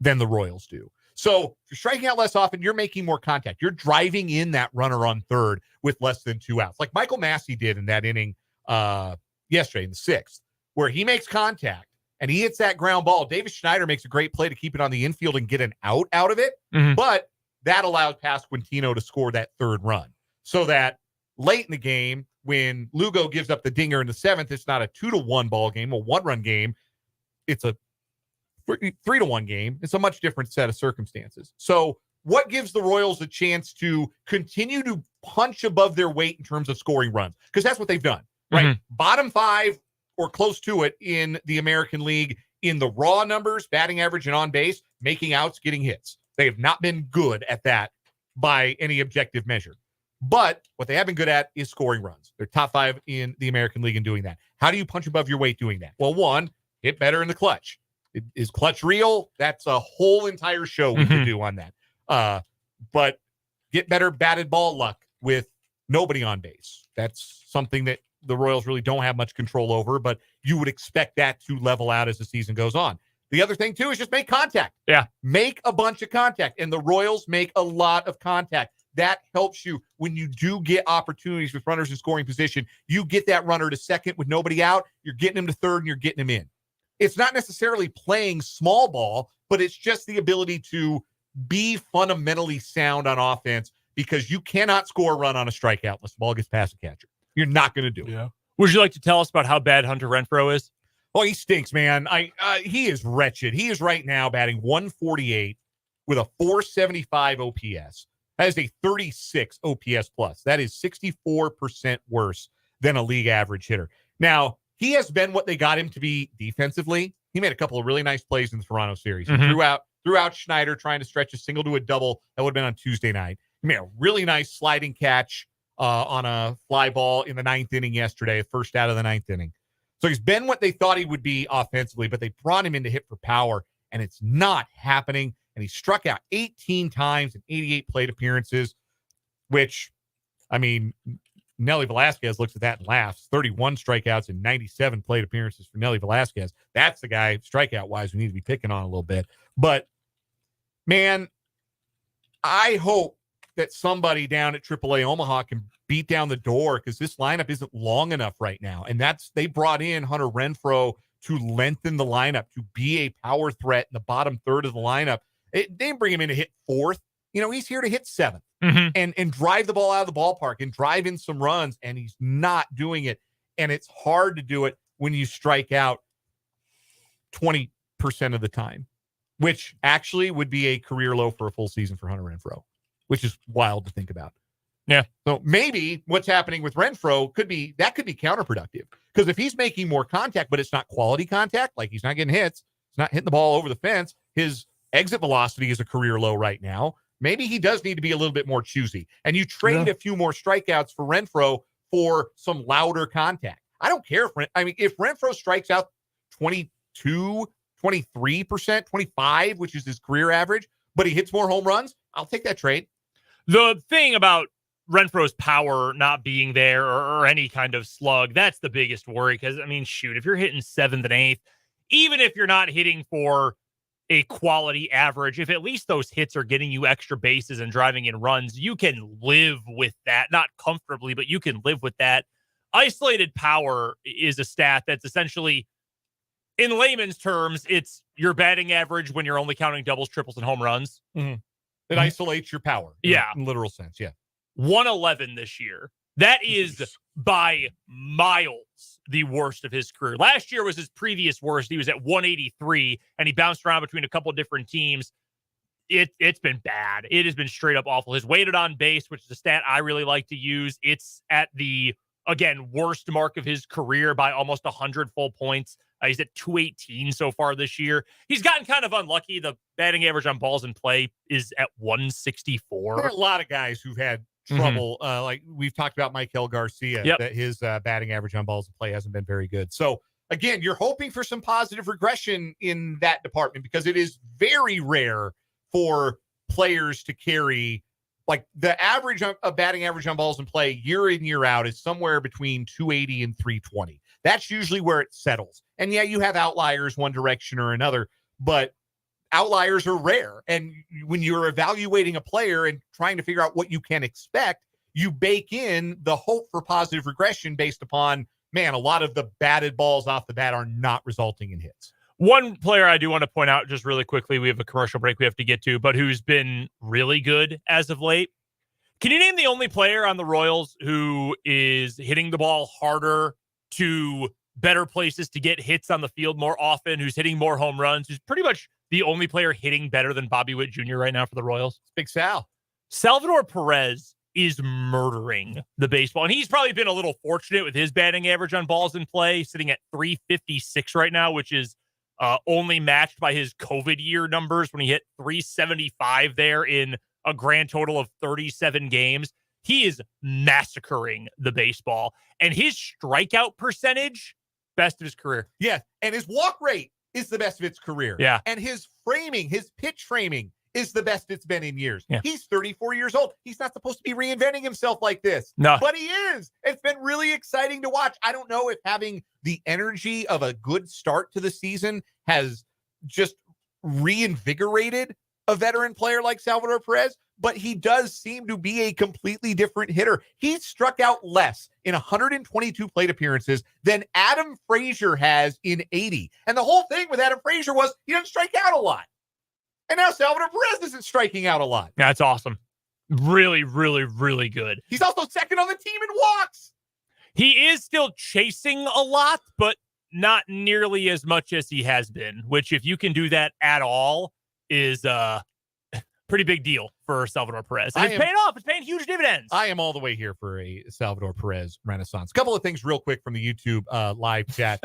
than the Royals do. So if you're striking out less often, you're making more contact. You're driving in that runner on third with less than 2 outs, like Michael Massey did in that inning yesterday in the 6th, where he makes contact and he hits that ground ball. Davis Schneider makes a great play to keep it on the infield and get an out of it, but that allowed Pasquantino to score that third run. So that late in the game, when Lugo gives up the dinger in the 7th, it's not a 2-1 ball game, a 1-run game. It's a 3-1 game. It's a much different set of circumstances. So what gives the Royals a chance to continue to punch above their weight in terms of scoring runs? Because that's what they've done, right? Bottom 5 or close to it in the American League in the raw numbers, batting average and on base, making outs, getting hits. They have not been good at that by any objective measure. But what they have been good at is scoring runs. They're top 5 in the American League in doing that. How do you punch above your weight doing that? Well, one, hit better in the clutch. Is clutch real? That's a whole entire show we could do on that. But get better batted ball luck with nobody on base. That's something that the Royals really don't have much control over, but you would expect that to level out as the season goes on. The other thing, too, is just make contact. Yeah. Make a bunch of contact, and the Royals make a lot of contact. That helps you when you do get opportunities with runners in scoring position. You get that runner to second with nobody out. You're getting him to third, and you're getting him in. It's not necessarily playing small ball, but it's just the ability to be fundamentally sound on offense, because you cannot score a run on a strikeout unless the ball gets past the catcher. You're not going to do it. Would you like to tell us about how bad Hunter Renfroe is? Oh, he stinks, man. He is wretched. He is right now batting 148 with a 475 OPS. That is a 36 OPS plus. That is 64% worse than a league average hitter. Now, he has been what they got him to be defensively. He made a couple of really nice plays in the Toronto series. He threw out Schneider trying to stretch a single to a double. That would have been on Tuesday night. He made a really nice sliding catch on a fly ball in the 9th inning yesterday, first out of the 9th inning. So he's been what they thought he would be offensively, but they brought him in to hit for power, and it's not happening. And he struck out 18 times in 88 plate appearances, which, I mean, Nelly Velasquez looks at that and laughs. 31 strikeouts and 97 plate appearances for Nelly Velasquez. That's the guy, strikeout-wise, we need to be picking on a little bit. But, man, I hope that somebody down at AAA Omaha can beat down the door, because this lineup isn't long enough right now. And they brought in Hunter Renfroe to lengthen the lineup, to be a power threat in the bottom third of the lineup. They didn't bring him in to hit 4th. You know, he's here to hit 7th and drive the ball out of the ballpark and drive in some runs, and he's not doing it. And it's hard to do it when you strike out 20% of the time, which actually would be a career low for a full season for Hunter Renfroe, which is wild to think about. Yeah. So maybe what's happening with Renfroe could be counterproductive, because if he's making more contact, but it's not quality contact, like he's not getting hits, he's not hitting the ball over the fence, his exit velocity is a career low right now. Maybe he does need to be a little bit more choosy, and you trade a few more strikeouts for Renfroe for some louder contact. I don't care if Renfroe strikes out 22, 23%, 25, which is his career average, but he hits more home runs, I'll take that trade. The thing about Renfroe's power not being there, or any kind of slug, that's the biggest worry. Because, I mean, shoot, if you're hitting 7th and 8th, even if you're not hitting for a quality average, if at least those hits are getting you extra bases and driving in runs, you can live with that. Not comfortably, but you can live with that. Isolated power is a stat that's essentially, in layman's terms, it's your batting average when you're only counting doubles, triples, and home runs. It isolates your power. In literal sense. Yeah. 111 this year. That is by miles the worst of his career. Last year was his previous worst. He was at 183, and he bounced around between a couple different teams. It's been bad. It has been straight up awful. His weighted on base, which is a stat I really like to use, it's at the, again, worst mark of his career by almost 100 full points. He's at 218 so far this year. He's gotten kind of unlucky. The batting average on balls in play is at 164. There are a lot of guys who've had trouble. Like we've talked about Michael Garcia, that his batting average on balls in play hasn't been very good. So again, you're hoping for some positive regression in that department because it is very rare for players to carry. Like the average of batting average on balls in play year in, year out is somewhere between 280 and 320. That's usually where it settles. And yeah, you have outliers one direction or another, but outliers are rare. And when you're evaluating a player and trying to figure out what you can expect, you bake in the hope for positive regression based upon, man, a lot of the batted balls off the bat are not resulting in hits. One player I do want to point out just really quickly, we have a commercial break we have to get to, but who's been really good as of late. Can you name the only player on the Royals who is hitting the ball harder to better places to get hits on the field more often, who's hitting more home runs, who's pretty much the only player hitting better than Bobby Witt Jr. right now for the Royals? Big Sal. Salvador Perez is murdering the baseball. And he's probably been a little fortunate with his batting average on balls in play, sitting at 356 right now, which is only matched by his COVID year numbers when he hit 375 there in a grand total of 37 games. He is massacring the baseball. And his strikeout percentage, best of his career. Yeah, and his walk rate is the best of its career. Yeah. And his framing, his pitch framing is the best it's been in years. Yeah. He's 34 years old. He's not supposed to be reinventing himself like this. No. But he is. It's been really exciting to watch. I don't know if having the energy of a good start to the season has just reinvigorated a veteran player like Salvador Perez, but he does seem to be a completely different hitter. He struck out less in 122 plate appearances than Adam Frazier has in 80. And the whole thing with Adam Frazier was he doesn't strike out a lot. And now Salvador Perez isn't striking out a lot. That's awesome. Really, really, really good. He's also second on the team in walks. He is still chasing a lot, but not nearly as much as he has been, which if you can do that at all is a pretty big deal for Salvador Perez. And it's paying off. It's paying huge dividends. I am all the way here for a Salvador Perez renaissance. A couple of things real quick from the YouTube live chat.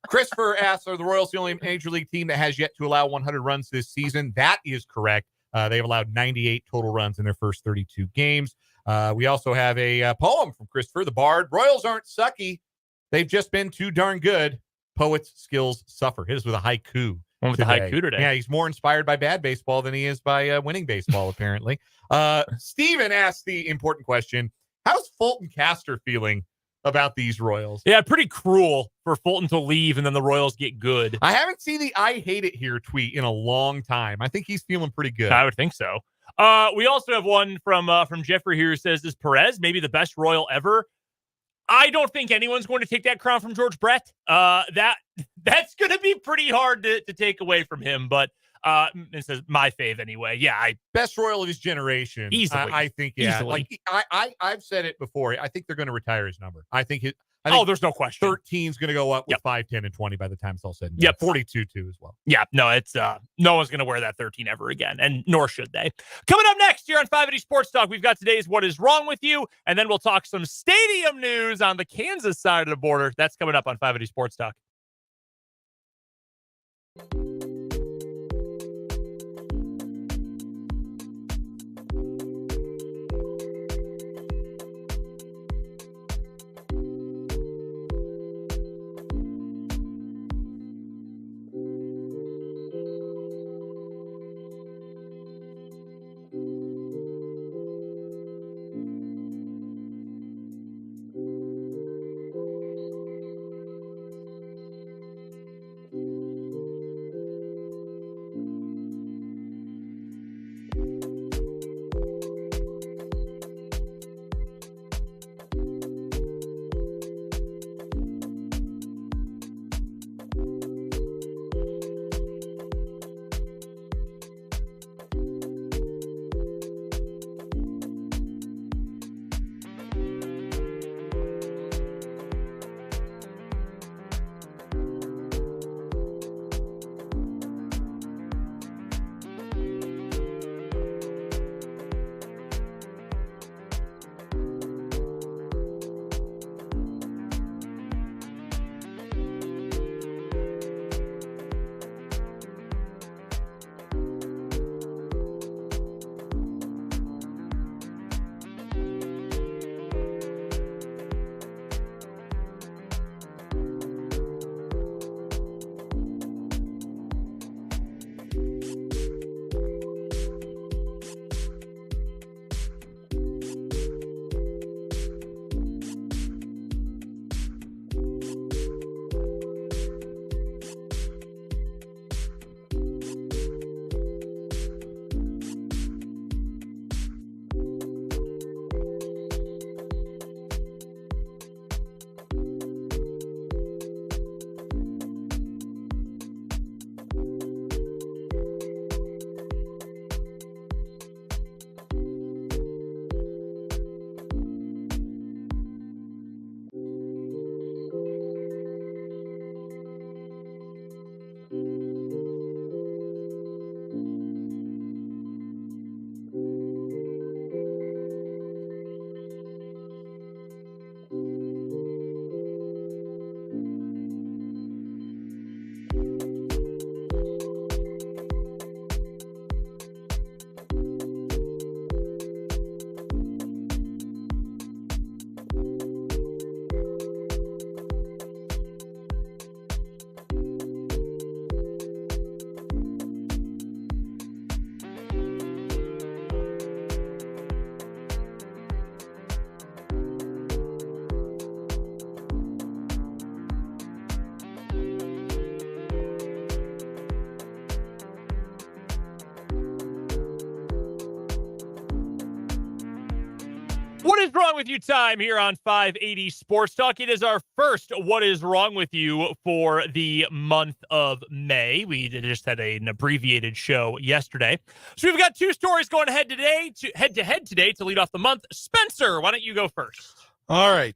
Christopher asks, are the Royals the only major league team that has yet to allow 100 runs this season? That is correct. They've allowed 98 total runs in their first 32 games. We also have a poem from Christopher the Bard. Royals aren't sucky. They've just been too darn good. Poet's skills suffer. Hit us with a haiku. One with the haiku today. Yeah, he's more inspired by bad baseball than he is by winning baseball, apparently. Steven asked the important question, how's Fulton Castor feeling about these Royals? Yeah, pretty cruel for Fulton to leave and then the Royals get good. I haven't seen the I hate it here tweet in a long time. I think he's feeling pretty good. I would think so. We also have one from Jeffrey here who says, is Perez maybe the best Royal ever? I don't think anyone's going to take that crown from George Brett. That's going to be pretty hard to take away from him, but it says my fave anyway. Yeah, best Royal of his generation. Easily. I think, yeah. Easily. Like I've said it before. I think they're going to retire his number. I think there's no question. 13 is going to go up with 5, 10, and 20 by the time it's all said and done. Yep. 42 too as well. Yeah, no, it's no one's going to wear that 13 ever again, and nor should they. Coming up next here on 580 Sports Talk, we've got today's What Is Wrong With You, and then we'll talk some stadium news on the Kansas side of the border. That's coming up on 580 Sports Talk. What is wrong with you time here on 580 Sports Talk? It is our first What is Wrong with You for the month of May. We just had an abbreviated show yesterday. So we've got two stories going head to head today to lead off the month. Spencer, why don't you go first? All right.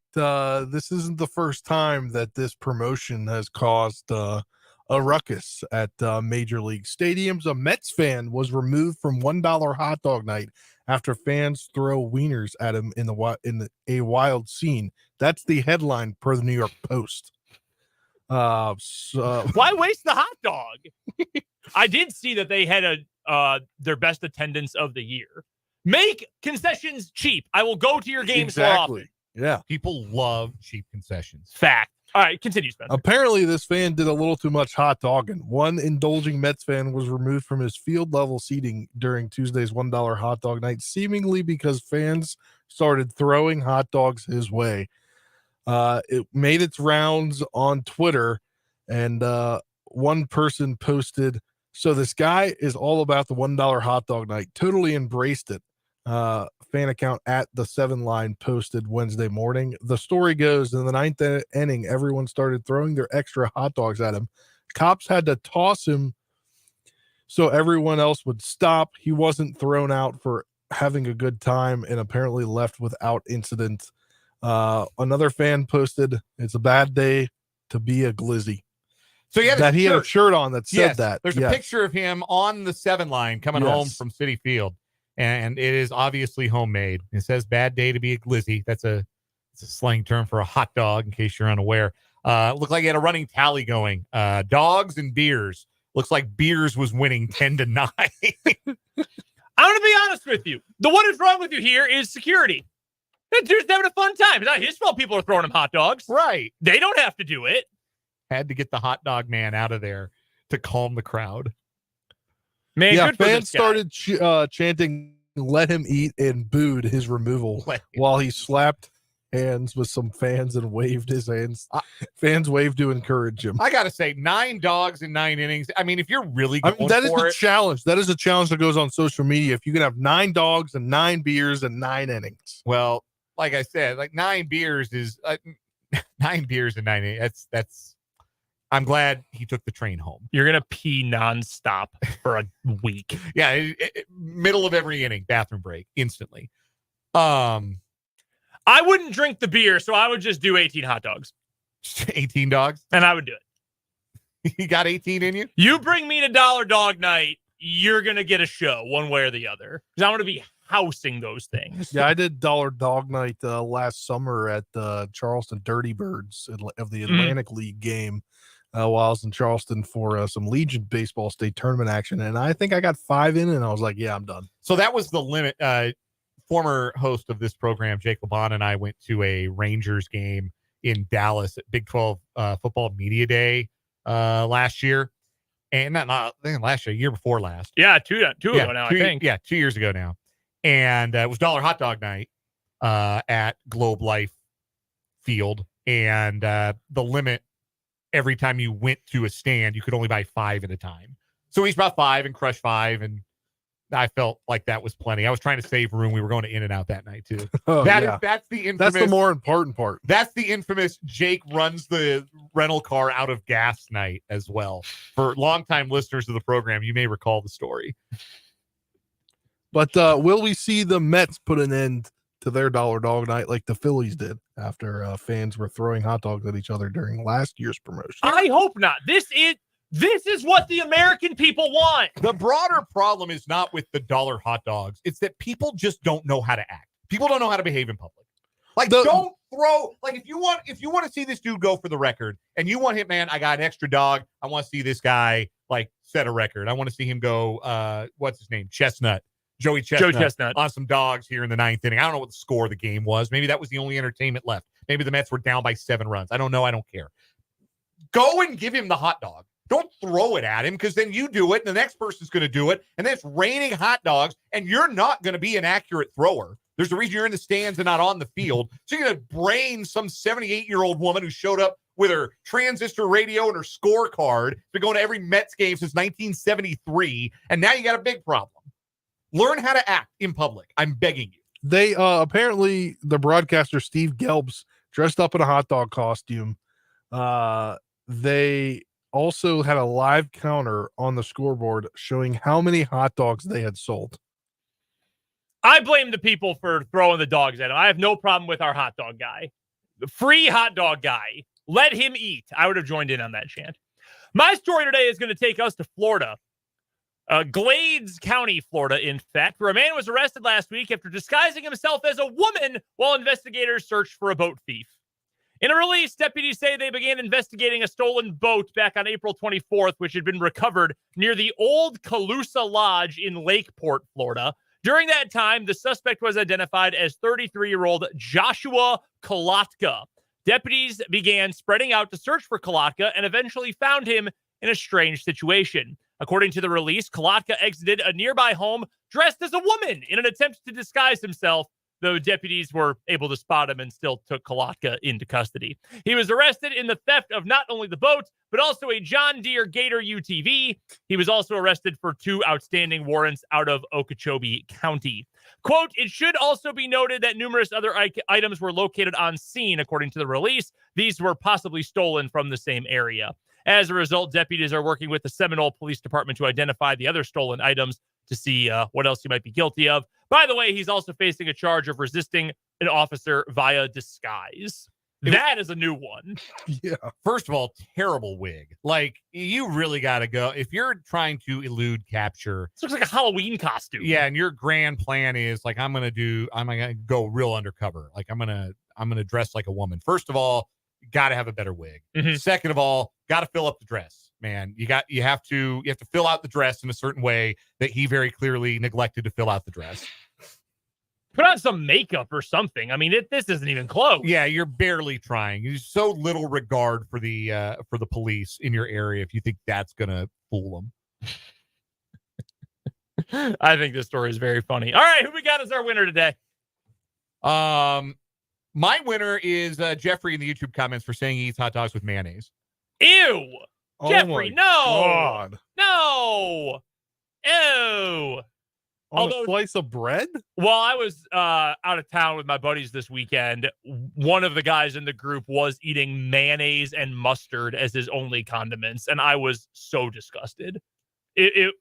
This isn't the first time that this promotion has caused a ruckus at major league stadiums. A Mets fan was removed from $1 hot dog night after fans throw wieners at him in a wild scene. That's the headline per the New York Post. Why waste the hot dog? I did see that they had their best attendance of the year. Make concessions cheap. I will go to your games more often. Yeah. People love cheap concessions. Fact. All right, continue, Spencer. Apparently, this fan did a little too much hot dogging. One indulging Mets fan was removed from his field-level seating during Tuesday's $1 hot dog night, seemingly because fans started throwing hot dogs his way. It made its rounds on Twitter, and one person posted, "So this guy is all about the $1 hot dog night. Totally embraced it." Fan account at the 7 line posted Wednesday morning. The story goes, in the 9th inning, everyone started throwing their extra hot dogs at him. Cops had to toss him so everyone else would stop. He wasn't thrown out for having a good time and apparently left without incident. Another fan posted, "It's a bad day to be a glizzy." So he had a shirt on that said that. There's a picture of him on the 7 line coming home from Citi Field. And it is obviously homemade. It says "bad day to be a glizzy." That's a slang term for a hot dog, in case you're unaware. Looked like he had a running tally going. Dogs and beers. Looks like beers was winning 10-9. I'm going to be honest with you. The what is wrong with you here is security. That dude's having a fun time. It's not his fault people are throwing him hot dogs. Right. They don't have to do it. Had to get the hot dog man out of there to calm the crowd. Man, yeah, good for fans this guy. started chanting, "Let him eat," and booed his removal while he slapped hands with some fans and waved his hands. Fans waved to encourage him. I got to say, 9 dogs in 9 innings. I mean, if you're really going that is for the it, challenge. That is a challenge that goes on social media. If you can have 9 dogs and 9 beers and 9 innings. Well, like I said, like 9 beers is 9 beers and 9 innings. That's. I'm glad he took the train home. You're going to pee nonstop for a week. Yeah, middle of every inning, bathroom break, instantly. I wouldn't drink the beer, so I would just do 18 hot dogs. 18 dogs? And I would do it. You got 18 in you? You bring me to Dollar Dog Night, you're going to get a show one way or the other. Because I'm going to be housing those things. Yeah, I did Dollar Dog Night last summer at Charleston Dirty Birds of the Atlantic League game. While I was in Charleston for some Legion baseball state tournament action. And I think I got 5 in, and I was like, yeah, I'm done. So that was the limit. Former host of this program, Jake LeBon, and I went to a Rangers game in Dallas at Big 12 Football Media Day last year. And not last year, year before last. Yeah, two ago now, I think. Yeah, 2 years ago now. And it was Dollar Hot Dog Night at Globe Life Field. And the limit, every time you went to a stand, you could only buy 5 at a time. So each bought 5 and crushed 5. And I felt like that was plenty. I was trying to save room. We were going to In-N-Out that night too. That's the infamous. That's the more important part. That's the infamous Jake runs the rental car out of gas night as well. For longtime listeners of the program, you may recall the story. But will we see the Mets put an end to their Dollar Dog Night like the Phillies did after fans were throwing hot dogs at each other during last year's promotion? I hope not. This is what the American people want. The broader problem is not with the dollar hot dogs. It's that people just don't know how to act. People don't know how to behave in public. Like, don't throw, like, if you want to see this dude go for the record and you want him, man, I got an extra dog. I want to see this guy like set a record. I want to see him go, what's his name? Joey Chestnut on some dogs here in the 9th inning. I don't know what the score of the game was. Maybe that was the only entertainment left. Maybe the Mets were down by 7 runs. I don't know. I don't care. Go and give him the hot dog. Don't throw it at him, because then you do it and the next person's going to do it. And then it's raining hot dogs and you're not going to be an accurate thrower. There's a reason you're in the stands and not on the field. So you're going to brain some 78-year-old woman who showed up with her transistor radio and her scorecard. Been going to every Mets game since 1973. And now you got a big problem. Learn how to act in public. I'm begging you. They apparently the broadcaster Steve Gelbs dressed up in a hot dog costume. They also had a live counter on the scoreboard showing how many hot dogs they had sold. I blame the people for throwing the dogs at him. I have no problem with our hot dog guy. The free hot dog guy. Let him eat. I would have joined in on that chant. My story today is going to take us to Florida. Glades County, Florida, in fact, where a man was arrested last week after disguising himself as a woman while investigators searched for a boat thief. In a release, deputies say they began investigating a stolen boat back on April 24th, which had been recovered near the old Calusa Lodge in Lakeport, Florida. During that time, the suspect was identified as 33-year-old Joshua Kolotka. Deputies began spreading out to search for Kolotka and eventually found him in a strange situation. According to the release, Kolotka exited a nearby home dressed as a woman in an attempt to disguise himself, though deputies were able to spot him and still took Kolotka into custody. He was arrested in the theft of not only the boat, but also a John Deere Gator UTV. He was also arrested for 2 outstanding warrants out of Okeechobee County. Quote, it should also be noted that numerous other items were located on scene, according to the release. These were possibly stolen from the same area. As a result, deputies are working with the Seminole Police Department to identify the other stolen items to see what else he might be guilty of. By the way, he's also facing a charge of resisting an officer via disguise. That is a new one. Yeah. First of all, terrible wig. Like, you really got to go. If you're trying to elude capture. This looks like a Halloween costume. Yeah, and your grand plan is like, I'm going to go real undercover. Like, I'm going to dress like a woman. First of all, got to have a better wig. Mm-hmm. Second of all, got to fill up the dress, man. You have to fill out the dress in a certain way that he very clearly neglected to fill out the dress. Put on some makeup or something. I mean, this isn't even close. Yeah, you're barely trying. There's so little regard for the police in your area if you think that's gonna fool them. I think this story is very funny. All right, who we got as our winner today? My winner is Jeffrey in the YouTube comments for saying he eats hot dogs with mayonnaise. Ew, Oh Jeffrey, no, God. no, ew. On a slice of bread? While I was out of town with my buddies this weekend, one of the guys in the group was eating mayonnaise and mustard as his only condiments, and I was so disgusted.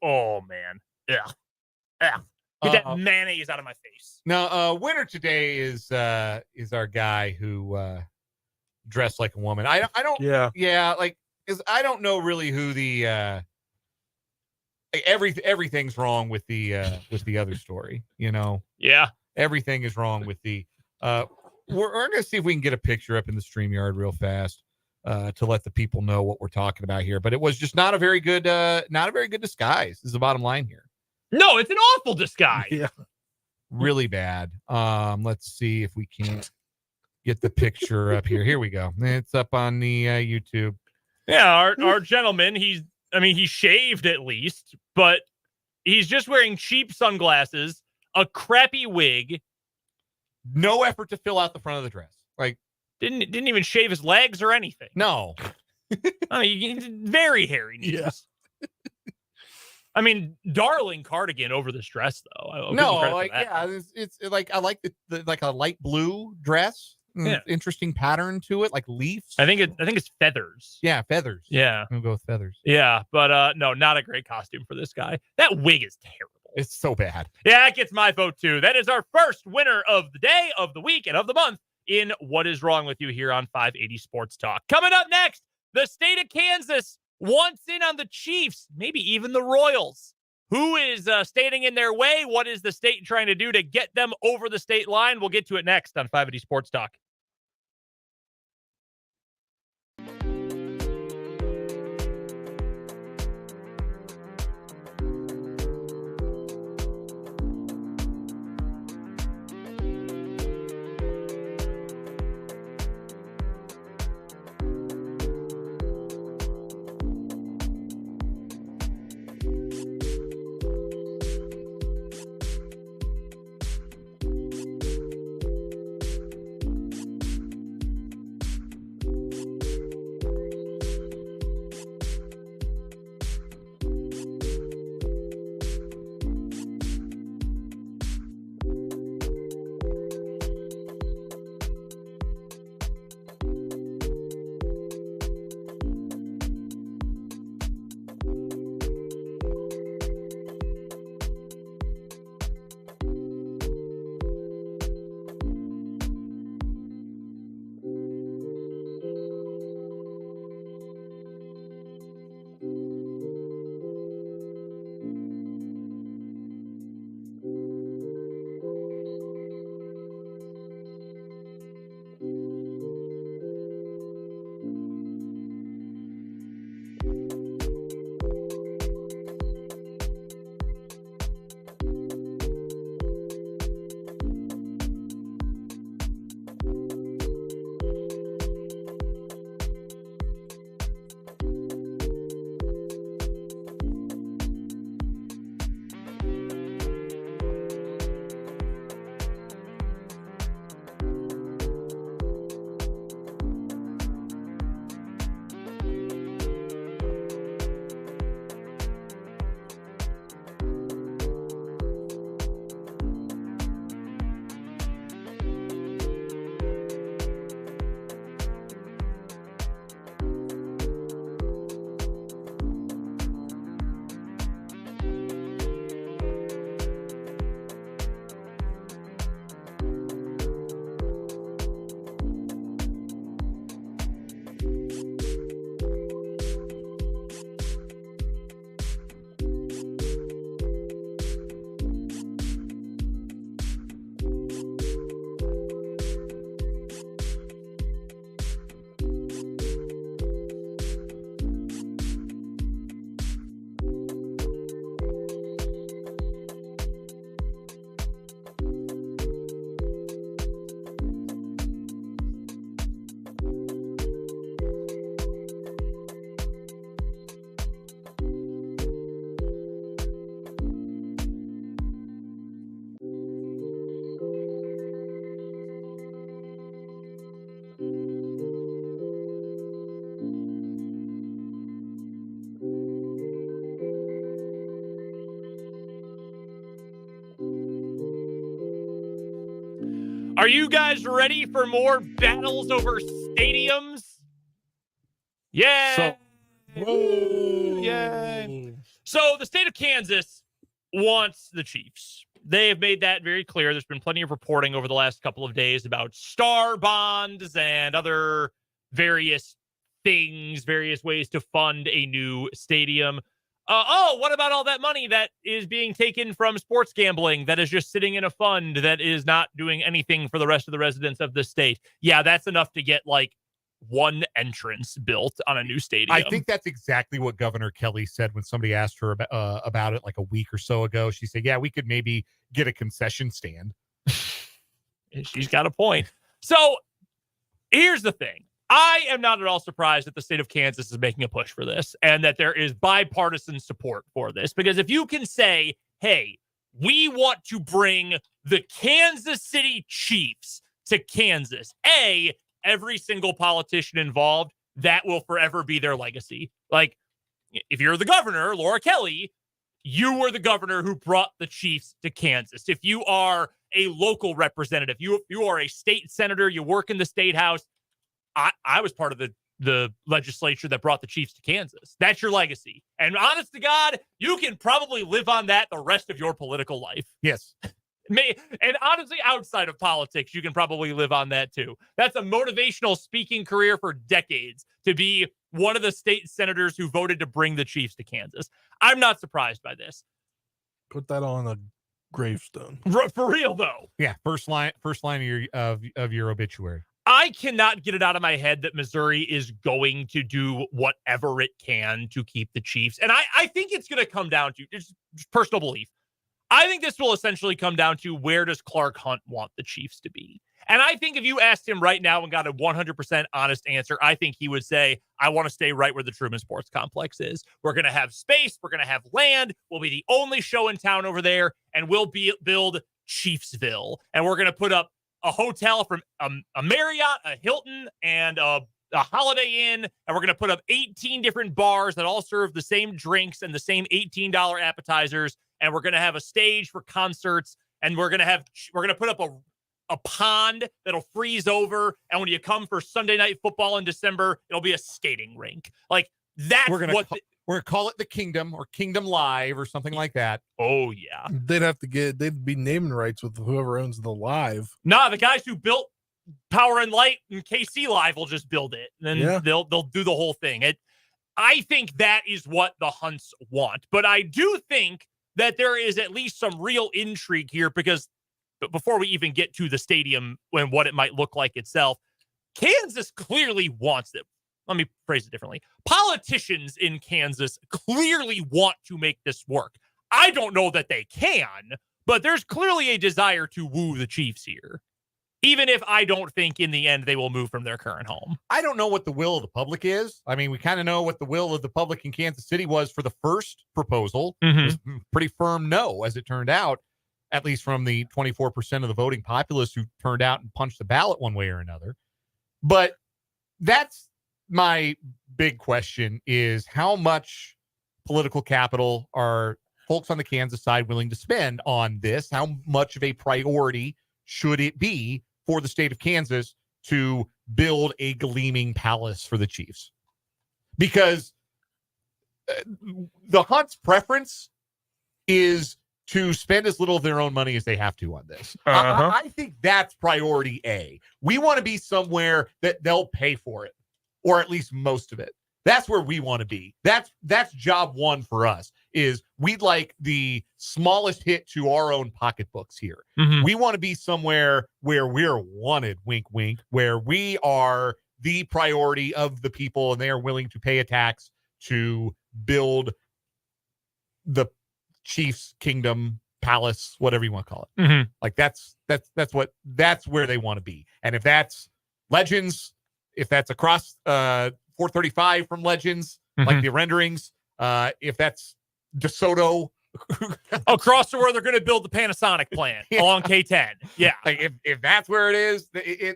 Oh, man. Yeah. Get that mayonnaise out of my face. Now, winner today is our guy who dressed like a woman. I don't. Yeah. Like, because I don't know really who the. Everything's wrong with the other story, you know. Yeah, everything is wrong with the. We're gonna see if we can get a picture up in the StreamYard real fast to let the people know what we're talking about here. But it was just not a very good disguise. Is the bottom line here. No, it's an awful disguise. Yeah, really bad. Let's see if we can get the picture up here. Here we go. It's up on the YouTube. Yeah, our gentleman. He shaved at least, but he's just wearing cheap sunglasses, a crappy wig. No effort to fill out the front of the dress. Like, didn't even shave his legs or anything. No. I mean, very hairy knees. Yeah. I mean, darling cardigan over this dress, though. It's like I like the like a light blue dress. Yeah. Interesting pattern to it, like leaves. I think it's feathers. Yeah, feathers. Yeah, I'm gonna go with feathers. Yeah, but no, not a great costume for this guy. That wig is terrible. It's so bad. Yeah, it gets my vote too. That is our first winner of the day, of the week, and of the month in What Is Wrong With You here on 580 Sports Talk. Coming up next, the state of Kansas wants in on the Chiefs, maybe even the Royals. Who is standing in their way? What is the state trying to do to get them over the state line? We'll get to it next on 580 Sports Talk. Are you guys ready for more battles over stadiums? Yeah. Yay. So the state of Kansas wants the Chiefs. They have made that very clear. There's been plenty of reporting over the last couple of days about star bonds and other various things, various ways to fund a new stadium. What about all that money that is being taken from sports gambling that is just sitting in a fund that is not doing anything for the rest of the residents of the state? Yeah, that's enough to get like one entrance built on a new stadium. I think that's exactly what Governor Kelly said when somebody asked her about it like a week or so ago. She said, yeah, we could maybe get a concession stand. She's got a point. So here's the thing. I am not at all surprised that the state of Kansas is making a push for this and that there is bipartisan support for this. Because if you can say, hey, we want to bring the Kansas City Chiefs to Kansas, every single politician involved, that will forever be their legacy. Like, if you're the governor, Laura Kelly, you were the governor who brought the Chiefs to Kansas. If you are a local representative, you are a state senator, you work in the state house, I was part of the legislature that brought the Chiefs to Kansas. That's your legacy. And honest to God, you can probably live on that the rest of your political life. Yes. And honestly, outside of politics, you can probably live on that too. That's a motivational speaking career for decades to be one of the state senators who voted to bring the Chiefs to Kansas. I'm not surprised by this. Put that on a gravestone. For real, though. Yeah, first line of your obituary. I cannot get it out of my head that Missouri is going to do whatever it can to keep the Chiefs. And I think it's going to come down to just personal belief. I think this will essentially come down to where does Clark Hunt want the Chiefs to be? And I think if you asked him right now and got a 100% honest answer, I think he would say, I want to stay right where the Truman Sports Complex is. We're going to have space. We're going to have land. We'll be the only show in town over there. And we'll build Chiefsville. And we're going to put up a hotel from a Marriott, a Hilton, and a Holiday Inn. And we're going to put up 18 different bars that all serve the same drinks and the same $18 appetizers. And we're going to have a stage for concerts. And we're going to put up a pond that'll freeze over. And when you come for Sunday Night Football in December, it'll be a skating rink. Like, that's we're going to call it the Kingdom or Kingdom Live or something like that. Oh, yeah. They'd be naming rights with whoever owns the Live. Nah, the guys who built Power and Light and KC Live will just build it. And then they'll do the whole thing. I think that is what the Hunts want. But I do think that there is at least some real intrigue here because before we even get to the stadium and what it might look like itself, Kansas clearly wants it. Let me phrase it differently. Politicians in Kansas clearly want to make this work. I don't know that they can, but there's clearly a desire to woo the Chiefs here, even if I don't think in the end they will move from their current home. I don't know what the will of the public is. I mean, we kind of know what the will of the public in Kansas City was for the first proposal. Mm-hmm. It was pretty firm no, as it turned out, at least from the 24% of the voting populace who turned out and punched the ballot one way or another. But that's my big question is how much political capital are folks on the Kansas side willing to spend on this? How much of a priority should it be for the state of Kansas to build a gleaming palace for the Chiefs? Because the Hunts' preference is to spend as little of their own money as they have to on this. I think that's priority A. We want to be somewhere that they'll pay for it, or at least most of it. That's where we want to be. That's job one for us, is we'd like the smallest hit to our own pocketbooks here. Mm-hmm. We want to be somewhere where we're wanted, wink, wink, where we are the priority of the people and they are willing to pay a tax to build the Chiefs Kingdom, Palace, whatever you want to call it. Mm-hmm. Like that's where they want to be. And if that's Legends, if that's across 435 from Legends, like the renderings, if that's DeSoto across to where they're going to build the Panasonic plant along K10. Yeah. Like if that's where it is,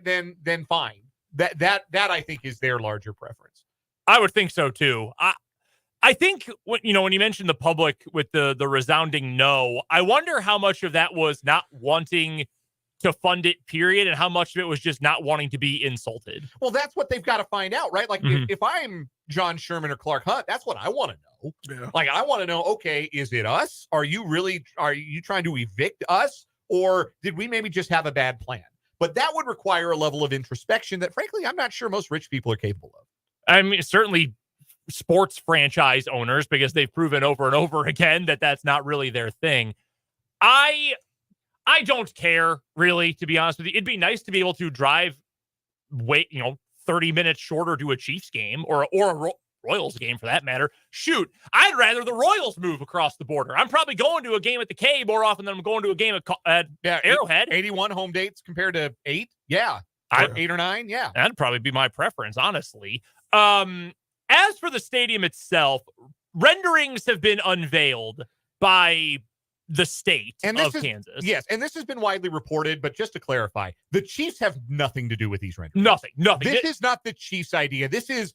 then fine. That I think is their larger preference. I would think so too. I think when you mentioned the public with the resounding no, I wonder how much of that was not wanting to fund it, period, and how much of it was just not wanting to be insulted. Well, that's what they've got to find out, right? Like, if I'm John Sherman or Clark Hunt, that's what I want to know. Yeah. Like, I want to know, okay, is it us? Are you trying to evict us? Or did we maybe just have a bad plan? But that would require a level of introspection that, frankly, I'm not sure most rich people are capable of. I mean, certainly sports franchise owners, because they've proven over and over again that that's not really their thing. I don't care, really, to be honest with you. It'd be nice to be able to drive 30 minutes shorter to a Chiefs game or a Royals game for that matter. Shoot, I'd rather the Royals move across the border. I'm probably going to a game at the K more often than I'm going to a game at Arrowhead. 81 home dates compared to 8? Yeah. 8 or 9? Yeah. That'd probably be my preference, honestly. As for the stadium itself, renderings have been unveiled by the state of Kansas. Yes, and this has been widely reported, but just to clarify, the Chiefs have nothing to do with these renderings. Nothing. This is not the Chiefs' idea. This is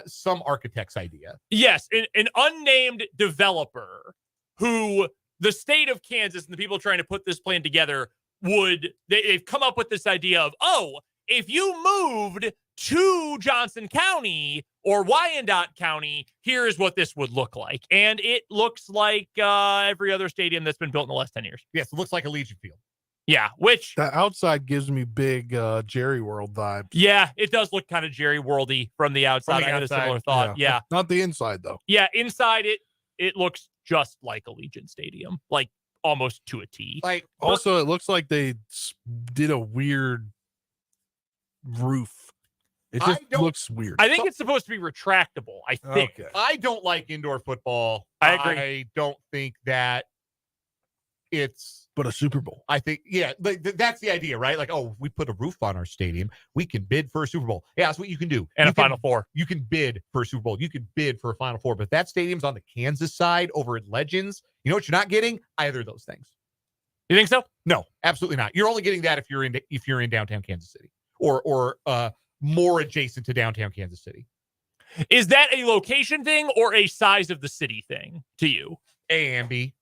some architect's idea. Yes, an unnamed developer who the state of Kansas and the people trying to put this plan together they've come up with this idea of, if you moved to Johnson County or Wyandotte County, here's what this would look like. And it looks like every other stadium that's been built in the last 10 years. Yes, it looks like a Legion Field. Yeah, which... The outside gives me big Jerry World vibes. Yeah, it does look kind of Jerry Worldy from the outside. I had a similar thought. Yeah. Not the inside, though. Yeah, inside it looks just like a Legion Stadium, like almost to a T. Like, also, it looks like they did a weird roof. It just looks weird. I think it's supposed to be retractable, I think. Okay. I don't like indoor football. I agree. I don't think that it's... But a Super Bowl. I think, yeah, that's the idea, right? Like, we put a roof on our stadium. We can bid for a Super Bowl. Yeah, that's what you can do. And a Final Four. You can bid for a Super Bowl. You can bid for a Final Four. But if that stadium's on the Kansas side over at Legends, you know what you're not getting? Either of those things. You think so? No, absolutely not. You're only getting that if you're in downtown Kansas City or more adjacent to downtown Kansas City. Is that a location thing or a size of the city thing to you? A and B,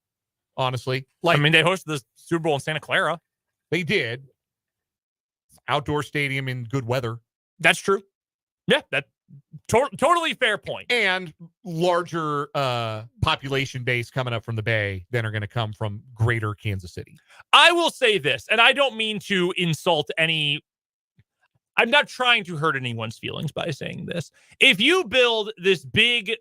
honestly. Like, I mean, they hosted the Super Bowl in Santa Clara. They did. Outdoor stadium in good weather. That's true. Yeah, that totally fair point. And larger population base coming up from the Bay than are going to come from greater Kansas City. I will say this, and I don't mean to insult I'm not trying to hurt anyone's feelings by saying this. If you build this big,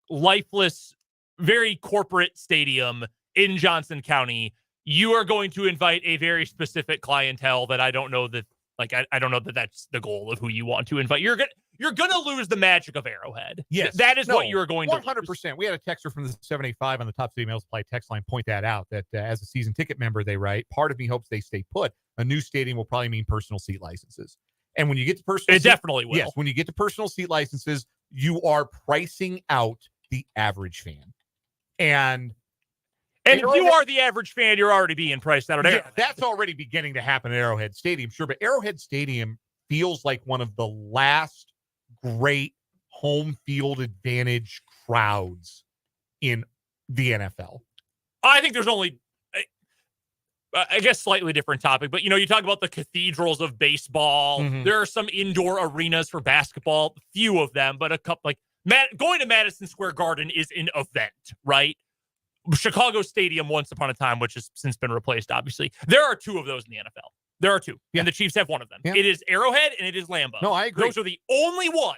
lifeless, very corporate stadium in Johnson County, you are going to invite a very specific clientele that I don't know that, I don't know that that's the goal of who you want to invite. You're gonna lose the magic of Arrowhead. Yes, that is what you're going to 100%. We had a texter from the 785 on the Top City Mail Supply text line point that out, that as a season ticket member, they write, part of me hopes they stay put. A new stadium will probably mean personal seat licenses. And when you get to personal definitely will. Yes, when you get to personal seat licenses, you are pricing out the average fan. And if you are the average fan, you're already being priced out. Yeah, that's already beginning to happen at Arrowhead Stadium, sure. But Arrowhead Stadium feels like one of the last great home field advantage crowds in the NFL. I think there's only... I guess slightly different topic, but you talk about the cathedrals of baseball. Mm-hmm. There are some indoor arenas for basketball, few of them, but a couple. Going to Madison Square Garden is an event, right? Chicago Stadium, once upon a time, which has since been replaced, obviously. There are 2 of those in the NFL. There are 2, and the Chiefs have one of them. Yeah. It is Arrowhead and it is Lambeau. No, I agree. Those are the only ones.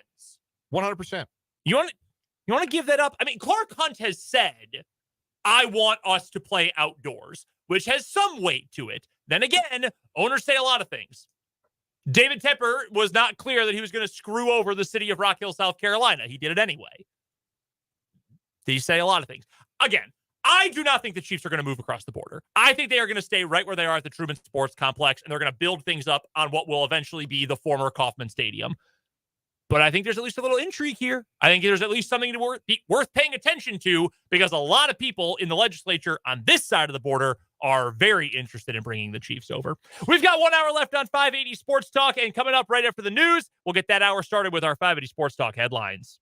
100%. You want to give that up? I mean, Clark Hunt has said, I want us to play outdoors, which has some weight to it. Then again, owners say a lot of things. David Tepper was not clear that he was going to screw over the city of Rock Hill, South Carolina. He did it anyway. They say a lot of things. Again, I do not think the Chiefs are going to move across the border. I think they are going to stay right where they are at the Truman Sports Complex, and they're going to build things up on what will eventually be the former Kauffman Stadium. But I think there's at least a little intrigue here. I think there's at least something worth paying attention to, because a lot of people in the legislature on this side of the border are very interested in bringing the Chiefs over. We've got 1 hour left on 580 Sports Talk, and coming up right after the news, we'll get that hour started with our 580 Sports Talk headlines.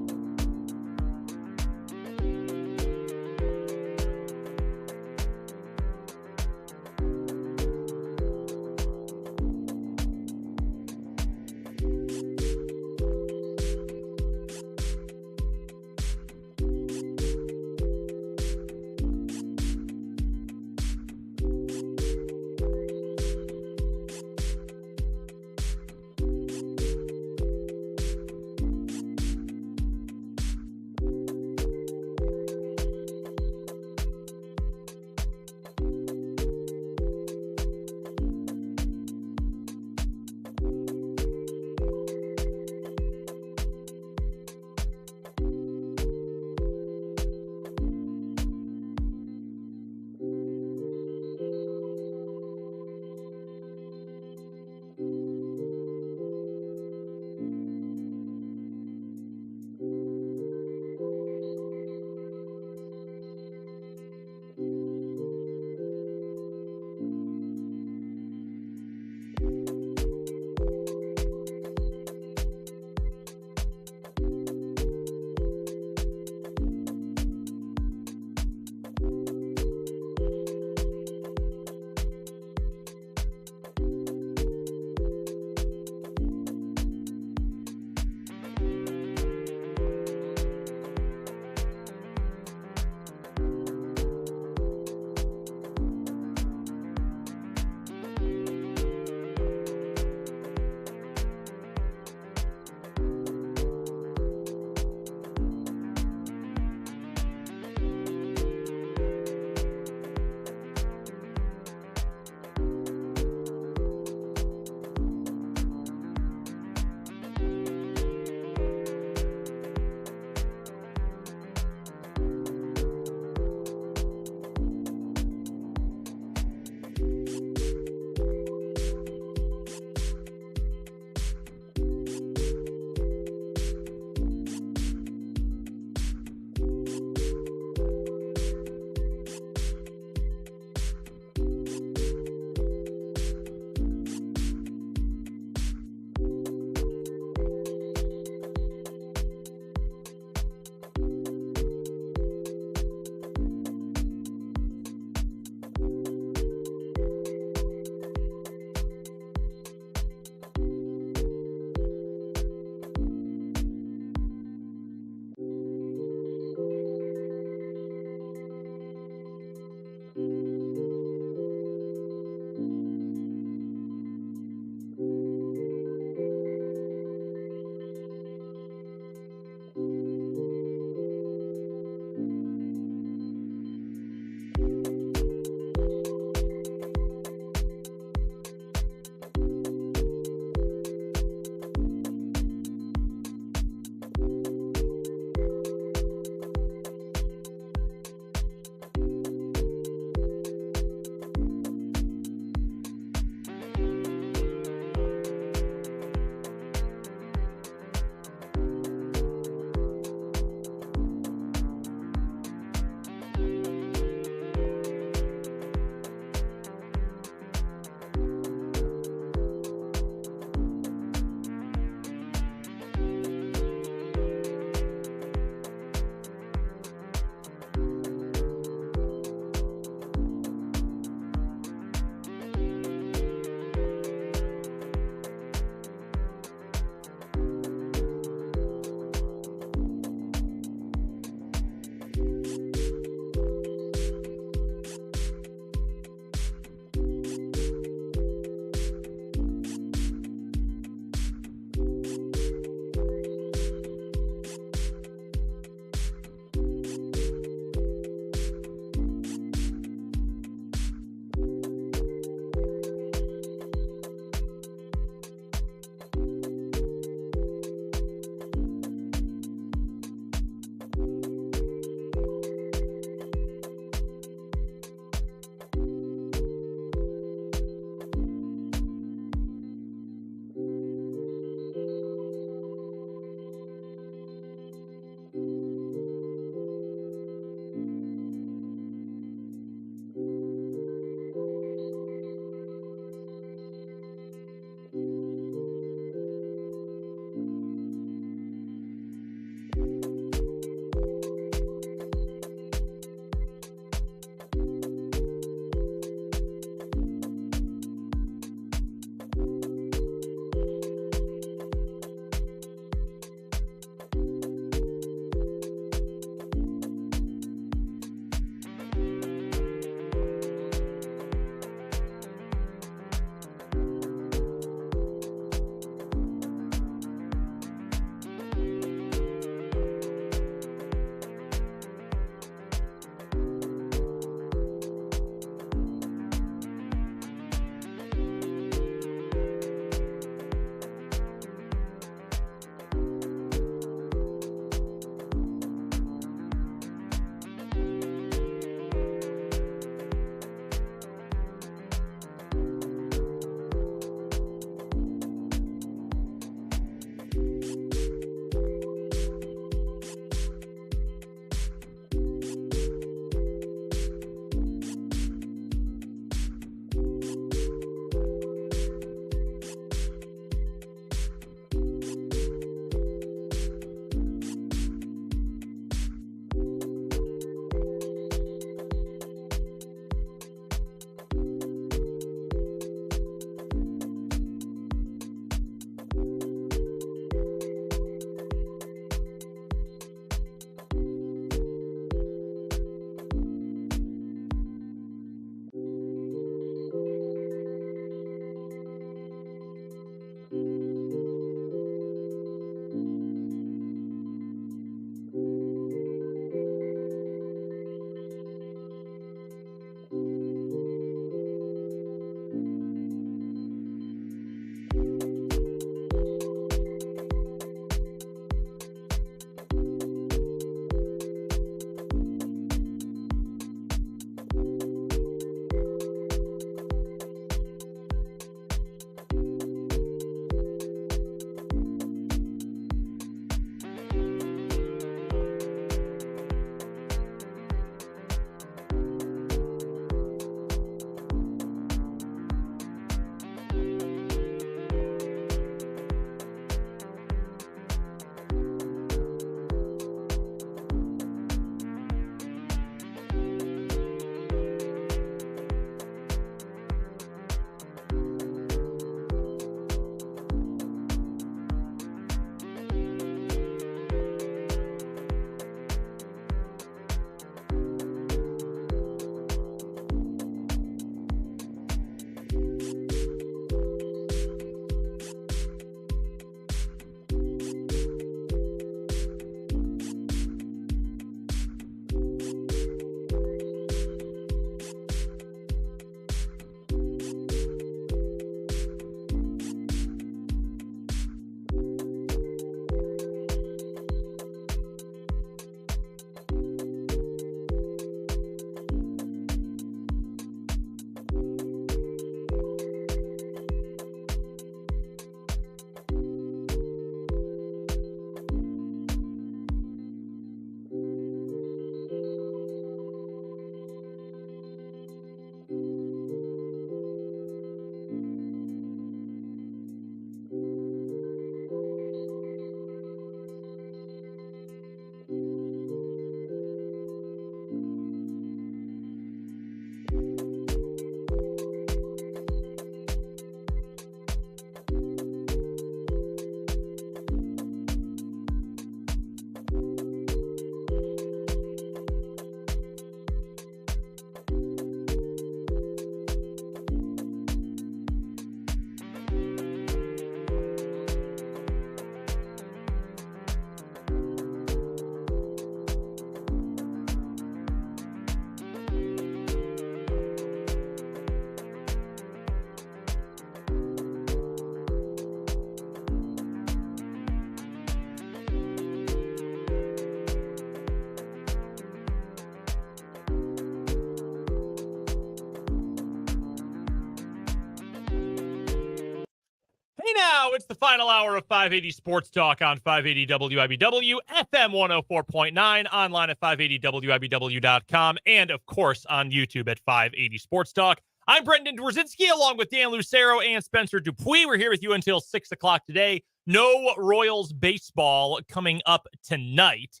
now. It's the final hour of 580 Sports Talk on 580 WIBW, FM 104.9, online at 580WIBW.com, and, of course, on YouTube at 580 Sports Talk. I'm Brendan Dworzynski, along with Dan Lucero and Spencer Dupuis. We're here with you until 6 o'clock today. No Royals baseball coming up tonight.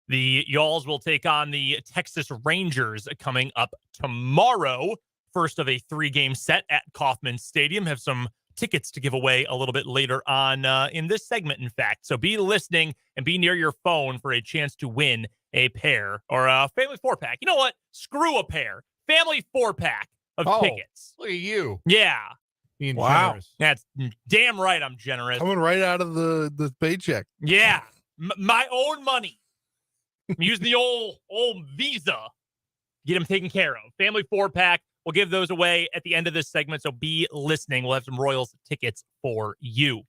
The Y'alls will take on the Texas Rangers coming up tomorrow. First of a 3-game set at Kauffman Stadium. Have some tickets to give away a little bit later on in this segment, in fact. So be listening and be near your phone for a chance to win a pair or a family 4-pack. You know what? Screw a pair. Family 4-pack of tickets. Look at you. Yeah. Being Wow. generous. That's damn right I'm generous. Coming right out of the paycheck. Yeah. My own money. I'm using the old Visa. Get them taken care of. Family 4-pack. We'll give those away at the end of this segment, so be listening. We'll have some Royals tickets for you.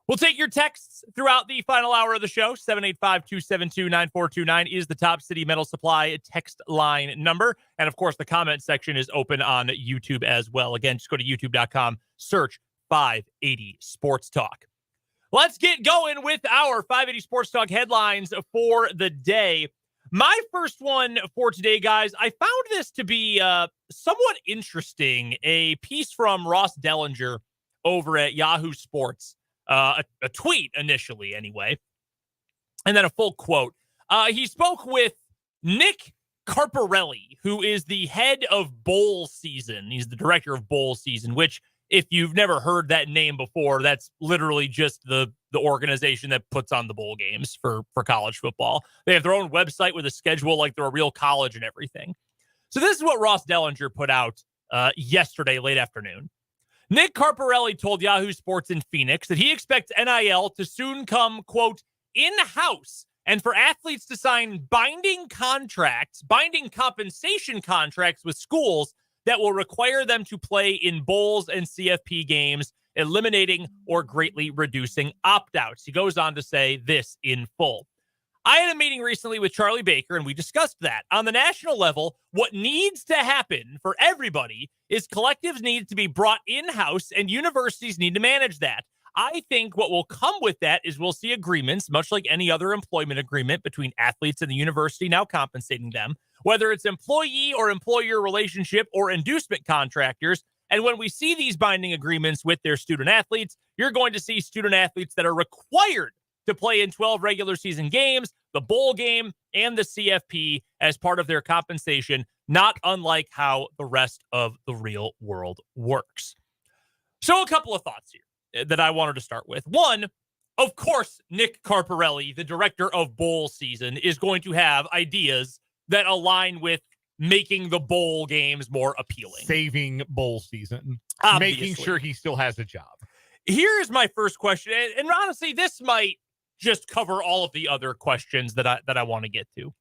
We'll take your texts throughout the final hour of the show. 785-272-9429 is the Top City Metal Supply text line number. And, of course, the comment section is open on YouTube as well. Again, just go to youtube.com, search 580 Sports Talk. Let's get going with our 580 Sports Talk headlines for the day. My first one for today, guys, I found this to be somewhat interesting. A piece from Ross Dellinger over at Yahoo Sports, a tweet initially anyway, and then a full quote. He spoke with Nick Carparelli, who is the head of bowl season. He's the director of bowl season, which, if you've never heard that name before, that's literally just the organization that puts on the bowl games for college football. They have their own website with a schedule like they're a real college and everything. So this is what Ross Dellinger put out yesterday, late afternoon. Nick Carparelli told Yahoo Sports in Phoenix that he expects NIL to soon come, quote, in-house, and for athletes to sign binding compensation contracts with schools that will require them to play in bowls and CFP games, eliminating or greatly reducing opt-outs. He goes on to say this in full. I had a meeting recently with Charlie Baker, and we discussed that. On the national level, what needs to happen for everybody is collectives need to be brought in-house, and universities need to manage that. I think what will come with that is we'll see agreements, much like any other employment agreement between athletes and the university now compensating them, whether it's employee or employer relationship or inducement contractors. And when we see these binding agreements with their student athletes, you're going to see student athletes that are required to play in 12 regular season games, the bowl game, and the CFP as part of their compensation, not unlike how the rest of the real world works. So a couple of thoughts here that I wanted to start with. One, of course, Nick Carparelli, the director of bowl season, is going to have ideas that align with making the bowl games more appealing. Saving bowl season. Obviously. Making sure he still has a job. Here's my first question. And honestly, this might just cover all of the other questions that I want to get to.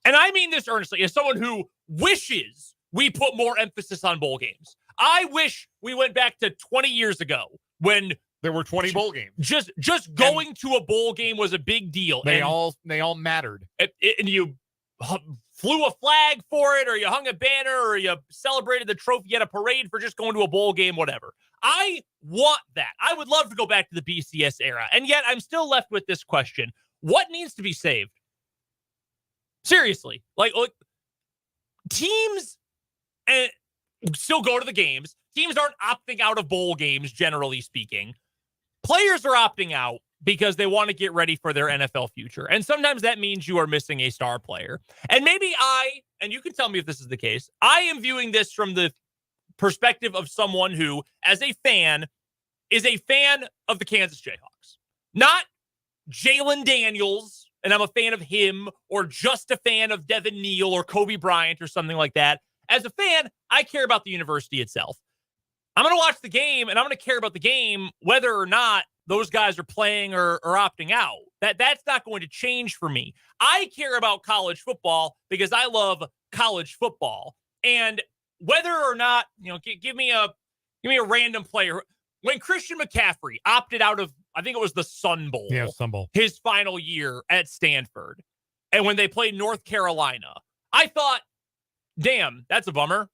And I mean this earnestly, as someone who wishes we put more emphasis on bowl games. I wish we went back to 20 years ago when there were 20 bowl games. Just going to a bowl game was a big deal. They all mattered. And you flew a flag for it, or you hung a banner, or you celebrated the trophy, you had a parade for just going to a bowl game, whatever. I want that. I would love to go back to the BCS era. And yet I'm still left with this question. What needs to be saved? Seriously. Like teams still go to the games. Teams aren't opting out of bowl games, generally speaking. Players are opting out because they want to get ready for their NFL future. And sometimes that means you are missing a star player. And maybe and you can tell me if this is the case, I am viewing this from the perspective of someone who, as a fan, is a fan of the Kansas Jayhawks. Not Jalen Daniels, and I'm a fan of him, or just a fan of Devin Neal or Kobe Bryant or something like that. As a fan, I care about the university itself. I'm going to watch the game, and I'm going to care about the game whether or not those guys are playing or opting out. That's not going to change for me. I care about college football because I love college football. And whether or not, give me a random player. When Christian McCaffrey opted out of, I think it was the Sun Bowl. Yeah, Sun Bowl. His final year at Stanford. And when they played North Carolina, I thought, damn, that's a bummer.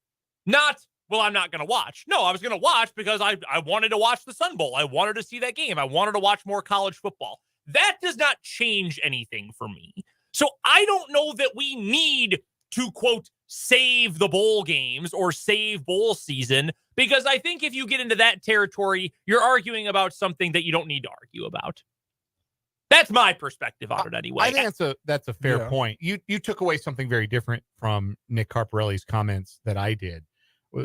Not, well, I'm not going to watch. No, I was going to watch because I wanted to watch the Sun Bowl. I wanted to see that game. I wanted to watch more college football. That does not change anything for me. So I don't know that we need to, quote, save the bowl games or save bowl season, because I think if you get into that territory, you're arguing about something that you don't need to argue about. That's my perspective on it anyway. I think that's a fair point. You took away something very different from Nick Carparelli's comments that I did.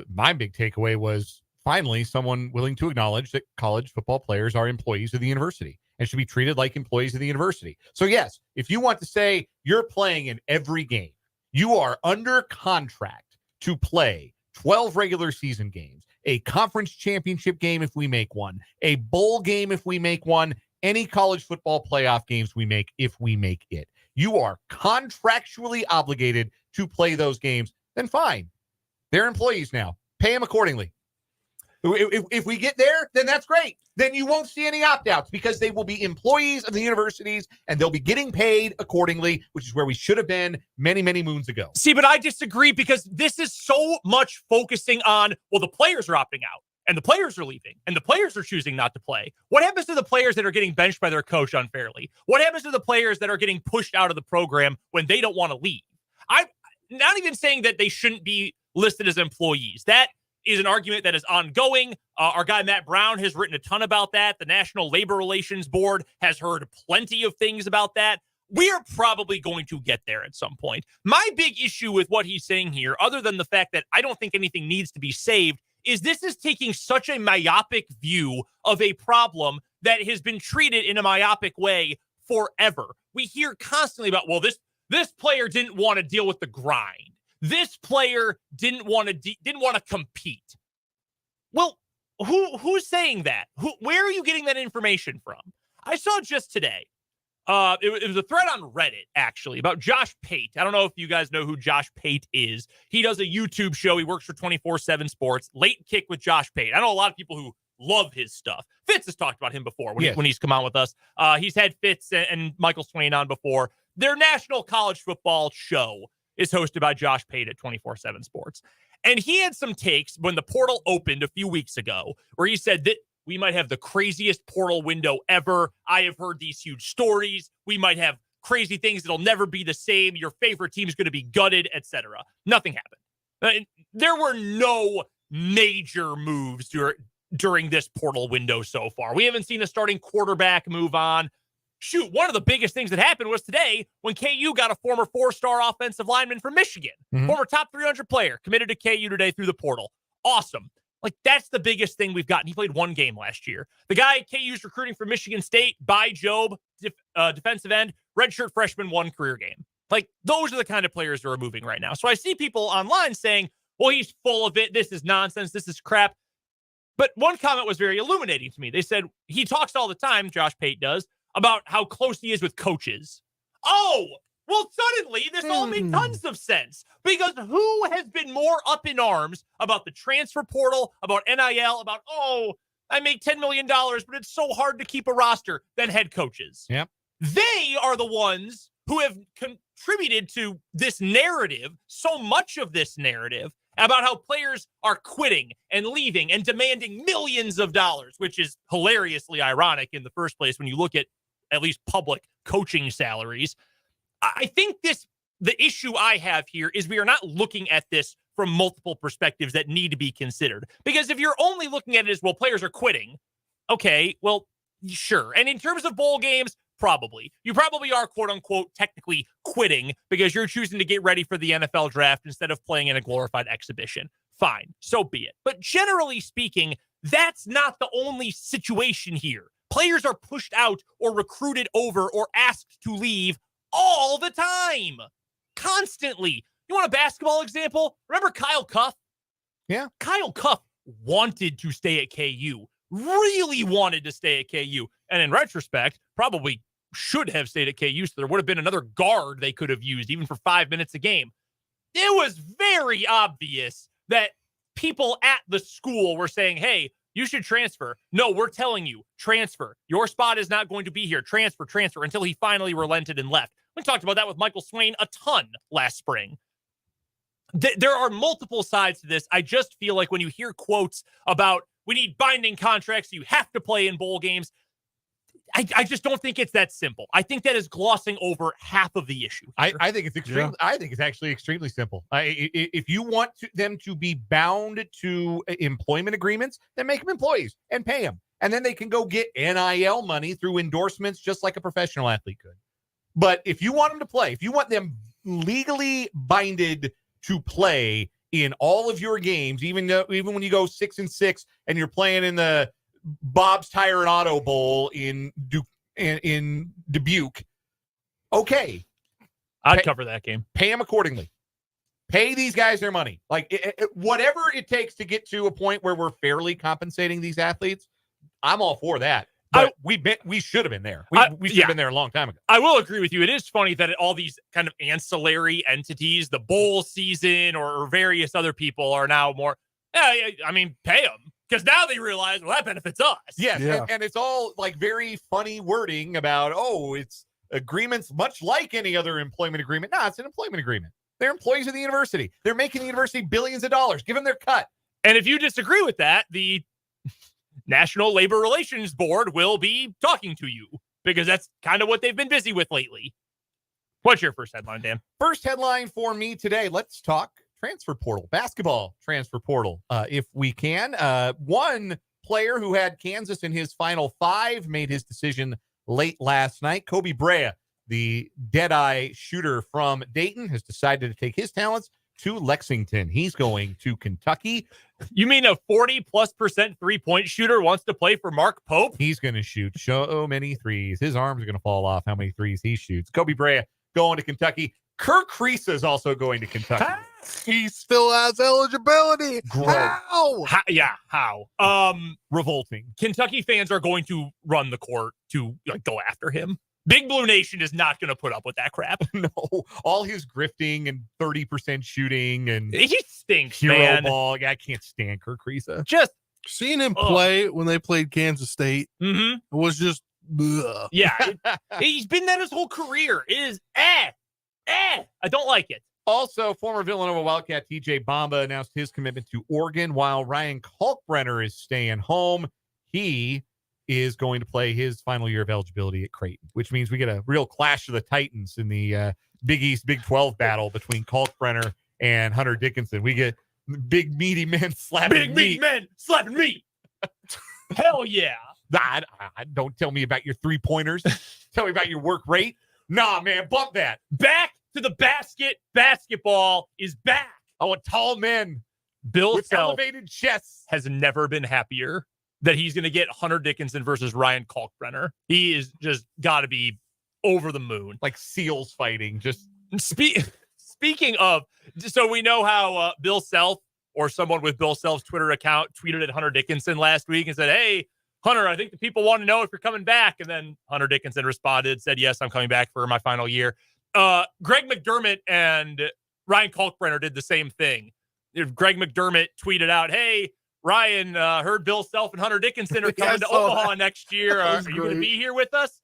My big takeaway was finally someone willing to acknowledge that college football players are employees of the university and should be treated like employees of the university. So yes, if you want to say you're playing in every game, you are under contract to play 12 regular season games, a conference championship game if we make one, a bowl game if we make one, any college football playoff games we make if we make it. You are contractually obligated to play those games, then fine. They're employees now. Pay them accordingly. If we get there, then that's great. Then you won't see any opt-outs because they will be employees of the universities and they'll be getting paid accordingly, which is where we should have been many, many moons ago. See, but I disagree because this is so much focusing on, well, the players are opting out and the players are leaving and the players are choosing not to play. What happens to the players that are getting benched by their coach unfairly? What happens to the players that are getting pushed out of the program when they don't want to leave? I'm not even saying that they shouldn't be listed as employees. That is an argument that is ongoing. Our guy Matt Brown has written a ton about that. The National Labor Relations Board has heard plenty of things about that. We are probably going to get there at some point. My big issue with what he's saying here, other than the fact that I don't think anything needs to be saved, is this is taking such a myopic view of a problem that has been treated in a myopic way forever. We hear constantly about, well, this player didn't want to deal with the grind. This player didn't want to compete. Well, who's saying that? Where are you getting that information from? I saw just today. It was a thread on Reddit, actually, about Josh Pate. I don't know if you guys know who Josh Pate is. He does a YouTube show. He works for 24/7 Sports. Late Kick with Josh Pate. I know a lot of people who love his stuff. Fitz has talked about him before when he's come on with us. He's had Fitz and Michael Swain on before. Their national college football show is hosted by Josh Pate at 24/7 Sports. And he had some takes when the portal opened a few weeks ago where he said that we might have the craziest portal window ever. I have heard these huge stories. We might have crazy things that'll never be the same. Your favorite team is going to be gutted, etc. Nothing happened. There were no major moves during this portal window so far. We haven't seen a starting quarterback move on. Shoot, one of the biggest things that happened was today when KU got a former 4-star offensive lineman from Michigan, former top 300 player, committed to KU today through the portal. Awesome. Like, that's the biggest thing we've gotten. He played one game last year. The guy KU's recruiting from Michigan State, By Job, defensive end, redshirt freshman, one career game. Like, those are the kind of players who are moving right now. So I see people online saying, well, he's full of it. This is nonsense. This is crap. But one comment was very illuminating to me. They said he talks all the time, Josh Pate does, about how close he is with coaches. Oh, well, suddenly this all made tons of sense, because who has been more up in arms about the transfer portal, about NIL, about, I make $10 million, but it's so hard to keep a roster, than head coaches? Yep. They are the ones who have contributed to this narrative, so much of this narrative, about how players are quitting and leaving and demanding millions of dollars, which is hilariously ironic in the first place when you look at least public coaching salaries. I think the issue I have here is we are not looking at this from multiple perspectives that need to be considered. Because if you're only looking at it as, well, players are quitting, okay, well, sure. And in terms of bowl games, probably. You probably are, quote unquote, technically quitting because you're choosing to get ready for the NFL draft instead of playing in a glorified exhibition. Fine, so be it. But generally speaking, that's not the only situation here. Players are pushed out or recruited over or asked to leave all the time, constantly. You want a basketball example? Remember Kyle Cuff? Yeah. Kyle Cuff wanted to stay at KU, really wanted to stay at KU. And in retrospect, probably should have stayed at KU, so there would have been another guard they could have used, even for 5 minutes a game. It was very obvious that people at the school were saying, hey, you should transfer. No, we're telling you, transfer. Your spot is not going to be here. Transfer, until he finally relented and left. We talked about that with Michael Swain a ton last spring. there are multiple sides to this. I just feel like when you hear quotes about we need binding contracts, you have to play in bowl games, I just don't think it's that simple. I think that is glossing over half of the issue. I think it's extremely. Yeah. I think it's actually extremely simple. If you want them to be bound to employment agreements, then make them employees and pay them, and then they can go get NIL money through endorsements, just like a professional athlete could. But if you want them to play, if you want them legally binded to play in all of your games, even when you go 6-6 and you're playing in the Bob's Tire and Auto Bowl in Dubuque, okay, I'd cover that game. Pay them accordingly. Pay these guys their money. Like whatever it takes to get to a point where we're fairly compensating these athletes, I'm all for that. But we should have been there. We should have been there a long time ago. I will agree with you. It is funny that all these kind of ancillary entities, the bowl season or various other people, are now more, I mean, pay them. Because now they realize, well, that benefits us. Yes, yeah. and it's all like very funny wording about, it's agreements much like any other employment agreement. No, it's an employment agreement. They're employees of the university. They're making the university billions of dollars. Give them their cut. And if you disagree with that, the National Labor Relations Board will be talking to you, because that's kind of what they've been busy with lately. What's your first headline, Dan? First headline for me today. Let's talk transfer portal, basketball transfer portal, if we can. One player who had Kansas in his final 5 made his decision late last night. Kobe Brea, the dead-eye shooter from Dayton, has decided to take his talents to Lexington. He's going to Kentucky. You mean a 40+% three-point shooter wants to play for Mark Pope? He's going to shoot so many threes. His arms are going to fall off how many threes he shoots. Kobe Brea going to Kentucky. Kirk Kriisa is also going to Kentucky. He still has eligibility. How? How? Revolting. Kentucky fans are going to run the court to go after him. Big Blue Nation is not going to put up with that crap. No, all his grifting and 30% shooting and he stinks, hero man. ball. I can't stand Kirk Kriisa. Just seeing him play when they played Kansas State was just. Ugh. Yeah, he's been that his whole career. It is I don't like it. Also, former Villanova Wildcat TJ Bamba announced his commitment to Oregon, while Ryan Kalkbrenner is staying home. He is going to play his final year of eligibility at Creighton, which means we get a real clash of the Titans in the Big East Big 12 battle between Kalkbrenner and Hunter Dickinson. We get big meaty men slapping meat. Hell yeah. Don't tell me about your 3-pointers. Tell me about your work rate. Nah, man, bump that. Back to the basket. Basketball is back. Oh, tall men. Bill with Self elevated chests has never been happier that he's going to get Hunter Dickinson versus Ryan Kalkbrenner. He is just got to be over the moon. Like seals fighting. Just Speaking of, so we know how Bill Self, or someone with Bill Self's Twitter account, tweeted at Hunter Dickinson last week and said, "Hey, Hunter, I think the people want to know if you're coming back." And then Hunter Dickinson responded, said, "Yes, I'm coming back for my final year." Greg McDermott and Ryan Kalkbrenner did the same thing. Greg McDermott tweeted out, "Hey, Ryan, heard Bill Self and Hunter Dickinson are coming to Omaha next year. Are you going to be here with us?"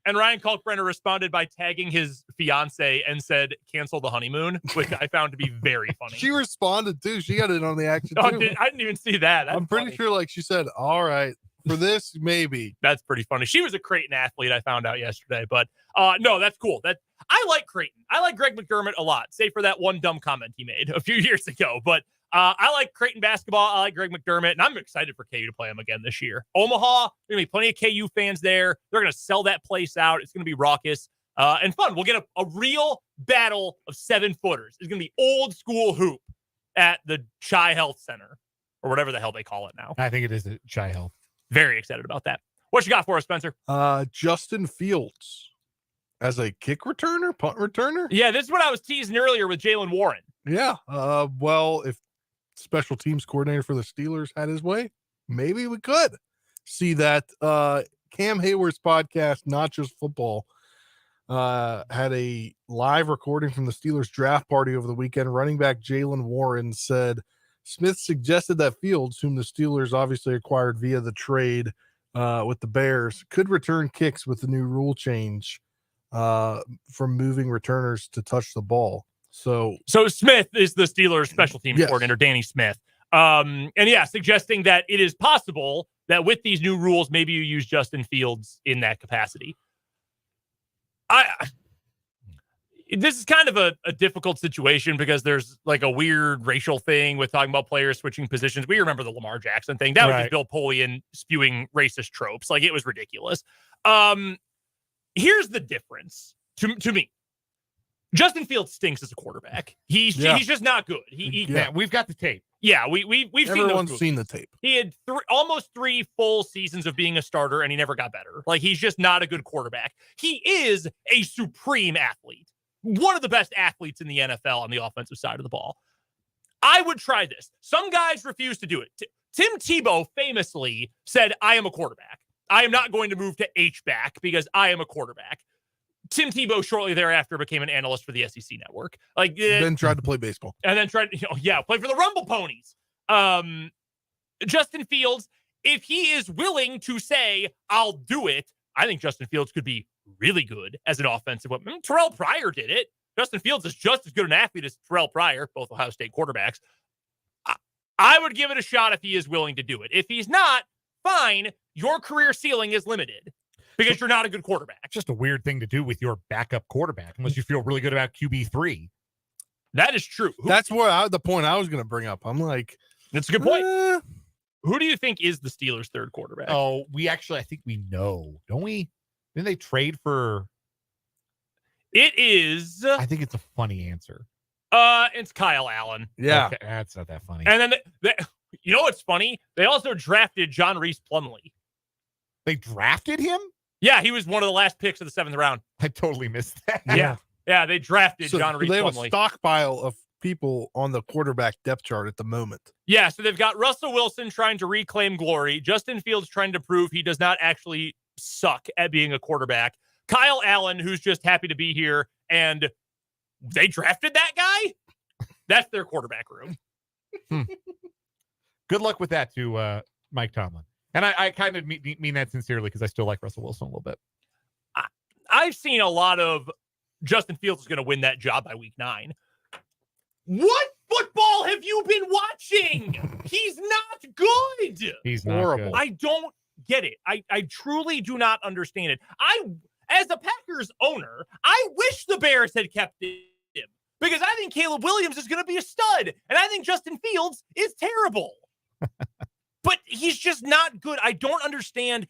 And Ryan Kalkbrenner responded by tagging his fiance and said, "Cancel the honeymoon," which I found to be very funny. She responded too. She got in on the action too. I didn't even see that. I'm pretty sure she said, "All right, for this, maybe." That's pretty funny. She was a Creighton athlete, I found out yesterday. But no, that's cool. I like Creighton. I like Greg McDermott a lot, save for that one dumb comment he made a few years ago. But I like Creighton basketball. I like Greg McDermott, and I'm excited for KU to play him again this year. Omaha, there's going to be plenty of KU fans there. They're going to sell that place out. It's going to be raucous and fun. We'll get a real battle of 7-footers. It's going to be old school hoop at the Chi Health Center, or whatever the hell they call it now. I think it is a Chi Health. Very excited about that. What you got for us, Spencer? Justin Fields as a kick returner, punt returner. Yeah, this is what I was teasing earlier with Jalen Warren. Yeah. Well, if special teams coordinator for the Steelers had his way, maybe we could see that. Cam Hayward's podcast, Not Just Football, had a live recording from the Steelers draft party over the weekend. Running back Jalen Warren said Smith suggested that Fields, whom the Steelers obviously acquired via the trade with the Bears, could return kicks with the new rule change from moving returners to touch the ball. So Smith is the Steelers special teams Yes. coordinator, Danny Smith. And yeah, suggesting that it is possible that with these new rules, maybe you use Justin Fields in that capacity. This is kind of a difficult situation because there's like a weird racial thing with talking about players switching positions. We remember the Lamar Jackson thing. That was just Bill Polian spewing racist tropes. Like, it was ridiculous. Here's the difference to me. Justin Fields stinks as a quarterback. He's just not good. We've got the tape. Yeah, we've everyone's seen the tape. He had almost 3 full seasons of being a starter, and he never got better. Like, he's just not a good quarterback. He is a supreme athlete. One of the best athletes in the NFL on the offensive side of the ball. I would try this. Some guys refuse to do it. Tim Tebow famously said, I am a quarterback. I am not going to move to H-back because I am a quarterback. Tim Tebow shortly thereafter became an analyst for the SEC network. Then tried to play baseball. And then tried, play for the Rumble Ponies. Justin Fields, if he is willing to say, I'll do it, I think Justin Fields could be really good as an offensive weapon. Terrell Pryor did it. Justin Fields is just as good an athlete as Terrell Pryor, both Ohio State quarterbacks. I would give it a shot if he is willing to do it. If he's not, fine. Your career ceiling is limited because you're not a good quarterback. It's just a weird thing to do with your backup quarterback, unless you feel really good about QB3. That is true. That's where the point I was going to bring up. I'm like, that's a good point. Who do you think is the Steelers' third quarterback? Oh, I think we know, don't we? Didn't they trade for? It is. I think it's a funny answer. It's Kyle Allen. Yeah, okay, that's not that funny. And then you know what's funny? They also drafted John Reese Plumlee. They drafted him? Yeah, he was one of the last picks of the 7th round. I totally missed that. Yeah, they drafted John Reese Plumlee. They have Plumlee. a stockpile of people on the quarterback depth chart at the moment. Yeah, so they've got Russell Wilson trying to reclaim glory. Justin Fields trying to prove he does not actually suck at being a quarterback. Kyle Allen, who's just happy to be here, and they drafted that guy? That's their quarterback room. Good luck with that to Mike Tomlin. And I kind of mean that sincerely because I still like Russell Wilson a little bit. I've seen a lot of Justin Fields is going to win that job by week 9. What football have you been watching? He's not good. He's horrible. Not good. I don't get it. I truly do not understand it. As a Packers owner, I wish the Bears had kept him because I think Caleb Williams is going to be a stud, and I think Justin Fields is terrible. But he's just not good. I don't understand.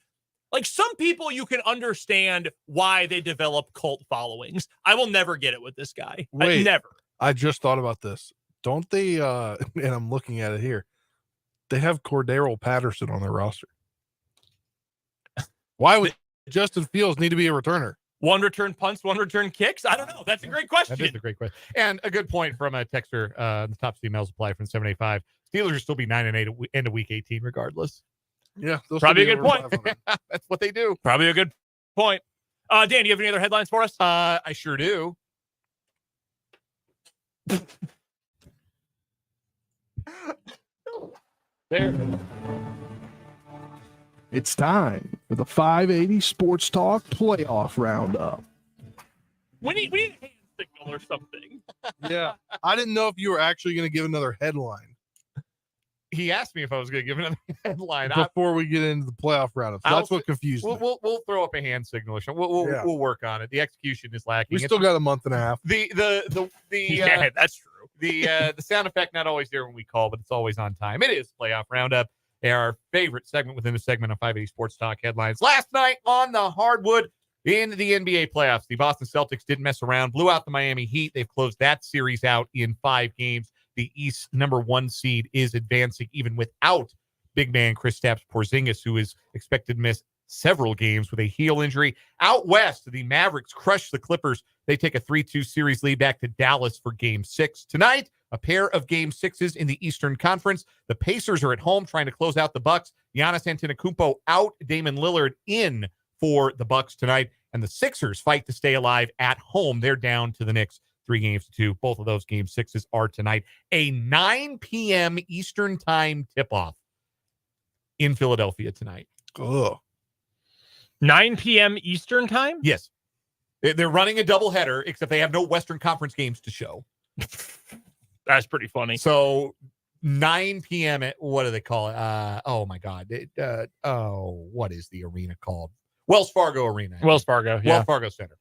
Like, some people, you can understand why they develop cult followings. I will never get it with this guy. Wait. Never. I just thought about this. Don't they, and I'm looking at it here, they have Cordero Patterson on their roster. Why would Justin Fields need to be a returner? 1 return punts, 1 return kicks? I don't know. That's a great question. That is a great question. And a good point from a texter. The top emails apply from 785. Steelers will still be 9-8 end of week 18 regardless. Yeah. Probably a good point. That's what they do. Probably a good point. Dan, do you have any other headlines for us? I sure do. There. It's time for the 580 Sports Talk Playoff Roundup. We need a hand signal or something. Yeah. I didn't know if you were actually going to give another headline He asked me if I was going to give another headline. before we get into the playoff roundup. So that's what confused me. We'll throw up a hand signal. We'll work on it. The execution is lacking. We still got a month and a half. Yeah, that's true. The sound effect not always there when we call, but it's always on time. It is playoff roundup. Our favorite segment within the segment of 580 Sports Talk headlines. Last night on the hardwood in the NBA playoffs, the Boston Celtics didn't mess around, blew out the Miami Heat. They've closed that series out in 5 games. The East number 1 seed is advancing even without big man Kristaps Porzingis, who is expected to miss several games with a heel injury. Out west, the Mavericks crush the Clippers. They take a 3-2 series lead back to Dallas for Game 6. Tonight, a pair of Game 6s in the Eastern Conference. The Pacers are at home trying to close out the Bucks. Giannis Antetokounmpo out, Damian Lillard in for the Bucks tonight. And the Sixers fight to stay alive at home. They're down to the Knicks 3-2. Both of those Game 6s are tonight. A 9 p.m. Eastern Time tip-off in Philadelphia tonight. Oh, 9 p.m. Eastern time? Yes. They're running a doubleheader, except they have no Western Conference games to show. That's pretty funny. So 9 p.m. at, what do they call it? Oh my God. What is the arena called? Wells Fargo Arena. Wells Fargo. Yeah. Wells Fargo Center.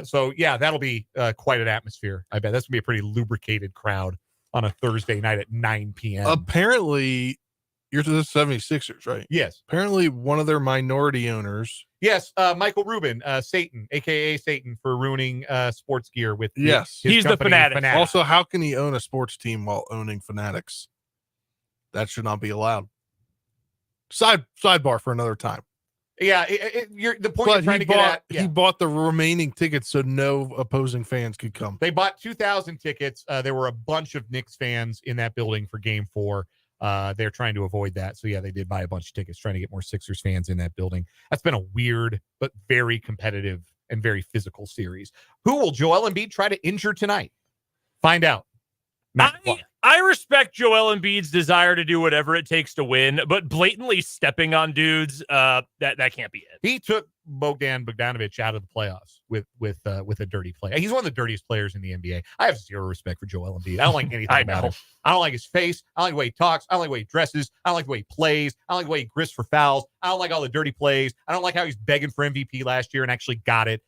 So yeah, that'll be quite an atmosphere. I bet that's gonna be a pretty lubricated crowd on a Thursday night at 9 p.m. Apparently, you're to the 76ers, right? Yes. Apparently, one of their minority owners. Yes, Michael Rubin, Satan, aka Satan, for ruining sports gear with Yes. his He's the company, Fanatic. Also, how can he own a sports team while owning Fanatics? That should not be allowed. Sidebar for another time. Yeah, you're the point you're trying to get at. Yeah. He bought the remaining tickets so no opposing fans could come. They bought 2,000 tickets. There were a bunch of Knicks fans in that building for Game 4. They're trying to avoid that. So, yeah, they did buy a bunch of tickets, trying to get more Sixers fans in that building. That's been a weird but very competitive and very physical series. Who will Joel Embiid try to injure tonight? Find out. I respect Joel Embiid's desire to do whatever it takes to win, but blatantly stepping on dudes, that can't be it. He took Bogdan Bogdanović out of the playoffs with a dirty play. He's one of the dirtiest players in the NBA. I have zero respect for Joel Embiid. I don't like anything about him. I don't like his face. I don't like the way he talks. I don't like the way he dresses. I don't like the way he plays. I don't like the way he grifts for fouls. I don't like all the dirty plays. I don't like how he's begging for MVP last year and actually got it.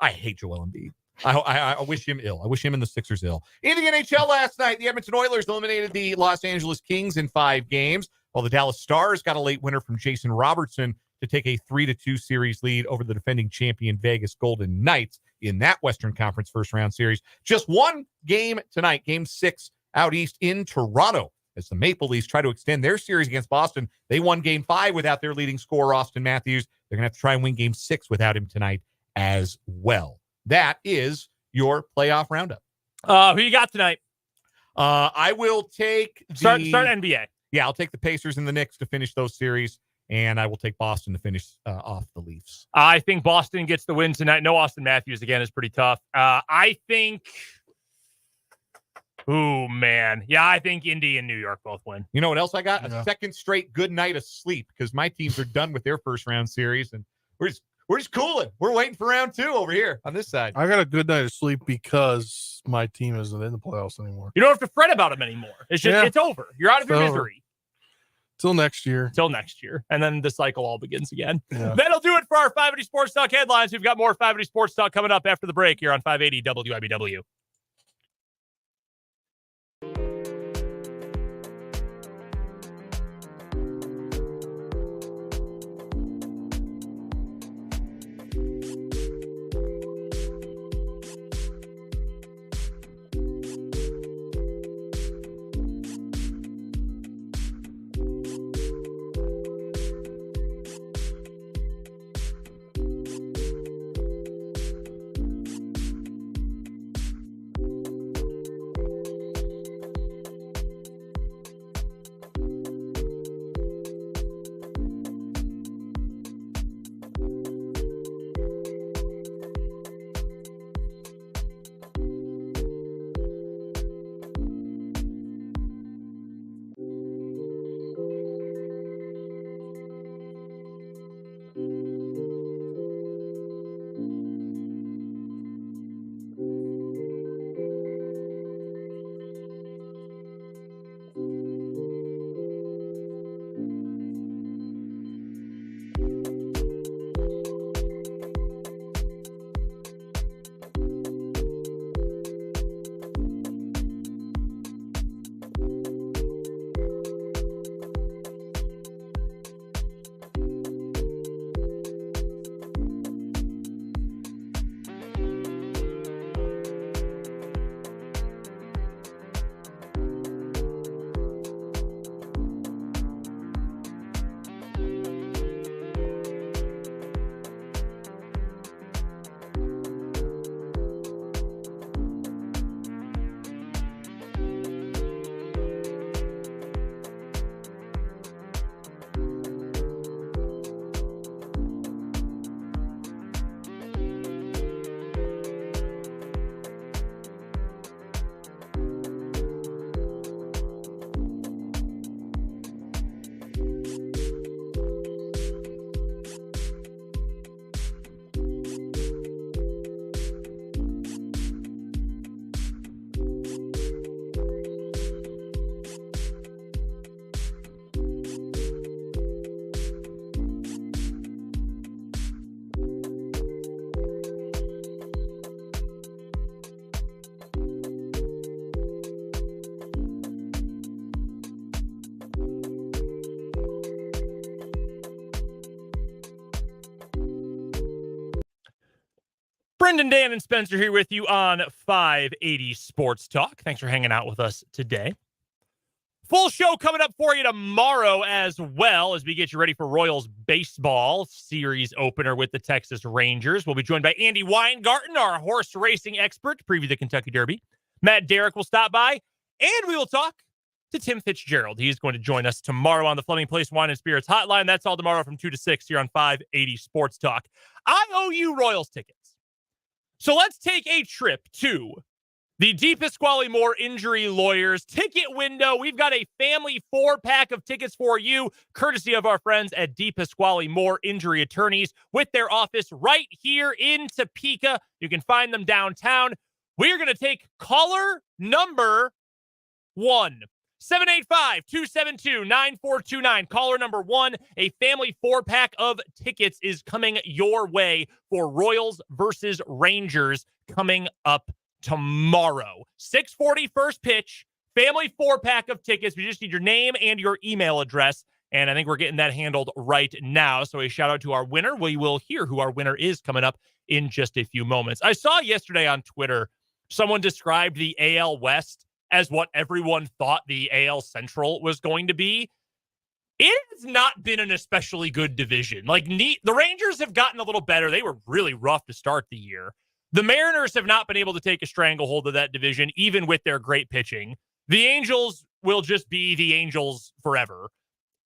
I hate Joel Embiid. I wish him ill. I wish him and the Sixers ill. In the NHL last night, the Edmonton Oilers eliminated the Los Angeles Kings in 5 games, while the Dallas Stars got a late winner from Jason Robertson to take a 3-2 series lead over the defending champion Vegas Golden Knights in that Western Conference first-round series. Just one game tonight, Game 6 out east in Toronto, as the Maple Leafs try to extend their series against Boston. They won Game 5 without their leading scorer, Austin Matthews. They're going to have to try and win Game 6 without him tonight as well. That is your playoff roundup. Who you got tonight? I will take start NBA. Yeah, I'll take the Pacers and the Knicks to finish those series, and I will take Boston to finish off the Leafs. I think Boston gets the win tonight. No Austin Matthews again is pretty tough. I think. Oh man, yeah, I think Indy and New York both win. You know what else I got? A second straight good night of sleep because my teams are done with their first round series, and we're just cooling. We're waiting for round 2 over here on this side. I got a good night of sleep because my team isn't in the playoffs anymore. You don't have to fret about them anymore. It's just it's over. You're out of your misery. Till next year. And then the cycle all begins again. Yeah. That'll do it for our 580 Sports Talk headlines. We've got more 580 Sports Talk coming up after the break here on 580 WIBW. Brendan, Dan, and Spencer here with you on 580 Sports Talk. Thanks for hanging out with us today. Full show coming up for you tomorrow as well as we get you ready for Royals baseball series opener with the Texas Rangers. We'll be joined by Andy Weingarten, our horse racing expert, to preview the Kentucky Derby. Matt Derrick will stop by, and we will talk to Tim Fitzgerald. He's going to join us tomorrow on the Fleming Place Wine and Spirits Hotline. That's all tomorrow from 2 to 6 here on 580 Sports Talk. I owe you Royals tickets. So let's take a trip to the Deep Pasquale Moore Injury Lawyers ticket window. We've got a family 4-pack of tickets for you, courtesy of our friends at Deep Pasquale Moore Injury Attorneys with their office right here in Topeka. You can find them downtown. We're going to take caller number 1. 785-272-9429. Caller number 1, a family 4-pack of tickets is coming your way for Royals versus Rangers coming up tomorrow. 6:40 first pitch, family 4-pack of tickets. We just need your name and your email address, and I think we're getting that handled right now. So a shout out to our winner. We will hear who our winner is coming up in just a few moments. I saw yesterday on Twitter, someone described the AL West as what everyone thought the AL Central was going to be. It has not been an especially good division. The Rangers have gotten a little better. They were really rough to start the year. The Mariners have not been able to take a stranglehold of that division, even with their great pitching. The Angels will just be the Angels forever.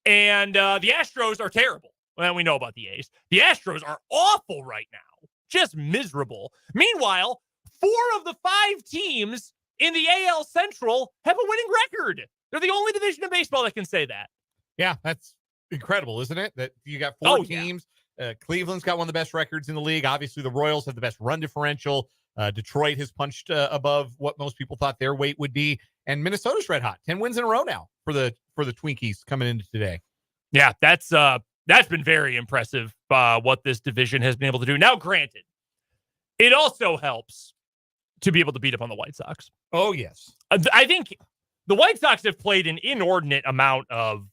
And the Astros are terrible. Well, we know about the A's. The Astros are awful right now. Just miserable. Meanwhile, 4 of the 5 teams in the AL Central have a winning record. They're the only division in baseball that can say that. Yeah, that's incredible, isn't it? That you got 4 teams. Yeah. Cleveland's got one of the best records in the league. Obviously, the Royals have the best run differential. Detroit has punched above what most people thought their weight would be. And Minnesota's red hot. 10 wins in a row now for the Twinkies coming into today. Yeah, that's been very impressive what this division has been able to do. Now, granted, it also helps to be able to beat up on the White Sox. Oh, yes. I think the White Sox have played an inordinate amount of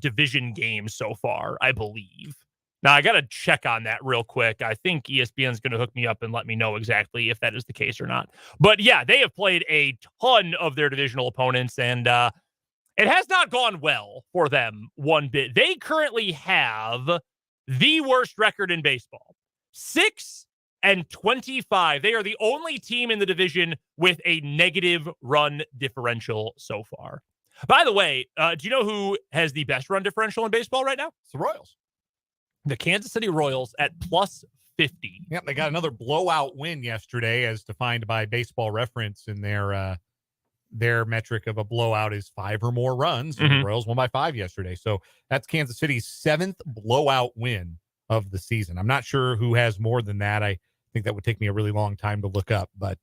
division games so far, I believe. Now, I got to check on that real quick. I think ESPN's going to hook me up and let me know exactly if that is the case or not. But yeah, they have played a ton of their divisional opponents, and it has not gone well for them one bit. They currently have the worst record in baseball. 6-25. They are the only team in the division with a negative run differential so far. By the way, do you know who has the best run differential in baseball right now? It's the Royals. The Kansas City Royals at plus 50. Yep, they got another blowout win yesterday, as defined by Baseball Reference in their metric of a blowout is 5 or more runs. And the Royals won by 5 yesterday. So that's Kansas City's 7th blowout win of the season. I'm not sure who has more than that. I think that would take me a really long time to look up, but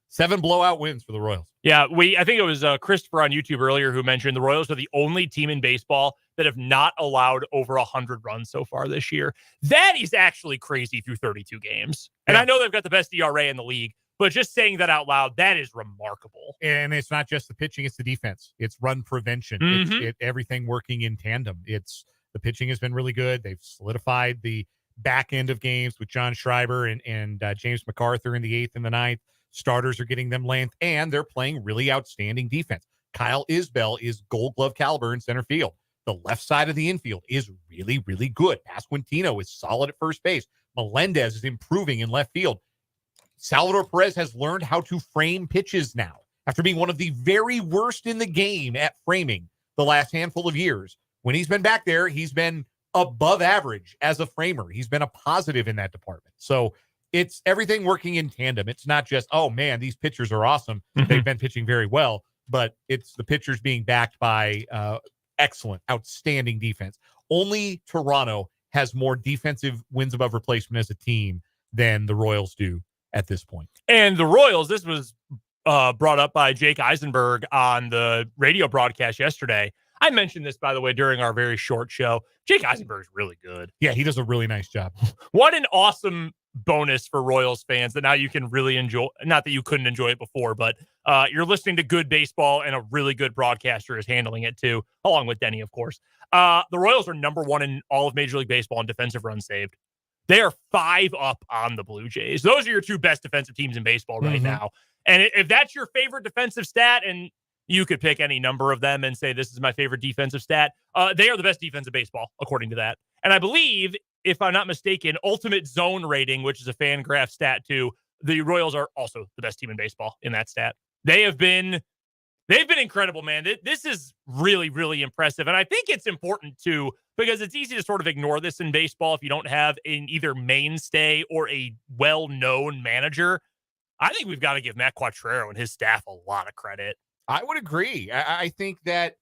7 blowout wins for the Royals. Yeah, I think it was Christopher on YouTube earlier who mentioned the Royals are the only team in baseball that have not allowed over 100 runs so far this year. That is actually crazy through 32 games. And yeah. I know they've got the best ERA in the league, but just saying that out loud, that is remarkable. And it's not just the pitching, it's the defense. It's run prevention. It's everything working in tandem. The pitching has been really good. They've solidified the back end of games with John Schreiber and James MacArthur in the 8th and the 9th. Starters are getting them length, and they're playing really outstanding defense. Kyle Isbell is Gold Glove caliber in center field. The left side of the infield is really, really good. Pasquantino is solid at first base. Melendez is improving in left field. Salvador Perez has learned how to frame pitches now after being one of the very worst in the game at framing the last handful of years. When he's been back there, he's been above average as a framer. He's been a positive in that department. So it's everything working in tandem. It's not just, oh, man, these pitchers are awesome. They've been pitching very well, but it's the pitchers being backed by excellent, outstanding defense. Only Toronto has more defensive wins above replacement as a team than the Royals do at this point. And the Royals, this was brought up by Jake Eisenberg on the radio broadcast yesterday. I mentioned this, by the way, during our very short show. Jake Eisenberg is really good. Yeah, he does a really nice job. What an awesome bonus for Royals fans that now you can really enjoy. Not that you couldn't enjoy it before, but you're listening to good baseball and a really good broadcaster is handling it too, along with Denny, of course. The Royals are number 1 in all of Major League Baseball in defensive runs saved. They are 5 up on the Blue Jays. Those are your 2 best defensive teams in baseball right now. And if that's your favorite defensive stat, and you could pick any number of them and say, this is my favorite defensive stat, they are the best defense of baseball, according to that. And I believe, if I'm not mistaken, ultimate zone rating, which is a FanGraph stat too, the Royals are also the best team in baseball in that stat. They've been incredible, man. This is really, really impressive. And I think it's important too, because it's easy to sort of ignore this in baseball if you don't have an either mainstay or a well-known manager. I think we've got to give Matt Quattrero and his staff a lot of credit. I would agree. I think that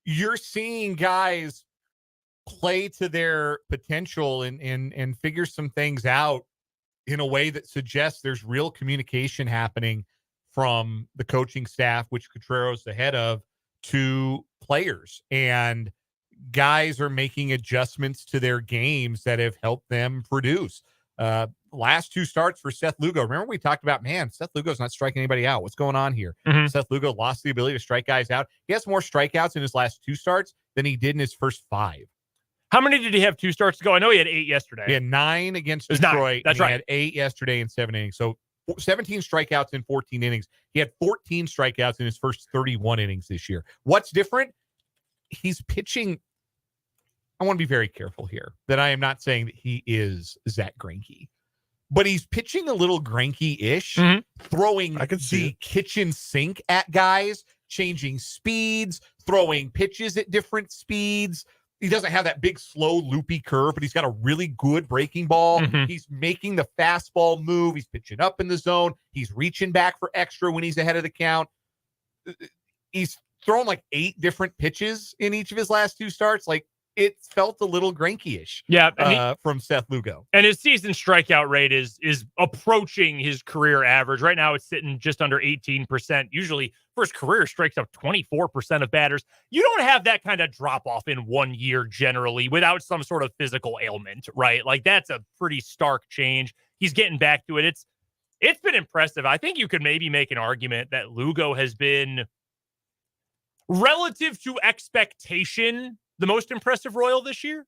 you're seeing guys play to their potential and figure some things out in a way that suggests there's real communication happening from the coaching staff, which Quatrero's the head of, to players. And guys are making adjustments to their games that have helped them produce. Last 2 starts for Seth Lugo. Remember we talked about, man, Seth Lugo's not striking anybody out. What's going on here? Seth Lugo lost the ability to strike guys out. He has more strikeouts in his last 2 starts than he did in his first 5. How many did he have 2 starts ago? I know he had 8 yesterday. He had 9 against Detroit. 9. That's right. He had 8 yesterday in 7 innings. So 17 strikeouts in 14 innings. He had 14 strikeouts in his first 31 innings this year. What's different? He's pitching. I want to be very careful here that I am not saying that he is Zach Greinke, but he's pitching a little Greinke-ish, throwing the kitchen sink at guys, changing speeds, throwing pitches at different speeds. He doesn't have that big, slow, loopy curve, but he's got a really good breaking ball. He's making the fastball move. He's pitching up in the zone. He's reaching back for extra when he's ahead of the count. He's thrown like 8 different pitches in each of his last 2 starts. Like, it felt a little Greinke-ish from Seth Lugo. And his season strikeout rate is approaching his career average. Right now, it's sitting just under 18%. Usually, for his career, strikes out 24% of batters. You don't have that kind of drop-off in 1 year generally without some sort of physical ailment, right? Like, that's a pretty stark change. He's getting back to it. It's been impressive. I think you could maybe make an argument that Lugo has been, relative to expectation, the most impressive Royal this year.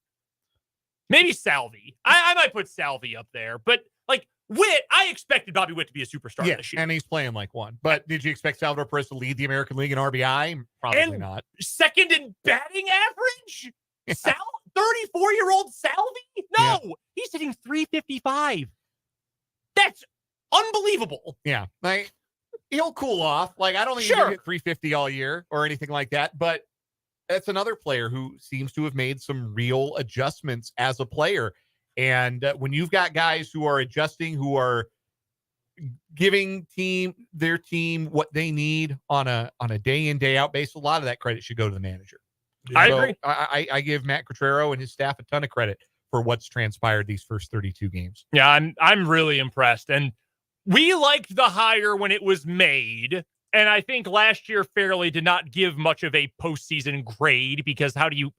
Maybe Salvi. I might put Salvi up there, but like Witt, I expected Bobby Witt to be a superstar this year. And he's playing like one. But did you expect Salvador Perez to lead the American League in RBI? Probably not. Second in batting average? 34-year-old Salvi? No, he's hitting 355. That's unbelievable. Yeah. Like, he'll cool off. Like, I don't think he'll hit 350 all year or anything like that, but that's another player who seems to have made some real adjustments as a player. And when you've got guys who are adjusting, who are giving their team what they need on a day in, day out basis, a lot of that credit should go to the manager. I agree. I give Matt Quattrero and his staff a ton of credit for what's transpired these first 32 games. Yeah, I'm really impressed. And we liked the hire when it was made. And I think last year fairly did not give much of a postseason grade, because how do you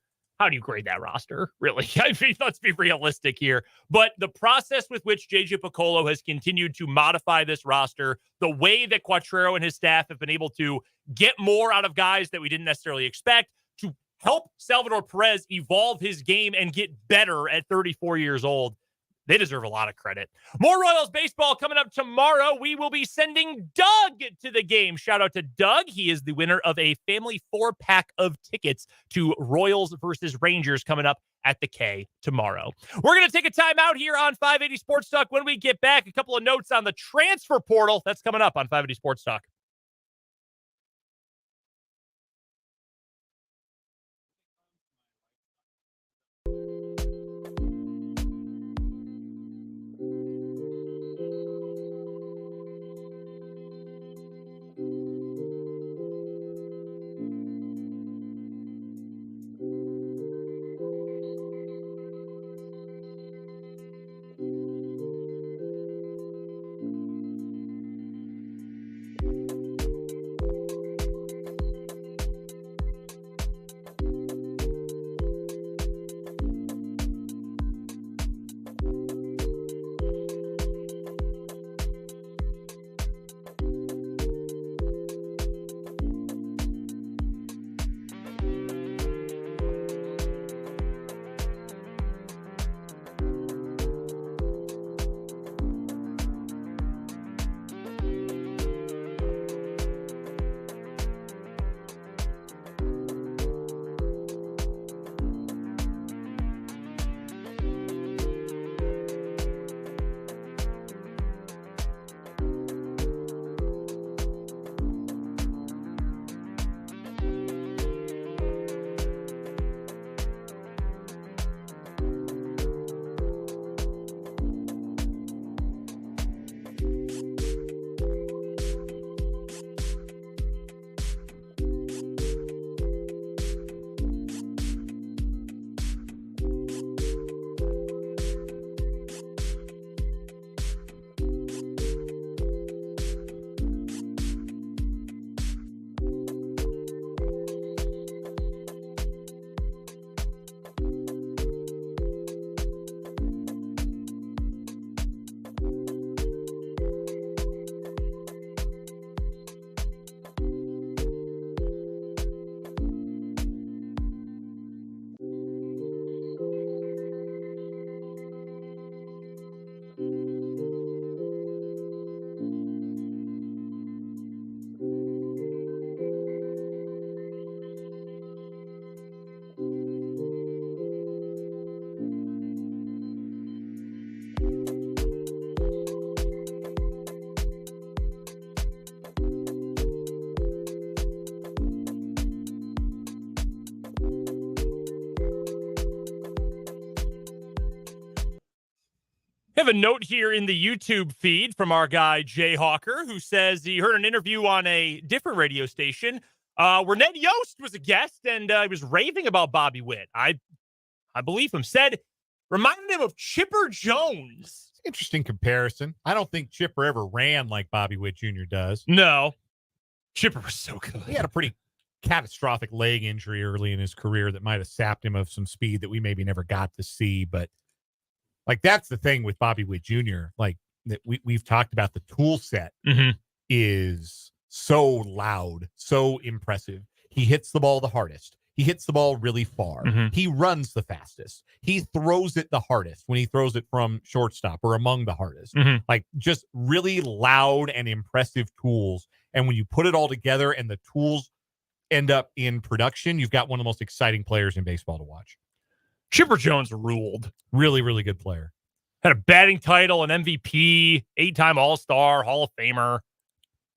grade that roster, really? I mean, let's be realistic here. But the process with which JJ Piccolo has continued to modify this roster, the way that Quattrero and his staff have been able to get more out of guys that we didn't necessarily expect, to help Salvador Perez evolve his game and get better at 34 years old, they deserve a lot of credit. More Royals baseball coming up tomorrow. We will be sending Doug to the game. Shout out to Doug. He is the winner of a family 4-pack of tickets to Royals versus Rangers coming up at the K tomorrow. We're going to take a time out here on 580 Sports Talk. When we get back, a couple of notes on the transfer portal. That's coming up on 580 Sports Talk. Have a note here in the YouTube feed from our guy Jay Hawker, who says he heard an interview on a different radio station where Ned Yost was a guest, and he was raving about Bobby Witt. I believe him. Said, reminded him of Chipper Jones. Interesting comparison. I don't think Chipper ever ran like Bobby Witt Jr. does. No. Chipper was so good. He had a pretty catastrophic leg injury early in his career that might have sapped him of some speed that we maybe never got to see, but like, that's the thing with Bobby Witt Jr. Like, that we've talked about, the tool set is so loud, so impressive. He hits the ball the hardest. He hits the ball really far. He runs the fastest. He throws it the hardest when he throws it from shortstop, or among the hardest. Like, just really loud and impressive tools. And when you put it all together and the tools end up in production, you've got one of the most exciting players in baseball to watch. Chipper Jones ruled. Really, really good player. Had a batting title, an MVP, 8-time All-Star, Hall of Famer.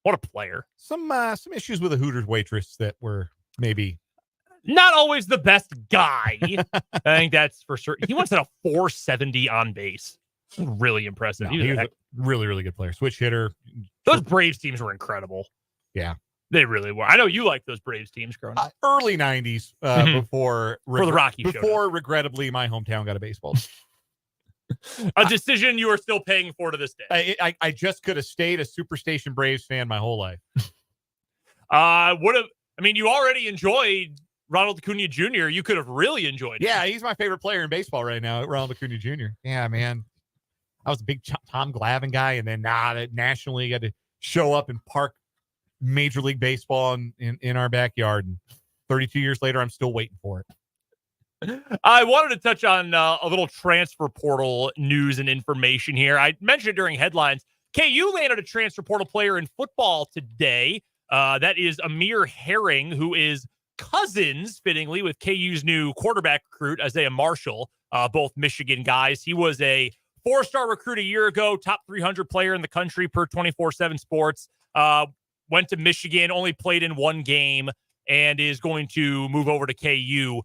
What a player. Some issues with a Hooters waitress that were maybe not always the best guy. I think that's for sure. He once had a 470 on base. Really impressive. No, he was a really, really good player. Switch hitter. Those Braves teams were incredible. Yeah. They really were. I know you liked those Braves teams growing up. Early 90s, before the Rockies. Before, regrettably, my hometown got a baseball team. A decision you are still paying for to this day. I just could have stayed a Superstation Braves fan my whole life. You already enjoyed Ronald Acuna Jr. You could have really enjoyed it. Yeah, he's my favorite player in baseball right now, Ronald Acuna Jr. Yeah, man. I was a big Tom Glavine guy, and then nationally, you got to show up and park Major League Baseball in our backyard. And 32 years later, I'm still waiting for it. I wanted to touch on a little transfer portal news and information here. I mentioned during headlines, KU landed a transfer portal player in football today. That is Amir Herring, who is cousins, fittingly, with KU's new quarterback recruit, Isaiah Marshall, both Michigan guys. He was a 4-star recruit a year ago, top 300 player in the country per 24/7 Sports. Went to Michigan, only played in one game, and is going to move over to KU.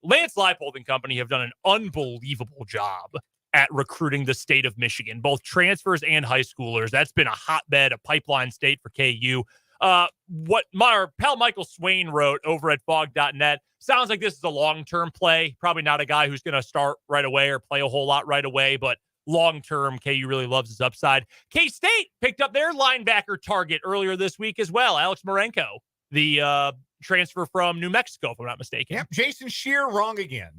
Lance Leipold and company have done an unbelievable job at recruiting the state of Michigan, both transfers and high schoolers. That's been a hotbed, a pipeline state for KU. What my pal Michael Swain wrote over at fog.net sounds like this is a long-term play. Probably not a guy who's going to start right away or play a whole lot right away, but long-term, KU really loves his upside. K-State picked up their linebacker target earlier this week as well. Alex Marenko, the transfer from New Mexico, if I'm not mistaken. Yep, Jason Shear wrong again.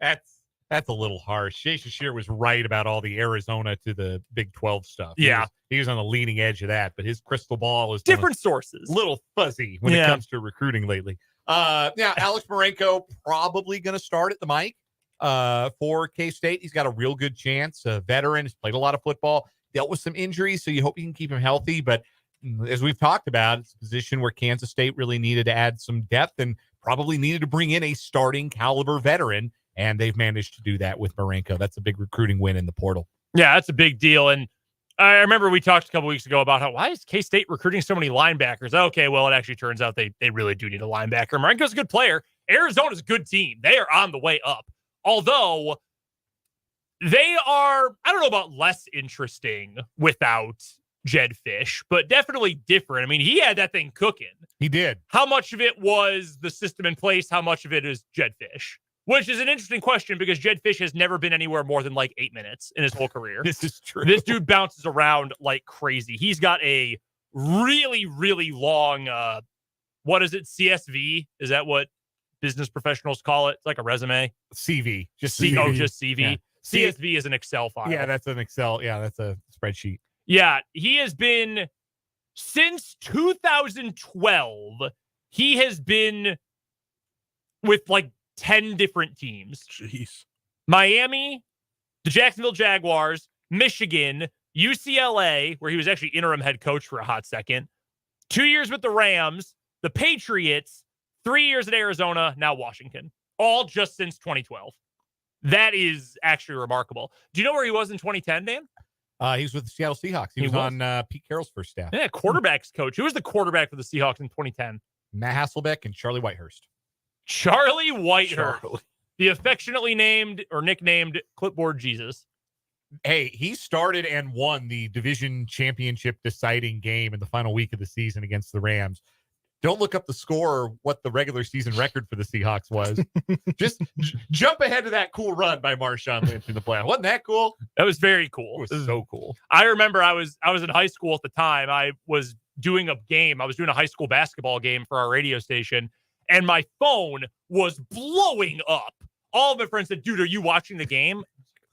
That's a little harsh. Jason Shear was right about all the Arizona to the Big 12 stuff. Yeah. He was on the leading edge of that, but his crystal ball is different sources. A little fuzzy when it comes to recruiting lately. Alex Marenko probably going to start at the mic for K-State. He's got a real good chance. A veteran, has played a lot of football, dealt with some injuries, so you hope you can keep him healthy. But as we've talked about, it's a position where Kansas State really needed to add some depth and probably needed to bring in a starting caliber veteran, and they've managed to do that with Marenko. That's a big recruiting win in the portal. Yeah, that's a big deal. And I remember we talked a couple weeks ago about why is K-State recruiting so many linebackers? Okay, well, it actually turns out they really do need a linebacker. Marenko's a good player. Arizona's a good team. They are on the way up. Although they are, I don't know about less interesting without Jed Fish, but definitely different. I mean, he had that thing cooking. He did. How much of it was the system in place? How much of it is Jed Fish? Which is an interesting question because Jed Fish has never been anywhere more than like 8 minutes in his whole career. This is true. This dude bounces around like crazy. He's got a really, really long, what is it? CSV? Is that what business professionals call it? It's like a resume. CV. Just CV. Oh, just CV. Yeah. CSV is an Excel file. Yeah, that's an Excel. Yeah, that's a spreadsheet. Yeah, he has been, since 2012, he has been with like 10 different teams. Jeez. Miami, the Jacksonville Jaguars, Michigan, UCLA, where he was actually interim head coach for a hot second, 2 years with the Rams, the Patriots, 3 years at Arizona, now Washington, all just since 2012. That is actually remarkable. Do you know where he was in 2010, Dan? He was with the Seattle Seahawks. He was on Pete Carroll's first staff. Yeah, quarterbacks coach. Who was the quarterback for the Seahawks in 2010? Matt Hasselbeck and Charlie Whitehurst. Charlie Whitehurst. the affectionately named or nicknamed Clipboard Jesus. Hey, he started and won the division championship deciding game in the final week of the season against the Rams. Don't look up the score or what the regular season record for the Seahawks was. Just jump ahead to that cool run by Marshawn Lynch in the playoff. Wasn't that cool? That was very cool. It was so cool. I remember I was in high school at the time. I was doing a game. I was doing a high school basketball game for our radio station, and my phone was blowing up. All of my friends said, "Dude, are you watching the game?"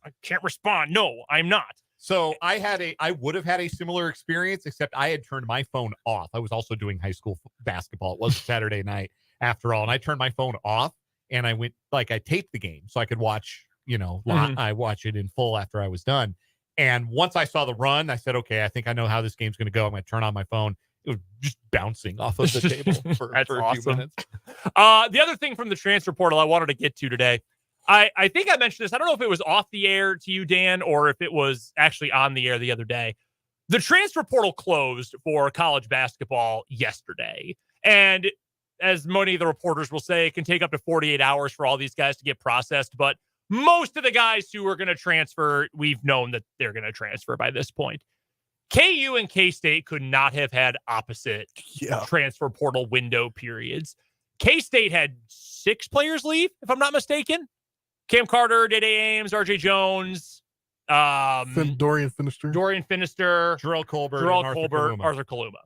I can't respond. No, I'm not. So I would have had a similar experience, except I had turned my phone off. I was also doing high school basketball. It was Saturday night after all. And I turned my phone off and I went, I taped the game so I could watch, I watch it in full after I was done. And once I saw the run, I said, okay, I think I know how this game's going to go. I'm going to turn on my phone. It was just bouncing off of the table for a few minutes. The other thing from the transfer portal I wanted to get to today, I think I mentioned this. I don't know if it was off the air to you, Dan, or if it was actually on the air the other day. The transfer portal closed for college basketball yesterday. And as many of the reporters will say, it can take up to 48 hours for all these guys to get processed. But most of the guys who are going to transfer, we've known that they're going to transfer by this point. KU and K-State could not have had opposite transfer portal window periods. K-State had 6 players leave, if I'm not mistaken. Cam Carter, Day Ames, RJ Jones, Dorian Finister, Jarrell Colbert, Arthur Kaluma.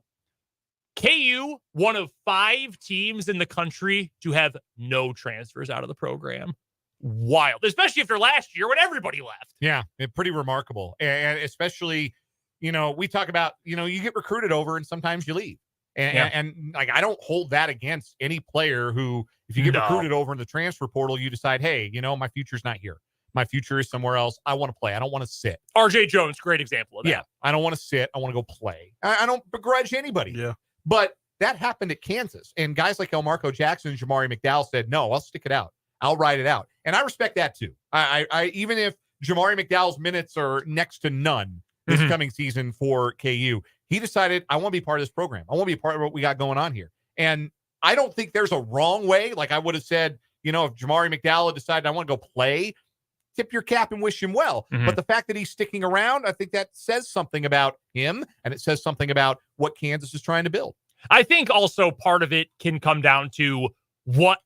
KU, one of 5 teams in the country to have no transfers out of the program. Wild, especially after last year when everybody left. Yeah, pretty remarkable. And especially, we talk about, you get recruited over and sometimes you leave. And I don't hold that against any player who, if you get recruited over in the transfer portal, you decide, hey, my future's not here. My future is somewhere else. I want to play. I don't want to sit. RJ Jones, great example of that. Yeah, I don't want to sit. I want to go play. I don't begrudge anybody. Yeah. But that happened at Kansas. And guys like Elmarco Jackson and Jamari McDowell said, no, I'll stick it out. I'll ride it out. And I respect that too. I even if Jamari McDowell's minutes are next to none this coming season for KU, he decided, I want to be part of this program. I want to be a part of what we got going on here. And I don't think there's a wrong way. Like I would have said, if Jamari McDowell decided I want to go play, tip your cap and wish him well. But the fact that he's sticking around, I think that says something about him, and it says something about what Kansas is trying to build. I think also part of it can come down to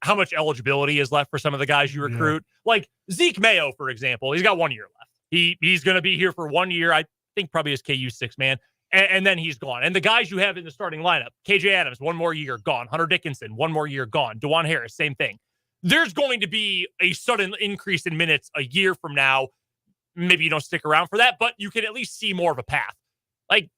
how much eligibility is left for some of the guys you recruit. Like Zeke Mayo, for example, he's got 1 year left. He's going to be here for 1 year. I think probably as KU 6 man. And then he's gone. And the guys you have in the starting lineup, KJ Adams, 1 more year, gone. Hunter Dickinson, 1 more year, gone. DeJuan Harris, same thing. There's going to be a sudden increase in minutes a year from now. Maybe you don't stick around for that, but you can at least see more of a path. Like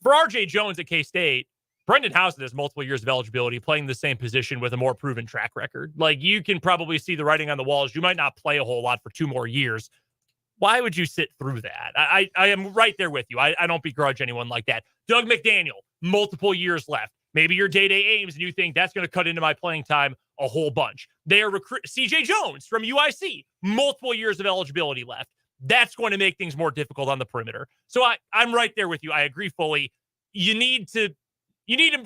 for RJ Jones at K-State, Brendan Housen has multiple years of eligibility playing the same position with a more proven track record. Like you can probably see the writing on the walls. You might not play a whole lot for 2 more years. Why would you sit through that? I am right there with you. I don't begrudge anyone like that. Doug McDaniel, multiple years left. Maybe you're Day Ames and you think that's going to cut into my playing time a whole bunch. They are CJ Jones from UIC, multiple years of eligibility left. That's going to make things more difficult on the perimeter. So I'm right there with you. I agree fully. You need to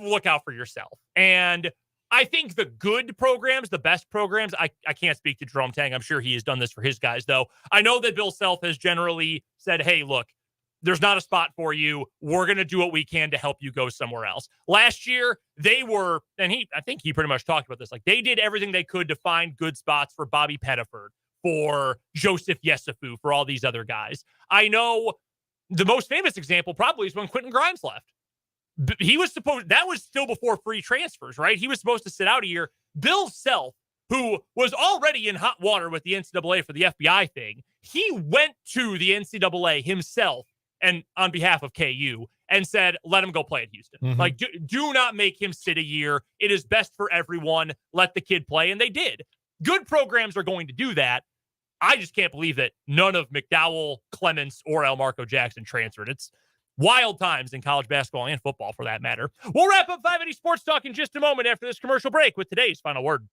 look out for yourself. And I think the good programs, the best programs, I can't speak to Jerome Tang. I'm sure he has done this for his guys, though. I know that Bill Self has generally said, hey, look, there's not a spot for you. We're going to do what we can to help you go somewhere else. Last year, they were, and I think he pretty much talked about this, like they did everything they could to find good spots for Bobby Pettiford, for Joseph Yesufu, for all these other guys. I know the most famous example probably is when Quentin Grimes left. That was still before free transfers, right? He was supposed to sit out a year. Bill Self, who was already in hot water with the NCAA for the FBI thing, he went to the NCAA himself and on behalf of KU and said, let him go play at Houston. Like, do not make him sit a year. It is best for everyone. Let the kid play. And they did. Good programs are going to do that. I just can't believe that none of McDowell, Clements, or Elmarco Jackson transferred. It's wild times in college basketball and football, for that matter. We'll wrap up 580 Sports Talk in just a moment after this commercial break with today's final word.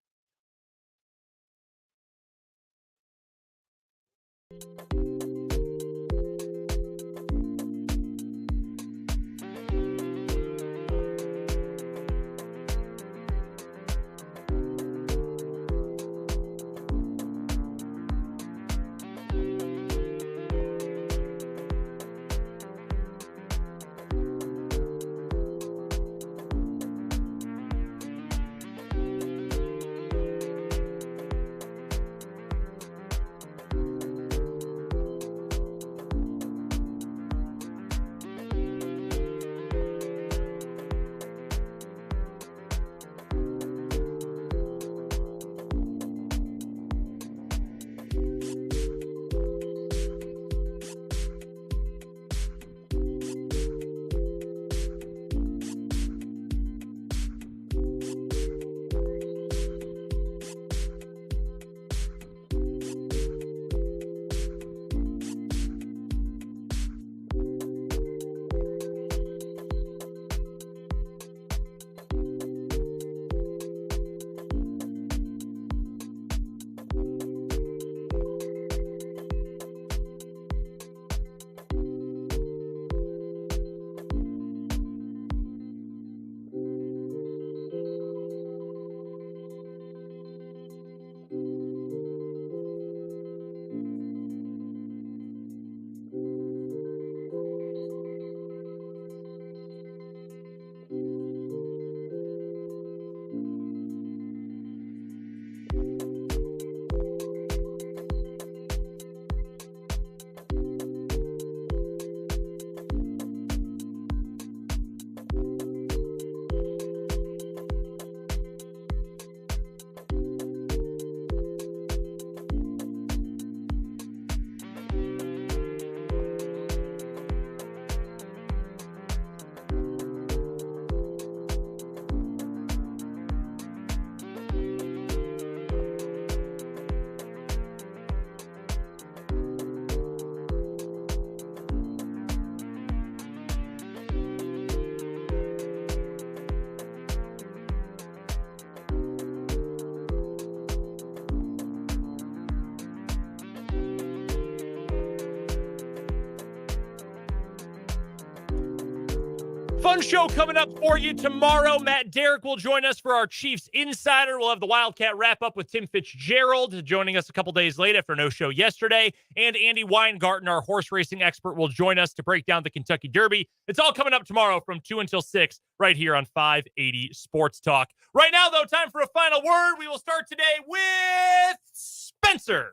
Fun show coming up for you tomorrow. Matt Derrick will join us for our Chiefs Insider. We'll have the Wildcat wrap-up with Tim Fitzgerald joining us a couple days late after no show yesterday. And Andy Weingarten, our horse racing expert, will join us to break down the Kentucky Derby. It's all coming up tomorrow from 2 until 6 right here on 580 Sports Talk. Right now, though, time for a final word. We will start today with Spencer.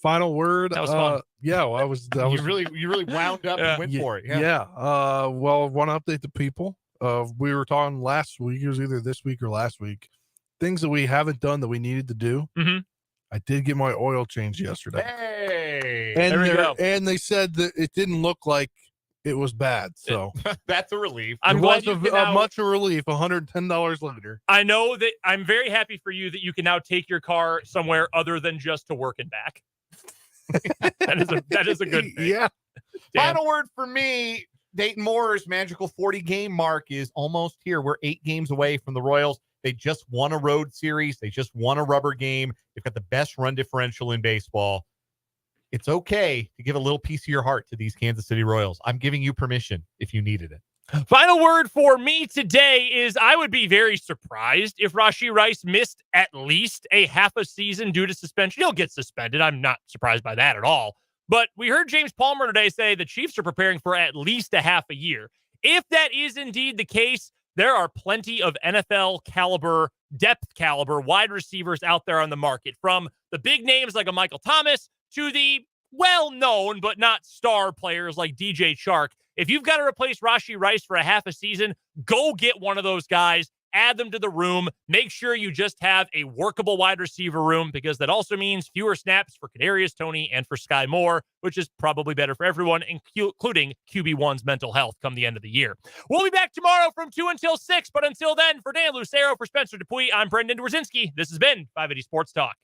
Final word. That was fun. Yeah, well, You really wound up and went for it. Yeah. Well, want to update the people. We were talking last week. It was either this week or last week. Things that we haven't done that we needed to do. Mm-hmm. I did get my oil changed yesterday. Hey, and there we go. And they said that it didn't look like it was bad. So that's a relief. I'm glad you can now, much a relief. $110 later. I know that I'm very happy for you that you can now take your car somewhere other than just to work and back. that is a good thing. Yeah. Damn. Final word for me. Dayton Moore's magical 40 game mark is almost here. We're 8 games away from the Royals. They just won a road series. They just won a rubber game. They've got the best run differential in baseball. It's okay to give a little piece of your heart to these Kansas City Royals. I'm giving you permission if you needed it. Final word for me today is I would be very surprised if Rashee Rice missed at least a half a season due to suspension. He'll get suspended. I'm not surprised by that at all. But we heard James Palmer today say the Chiefs are preparing for at least a half a year. If that is indeed the case, there are plenty of NFL caliber, depth caliber wide receivers out there on the market, from the big names like a Michael Thomas to the well-known but not star players like DJ Chark. If you've got to replace Rashee Rice for a half a season, go get one of those guys, add them to the room, make sure you just have a workable wide receiver room, because that also means fewer snaps for Kadarius Toney and for Sky Moore, which is probably better for everyone, including QB1's mental health come the end of the year. We'll be back tomorrow from 2 until 6, but until then, for Dan Lucero, for Spencer Dupuis, I'm Brendan Dworzinski. This has been 580 Sports Talk.